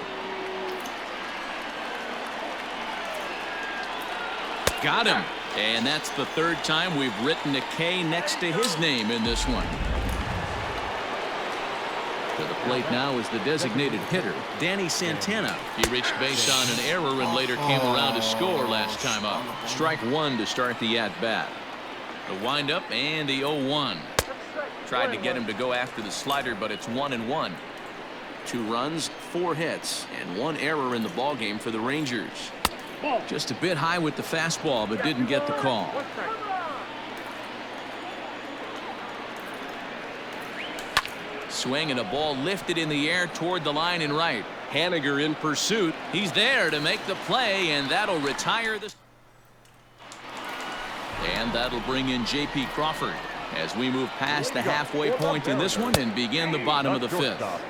Got him. And that's the 3rd time we've written a K next to his name in this one. To the plate now is the designated hitter, Danny Santana. He reached base on an error and later came around to score last time up. Strike 1 to start the at-bat. The windup and the 0-1. Tried to get him to go after the slider, but it's 1-1. 2 runs, 4 hits, and 1 error in the ballgame for the Rangers. Just a bit high with the fastball, but didn't get the call. Swing and a ball lifted in the air toward the line and right. Henniger in pursuit. He's there to make the play, and that'll retire the. And that'll bring in J.P. Crawford as we move past the halfway point in this one and begin the bottom of the 5th.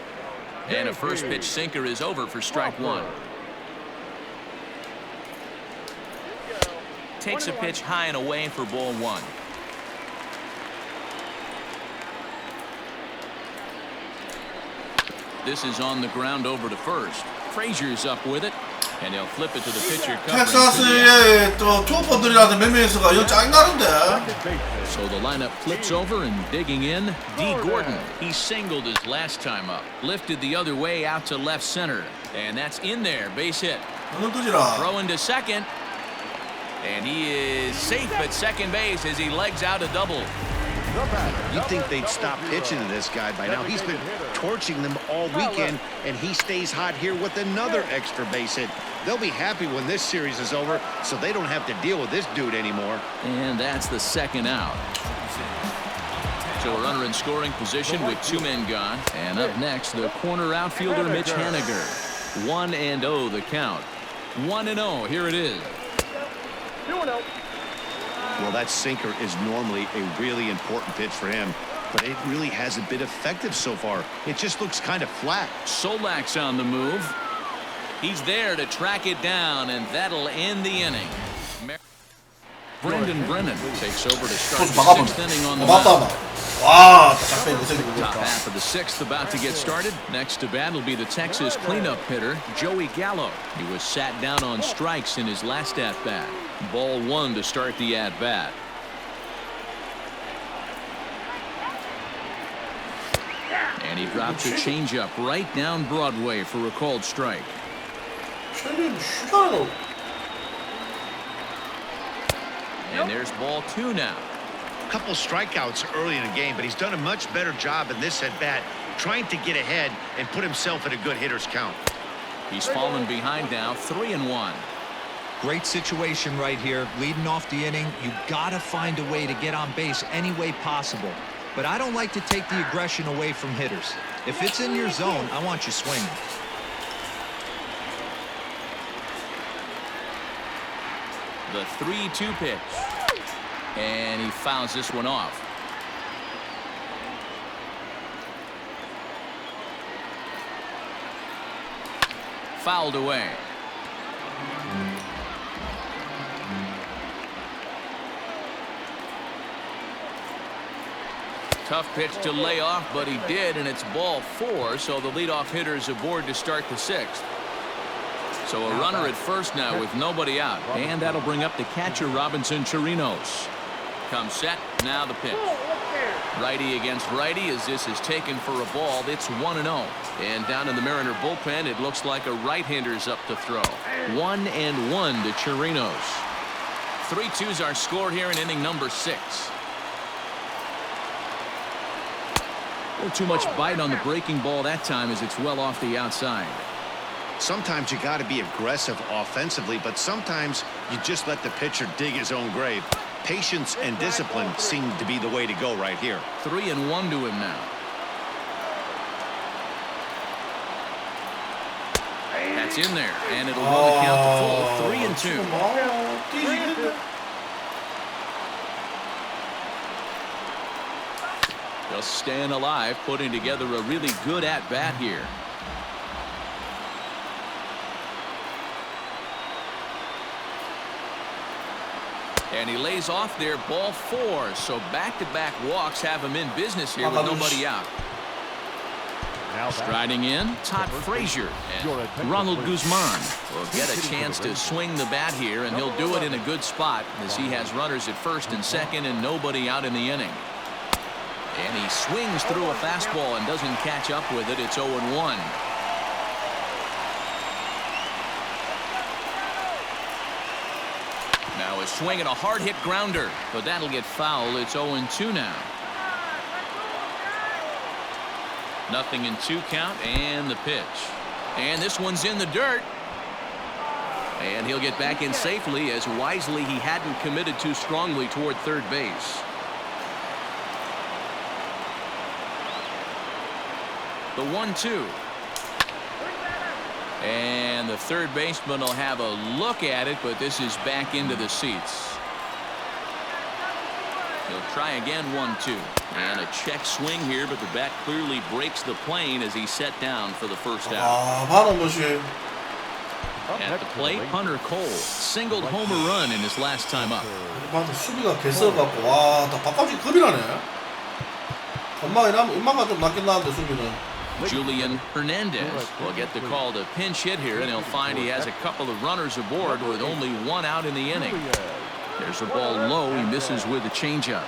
And a first pitch sinker is over for strike 1. Takes a pitch high and away for ball 1. This is on the ground over to first. Frazier's up with it, and he'll flip it to the pitcher. 텍사스의 또 투어퍼들이라는 몇 명에서가 이거 짱나는데. So the lineup flips over and digging in. D. Gordon. He singled his last time up. Lifted the other way out to left center. And that's in there. Base hit. Throwing to second. And he is safe at second base as he legs out a double. You'd think they'd stop pitching to this guy by now. He's been torching them all weekend, and he stays hot here with another extra base hit. They'll be happy when this series is over, so they don't have to deal with this dude anymore. And that's the 2nd out. So a runner in scoring position with 2 men gone. And up next, the corner outfielder, Mitch Henniger. 1-0 the count. 1-0. Here it is. Well, that sinker is normally a really important pitch for him, but it really hasn't been effective so far. It just looks kind of flat. Solak's on the move. He's there to track it down, and that'll end the inning. Brendan Brennan takes over to start the 6th inning on the mound. Top half of the 6th about to get started. Next to bat will be the Texas cleanup hitter, Joey Gallo. He was sat down on strikes in his last at-bat. Ball 1 to start the at-bat. And he drops a changeup right down Broadway for a called strike. And there's ball 2 now. A couple strikeouts early in the game, but he's done a much better job in this at-bat trying to get ahead and put himself at a good hitter's count. He's fallen behind now, 3-1. Great situation right here. Leading off the inning, you got to find a way to get on base any way possible. But I don't like to take the aggression away from hitters. If it's in your zone, I want you swinging. The 3-2 pitch. And he fouls this one off. Fouled away. Tough pitch to lay off, but he did, and it's ball 4, so the leadoff hitter is aboard to start the 6th. So a runner at first now with nobody out, and that'll bring up the catcher Robinson Chirinos. Comes set, now the pitch. Righty against righty as this is taken for a ball. It's 1-0. And down in the Mariner bullpen, it looks like a right-hander's up to throw. 1-1 to Chirinos. 3-2s are scored here in inning number 6. A little too much bite on the breaking ball that time as it's well off the outside. Sometimes you got to be aggressive offensively, but sometimes you just let the pitcher dig his own grave. Patience and discipline seem to be the way to go right here. 3-1 to him now. That's in there, and it'll run the count to full. 3-2. Just staying alive, putting together a really good at-bat here. And he lays off there, ball 4. So back-to-back walks have him in business here with nobody out. Striding in, Todd Frazier, and Ronald Guzman will get a chance to swing the bat here, and he'll do it in a good spot as he has runners at first and second and nobody out in the inning. And he swings through a fastball and doesn't catch up with it. It's 0-1. Now a swing and a hard hit grounder, but that'll get foul. It's 0-2 now. Nothing in 2 count, and the pitch. And this one's in the dirt. And he'll get back in safely as wisely he hadn't committed too strongly toward third base. The 1-2. And the third baseman will have a look at it, but this is back into the seats. He'll try again, 1-2. And a check swing here, but the bat clearly breaks the plane as he's set down for the first out. At the plate, Hunter Cole singled home a run in his last time up. 수비가 개써갖고 와, 다 바깥이 겁이 나네. 엄마가 좀 낫긴 나는데 수비는. Julian Hernandez will get the call to pinch hit here, and he'll find he has a couple of runners aboard with only 1 out in the inning. There's a ball low. He misses with a changeup.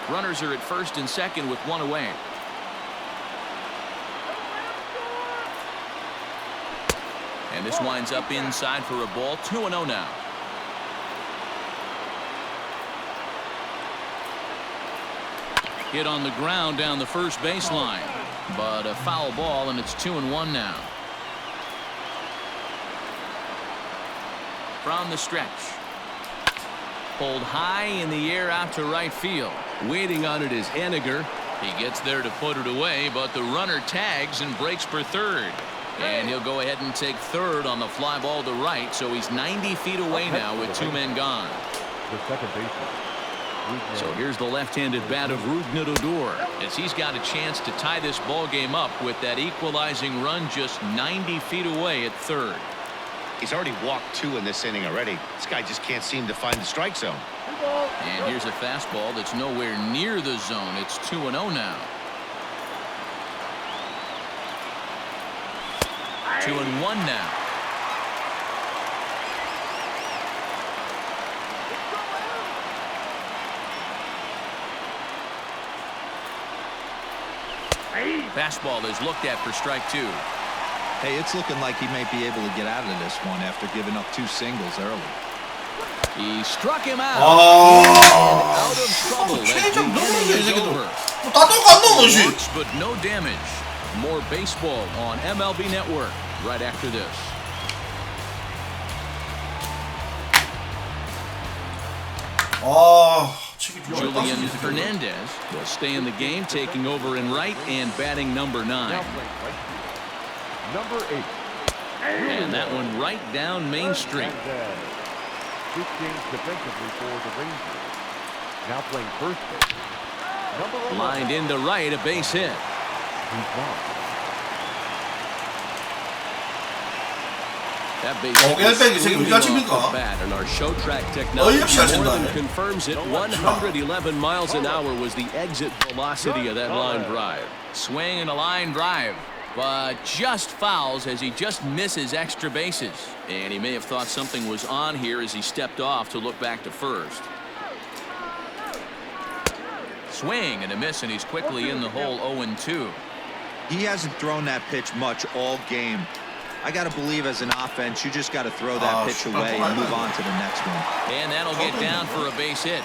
Runners are at first and second with 1 away. And this winds up inside for a ball. 2-0 now. Hit on the ground down the first baseline, but a foul ball, and it's 2-1 now. From the stretch. Pulled high in the air out to right field. Waiting on it is Henniger. He gets there to put it away, but the runner tags and breaks for third. And he'll go ahead and take third on the fly ball to right, so he's 90 feet away now with 2 men gone. The second baseman. So here's the left-handed bat of Rougned Odor as he's got a chance to tie this ball game up with that equalizing run just 90 feet away at third. He's already walked 2 in this inning already. This guy just can't seem to find the strike zone. And here's a fastball that's nowhere near the zone. It's 2-0 now. 2-1 now. Fastball is looked at for strike 2. Hey, it's looking like he may be able to get out of this one after giving up 2 singles early. He struck him out. And out of trouble as the inning is over. 다 똑같노 뭐지? Works, but no damage. More baseball on MLB Network right after this. Julian Hernandez will stay in the game, taking over in right and batting number 9. Number 8. And that one right down Main Street. 6 games defensively for the Rangers. Now playing first base. Number 11. Lined into right, a base hit. He's gone. That base hit was smoothing off the bat, and our show track technology more than confirms it. 111 miles an hour was the exit velocity of that line drive. Swing and a line drive, but just fouls as he just misses extra bases. And he may have thought something was on here as he stepped off to look back to first. Swing and a miss, and he's quickly in the hole 0-2. He hasn't thrown that pitch much all game. I got to believe as an offense, you just got to throw that pitch away and move on to the next one. And that'll get down for a base hit.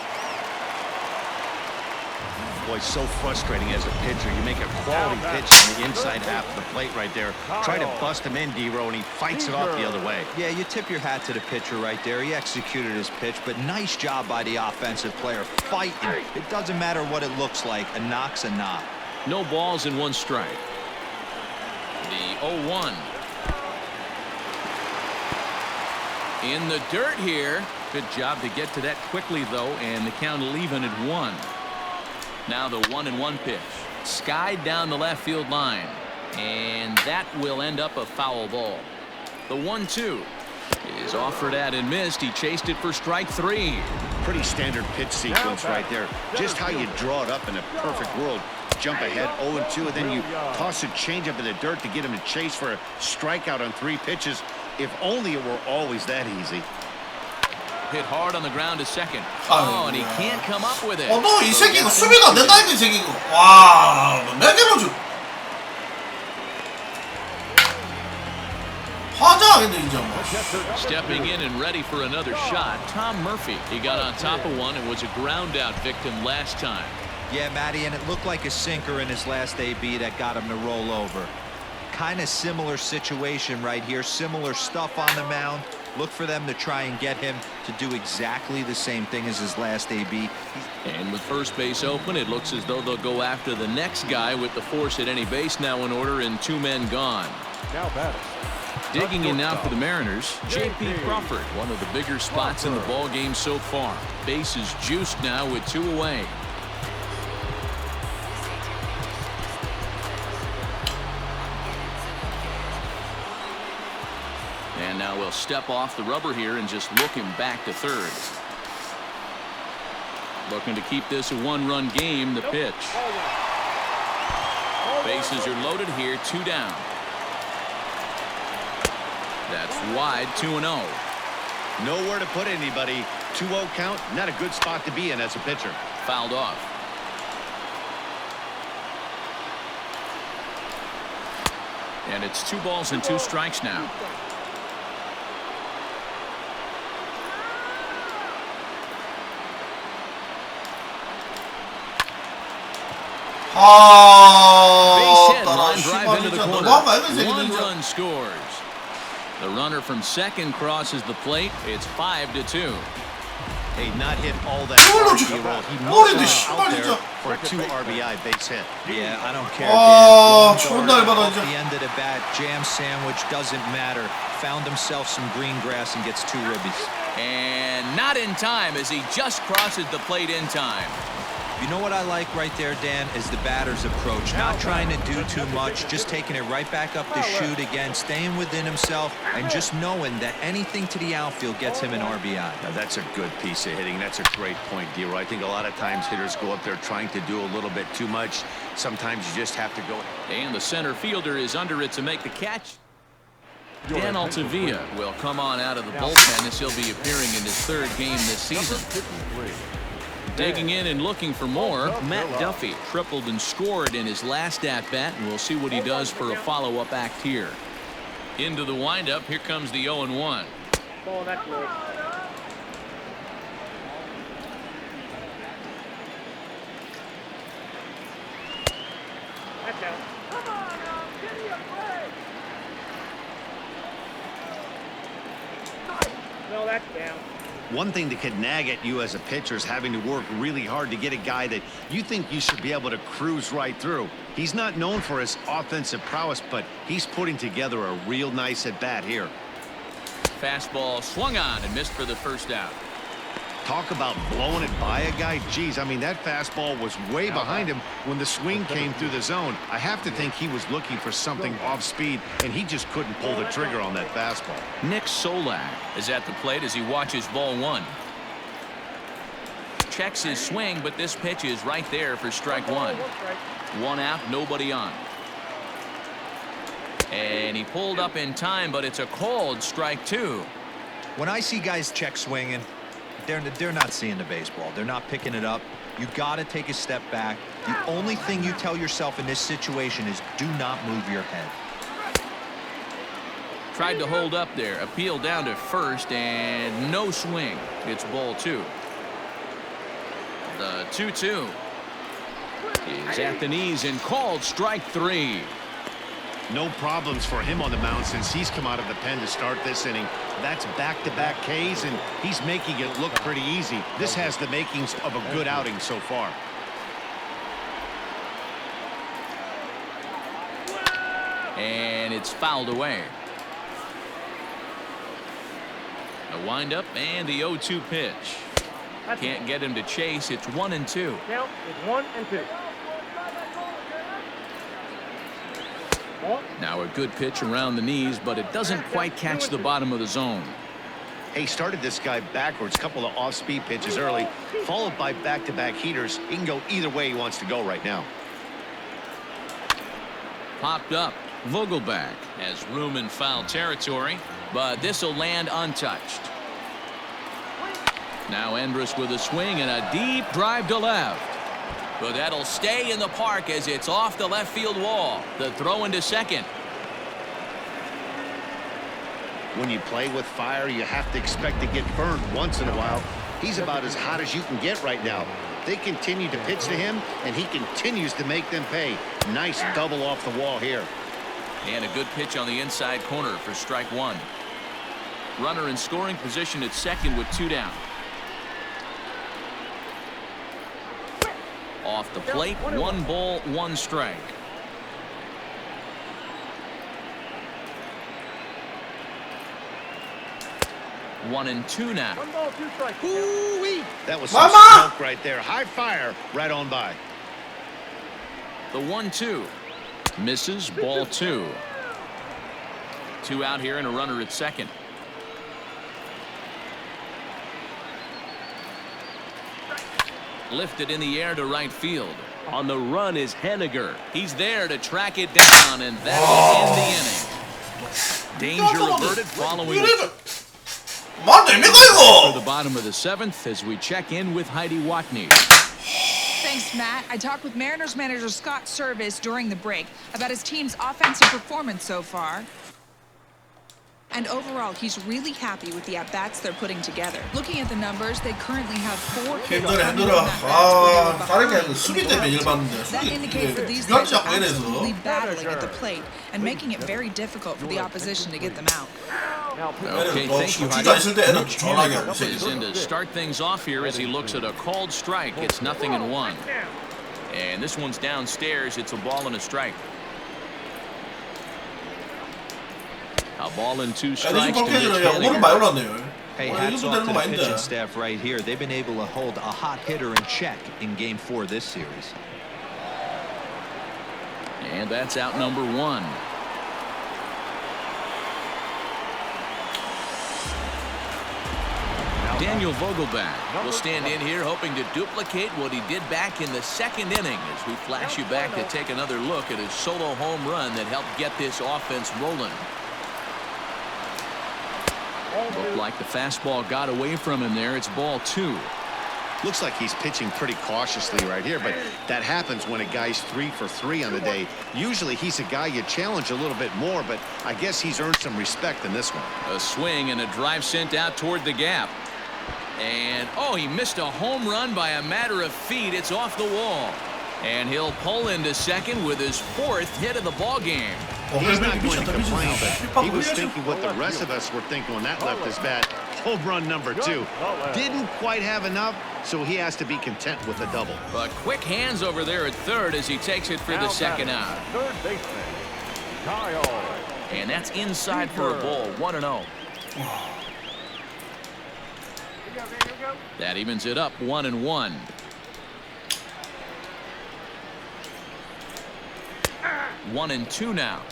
Boy, so frustrating as a pitcher. You make a quality pitch on the inside half of the plate right there. Try to bust him in, D-Row, and he fights it off the other way. Yeah, you tip your hat to the pitcher right there. He executed his pitch, but nice job by the offensive player fighting. It doesn't matter what it looks like. A knock's a knock. No balls and 1 strike. The 0-1. In the dirt here. Good job to get to that quickly, though, and the count will even at 1. Now the 1-1 pitch. Skied down the left field line. And that will end up a foul ball. The 1-2 is offered at and missed. He chased it for strike 3. Pretty standard pitch sequence right there. Just how you draw it up in a perfect world. Jump ahead 0-2, and then you toss a changeup in the dirt to get him to chase for a strikeout on 3 pitches. If only it were always that easy. Hit hard on the ground to second. Oh, and he can't come up with it. 너 이 새끼가 수비가 안 된다니까 이 새끼가. 와, 너 몇 개로 줄. 화장하겠네 진짜. Stepping in and ready for another shot, Tom Murphy. He got on top of one and was a ground out victim last time. Yeah, Matty, and it looked like a sinker in his last AB that got him to roll over. Kind of similar situation right here. Similar stuff on the mound. Look for them to try and get him to do exactly the same thing as his last AB. And with first base open, it looks as though they'll go after the next guy with the force at any base now in order and 2 men gone. Now batter. Digging in now for the Mariners, J.P. Crawford, one of the bigger spots in the ball game so far. Base is juiced now with 2 away. And now we'll step off the rubber here and just look him back to third. Looking to keep this a 1-run game. The pitch. Bases are loaded here. 2 down. That's wide. 2-0. Nowhere to put anybody. 2-0 count. Not a good spot to be in as a pitcher. Fouled off. And it's 2 balls and 2 strikes now. Base hit, line drive into the corner. 1 run scores. The runner from second crosses the plate. It's 5-2. Hey, not hit all that hard. He moved out there for a 2 RBI base hit. Yeah, I don't care. At the end of the bat, jam sandwich doesn't matter. Found himself some green grass and gets 2 ribbies. And not in time as he just crosses the plate in time. You know what I like right there, Dan, is the batter's approach. Not trying to do too much, just taking it right back up the chute again, staying within himself, and just knowing that anything to the outfield gets him an RBI. Now, that's a good piece of hitting. That's a great point, D-Roy. I think a lot of times hitters go up there trying to do a little bit too much. Sometimes you just have to go. And the center fielder is under it to make the catch. Dan Altavilla will come on out of the bullpen as he'll be appearing in his 3rd game this season. Digging in and looking for more, Matt Duffy tripled and scored in his last at-bat, and we'll see what he does for a follow-up act here. Into the windup, here comes the 0-1. Ball that close. count. Come on, give me a break. No, that's down. One thing that could nag at you as a pitcher is having to work really hard to get a guy that you think you should be able to cruise right through. He's not known for his offensive prowess, but he's putting together a real nice at-bat here. Fastball swung on and missed for the first out. Talk about blowing it by a guy. Geez, I mean, that fastball was way behind him when the swing came through the zone. I have to think he was looking for something off speed, and he just couldn't pull the trigger on that fastball. Nick Solak is at the plate as he watches ball one. Checks his swing, but this pitch is right there for strike one. One out, nobody on. And he pulled up in time, but it's a called strike two. When I see guys check swinging, they're not seeing the baseball. They're not picking it up. You got to take a step back. The only thing you tell yourself in this situation is do not move your head. Tried to hold up there, appeal down to first, and no swing. It's ball two. The 2-2 is at the knees and called strike three. No problems for him on the mound since he's come out of the pen to start this inning. That's back-to-back Ks, and he's making it look pretty easy. This has the makings of a good outing so far. And it's fouled away. The windup and the 0-2 pitch. Can't get him to chase. It's 1-2. Count is 1-2. Now a good pitch around the knees, but it doesn't quite catch the bottom of the zone. He started this guy backwards, couple of off-speed pitches early, followed by back-to-back heaters. He can go either way he wants to go right now. Popped up. Vogelback has room in foul territory, but this will land untouched. Now Andrus with a swing and a deep drive to left. But that'll stay in the park as it's off the left field wall. The throw into second. When you play with fire, you have to expect to get burned once in a while. He's about as hot as you can get right now. They continue to pitch to him, and he continues to make them pay. Nice double off the wall here. And a good pitch on the inside corner for strike one. Runner in scoring position at second with two down. Off the plate, 1 ball, 1 strike. One and two now. 1 ball, 2 strikes. Ooh-wee. That was some smoke right there. High fire right on by. The 1-2 misses, ball 2. 2 out here and a runner at second. Lifted in the air to right field. On the run is Henniger. He's there to track it down, and that will end the inning. Danger averted following to the bottom of the 7th as we check in with Heidi Watney. Thanks, Matt. I talked with Mariners manager Scott Service during the break about his team's offensive performance so far. And overall, he's really happy with the at-bats they're putting together. Looking at the numbers, they currently have 4 hits. That indicates that these guys are absolutely battling at the plate and making it very difficult for the opposition to get them out. Okay, thank you, Heidi. Is in to start things off here as he looks at a called strike. It's 0-1. And this one's downstairs. It's a ball and a strike. A ball and 2 strikes to Mitch Henniger. Hey, hats off to the pitching staff right here. They've been able to hold a hot hitter in check in Game 4 this series. And that's out number 1. Daniel Vogelback will stand in here hoping to duplicate what he did back in the 2nd inning as we flash you back to take another look at his solo home run that helped get this offense rolling. Looked like the fastball got away from him there. It's ball 2. Looks like he's pitching pretty cautiously right here, but that happens when a guy's 3 for 3 on the day. Usually he's a guy you challenge a little bit more, but I guess he's earned some respect in this one. A swing and a drive sent out toward the gap. And, oh, he missed a home run by a matter of feet. It's off the wall. And he'll pull into second with his 4th hit of the ball game. He's not going to complain, but he was thinking what the rest of us were thinking when that left his bat. Home run number 2. Didn't quite have enough, so he has to be content with a double. But quick hands over there at third as he takes it for the second out. Third baseman, Kyle. And that's inside for a ball, 1-0. That evens it up, 1-1. One and two now.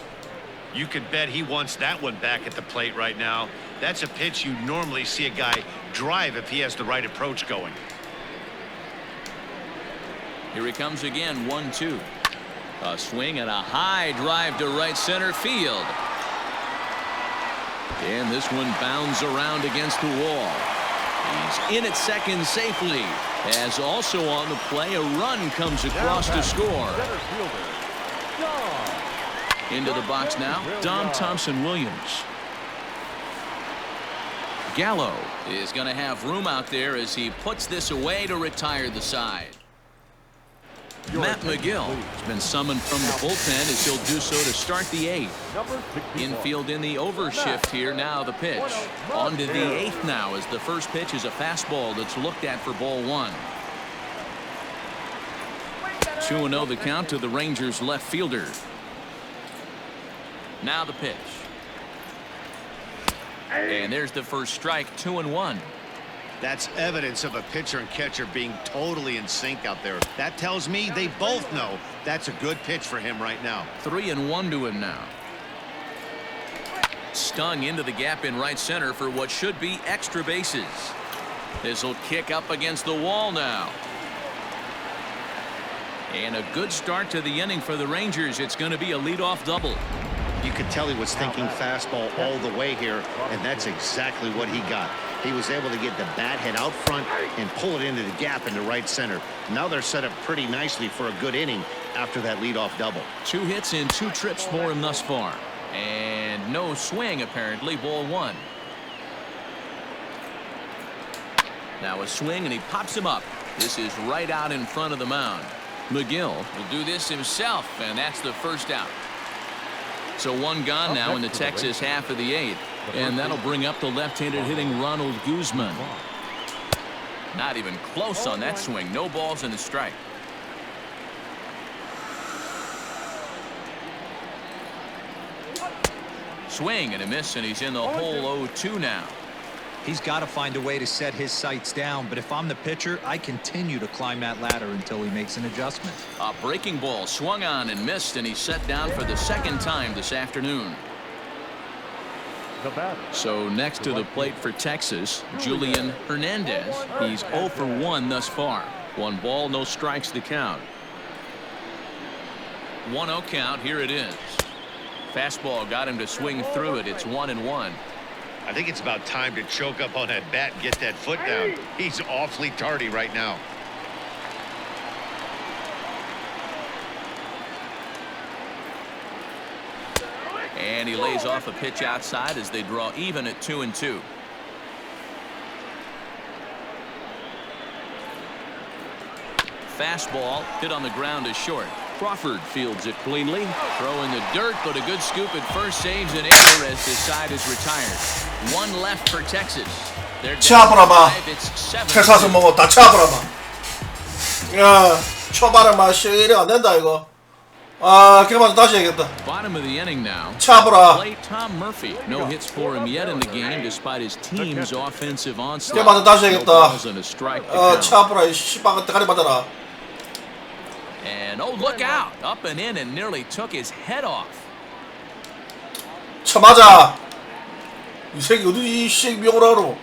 You could bet he wants that one back at the plate right now. That's a pitch you normally see a guy drive if he has the right approach going. Here he comes again, 1-2. A swing and a high drive to right center field. And this one bounds around against the wall. He's in at second safely. As also on the play, a run comes across to score. Into the box now, Dom Thompson-Williams. Gallo is going to have room out there as he puts this away to retire the side. Matt McGill has been summoned from the bullpen as he'll do so to start the 8th. Infield in the overshift here. Now the pitch. On to the 8th now as the first pitch is a fastball that's looked at for ball 1. 2-0 the count to the Rangers left fielder. Now the pitch. And there's the first strike, 2-1. That's evidence of a pitcher and catcher being totally in sync out there. That tells me they both know that's a good pitch for him right now. 3-1 to him now. Stung into the gap in right center for what should be extra bases. This will kick up against the wall now. And a good start to the inning for the Rangers. It's going to be a leadoff double. You could tell he was thinking fastball all the way here, and that's exactly what he got. He was able to get the bat head out front and pull it into the gap into right center. Now they're set up pretty nicely for a good inning after that leadoff double. 2 hits and 2 trips for him thus far. And no swing apparently, ball 1. Now a swing and he pops him up. This is right out in front of the mound. McGill will do this himself, and that's the first out. So one gone now in the Texas half of the 8th. And that'll bring up the left-handed hitting Ronald Guzman. Not even close on that swing. No balls in the strike. Swing and a miss, and he's in the hole 0-2 now. He's got to find a way to set his sights down, but if I'm the pitcher, I continue to climb that ladder until he makes an adjustment. A breaking ball swung on and missed, and he's set down for the second time this afternoon. So next to the plate for Texas, Julian Hernandez. He's 0 for 1 thus far. 1 ball, no strikes to count. 1-0 count. Here it is. Fastball got him to swing through it. It's 1-1. I think it's about time to choke up on that bat and get that foot down. He's awfully tardy right now. And he lays off a pitch outside as they draw even at 2-2. Fastball hit on the ground is short. Crawford fields it cleanly. Throw in the dirt, but a good scoop at first saves an error as the side is retired. 1 left for Texas. They're down 5. It's 7. texas 먹었다. 차버라마. 야, 쳐봐라마. 이래 안 된다 이거. 아, 그만 다시 해야겠다. Bottom of the inning now. 차버라. Play Tom Murphy. No hits for him yet in the game, despite his team's offensive onslaught. 그만 다시 해야겠다. No balls and a strike to count. 차버라. 이 씨발 대가리 맞아라. And oh, look out! Up and in and nearly took his head off. 쳐 맞아. 이 새끼 어디 이 새끼 명을 하러.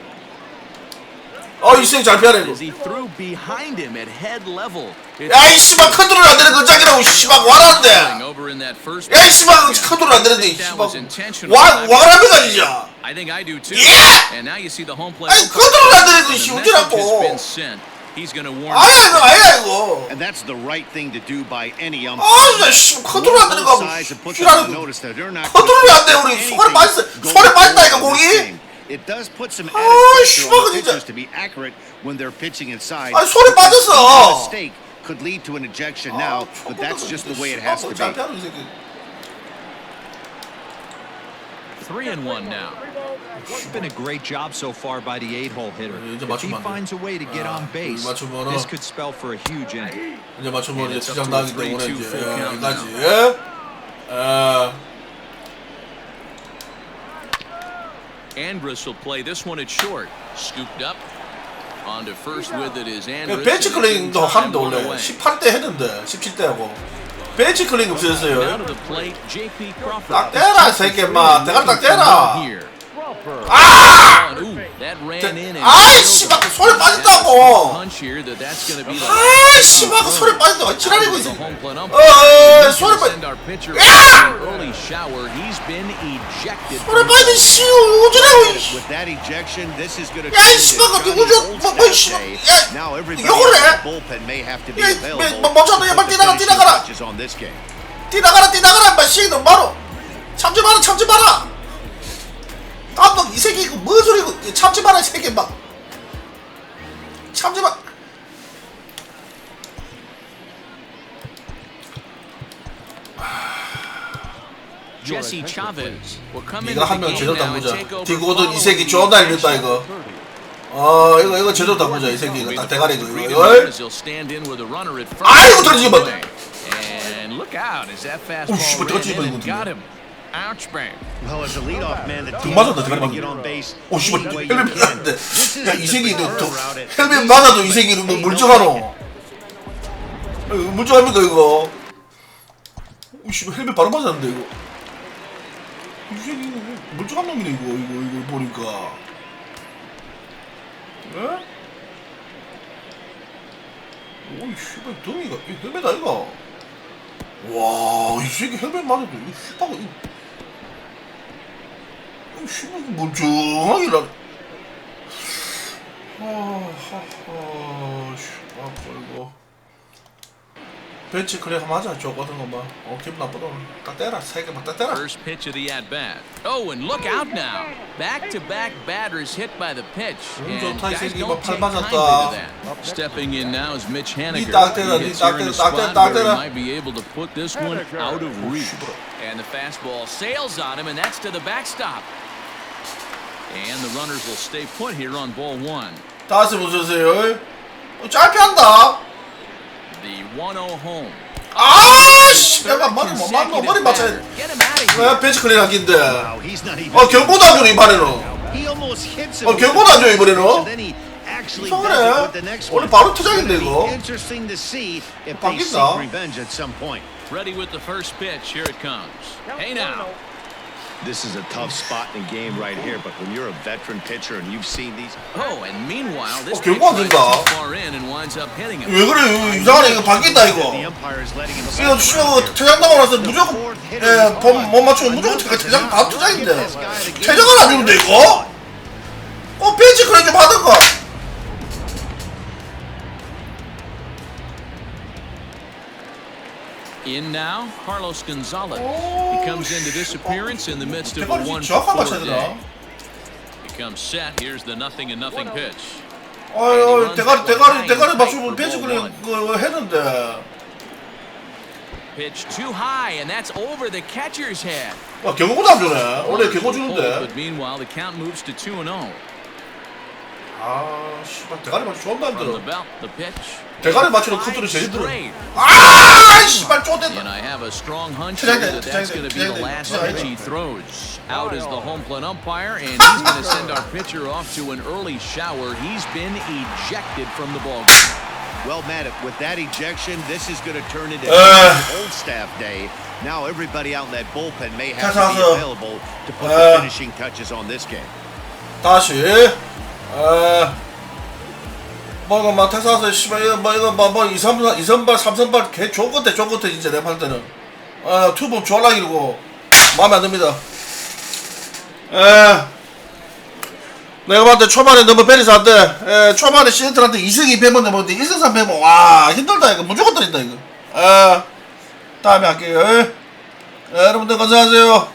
이 새끼 잘 피하네 이거. As he threw behind him at head level. 야, 이 씨발 컨트롤 안 되는 거 짝이라고 씨발 와라는데. Over in that first. 야, 이 씨발 컨트롤 안 되는데 이 씨발. 와라는가 진짜. I think I do too. 예! And now you see the home plate. 아니 컨트롤 안 되는 거 씨 어쩌라고. He's going to warn. 아야 이거. And that's the right thing to do by any umpire. 나 씨 컨트롤 안 되는 거. 싫어하는 거. 컨트롤이 안 돼. 우리 손에 빠졌어. 손에 빠졌다니까 공이. It does put some added pressure on pitchers to be accurate when they're pitching inside. 손에 빠졌어. Mistake could lead to an ejection now, but that's just the way it has to be. 3-1 now. It's been a great job so far by the 8-hole hitter. If he finds a way to get on base, this could spell for a huge inning. 이제 맞추면 이제 지장 나기 때문에 이제 여기까지. Andrus will play this one at short. Scooped up. On to first with it is Andrus. 벤치 클링도 하는데 원래 18대 했는데 17대하고 벤치 클링 없어졌어요. 딱 떼라 이 새끼 인마. 대가리 딱 떼라. 아! 아이씨 막 소리 빠진다고. 아이씨 막 소리 빠진다고. 지랄이고 있어. 소리 빠진다. 야! 소리 빠진 씨 오지라고. 야 이씨 막 누구죠? 뭐 씨. 야 욕을 해. 야 멈춰 야 빨리 뛰나가라. 뛰나가라 인마 씨도 바로. 참지 마라. 감독 이 새끼 이거 뭔 소리고 참지 마라 이 새끼 막 참지 마. Jesse Chavez will come in. 네가 한 명 제대로 담그자. 디고든 이 새끼 존나 일렸다 이거. 이거 제대로 담그자 이 새끼 이거 딱 대가리 이거. 아이고 던지지 마. 오 씨발 던지지 마 이거. Well, as a leadoff man, the team 맞았다 is 대가리 get on base. 오 씨발 헬멧 맞았는데. 야 이 새끼 너 헬멧 맞아도 이 새끼 너 물증하노. 물증합니까 이거? 오 씨발 헬멧 바로 맞았는데 이거. 이 새끼 물증한 놈이네 이거 보니까. 에? 오이 씨발 등이가 이 헬멧 아이가? 와 이 새끼 헬멧 맞아도 이 씨발 이 씨발 멀쩡하게 나. 씨발 이거 벤치 클릭 한번 하자. 저거든 것만. 기분 나쁘다. 딱 때라. 세 개만 딱 때라. First pitch of the at bat. Oh, and look out now. Back-to-back batters hit by the pitch. And guys don't take kindly to that. Stepping in now is Mitch Haniger. He gets here in a spot where he might be able to put this one out of reach. And the fastball sails on him, and that's to the backstop. And the runners will stay put here on ball one. 다시 보세요. 짧게 한다. The 1-0 home. 아씨, 내가 머리 맞춰야 돼. 왜 벤치 클린 하긴데? 경고도 안 줘 이번에는. 경고도 안 줘 이번에는. 이상하네. 원래 바로 투장인데 이거. 바뀐다. Ready with the first pitch. Here it comes. Hey now. This is a tough spot in the game right here, but when you're a veteran pitcher and you've seen these. Oh, and meanwhile, this pitch flies too far in and winds up hitting him. 왜 그래? 이상하네. 이거 바뀐다 이거. 이거 퇴장 당하고 나서 무조건 못 맞추면 무조건 퇴장 다 투장인데. 퇴장을 안 주는데 이거? 벤치 그래 좀 하던가. In now, Carlos Gonzalez. He comes into this appearance in the midst of a 1-4 day. He comes set. Here's the 0-0 pitch. 대가리 맞추면 벤치 그래 그거 했는데. Pitch too high, and that's over the catcher's head. 경고도 안 주네. 원래 경고 주는데. But meanwhile, the count moves to 2-0. 씨발 대가리 맞추 존나 힘들어. The pitch. 대가리 맞추는 컨트롤이 제일 힘들어. 씨발 쪼댔다. And I have a strong hunch that that's going to be the last pitch he throws. Out is the home plate umpire, and he's going to send our pitcher off to an early shower. He's been ejected from the ballgame. Well, Matt, with that ejection, this is going to turn into old staff day. Now everybody out in that bullpen may have to be available to put the finishing touches on this game. 다시 막 텍사스 씨발 이거 2선발 3선발 개 좋은 것대 진짜 내 말 때는 투범 졸라 이러고 마음에 안 듭니다. 내가 봤을 때 초반에 너무 베리스 안 돼. 초반에 시애틀한테 2승 2패만 넘었는데 1승 3패면 와 힘들다 이거 무조건 떨린다 이거. 다음에 할게요. 여러분들 감사하세요.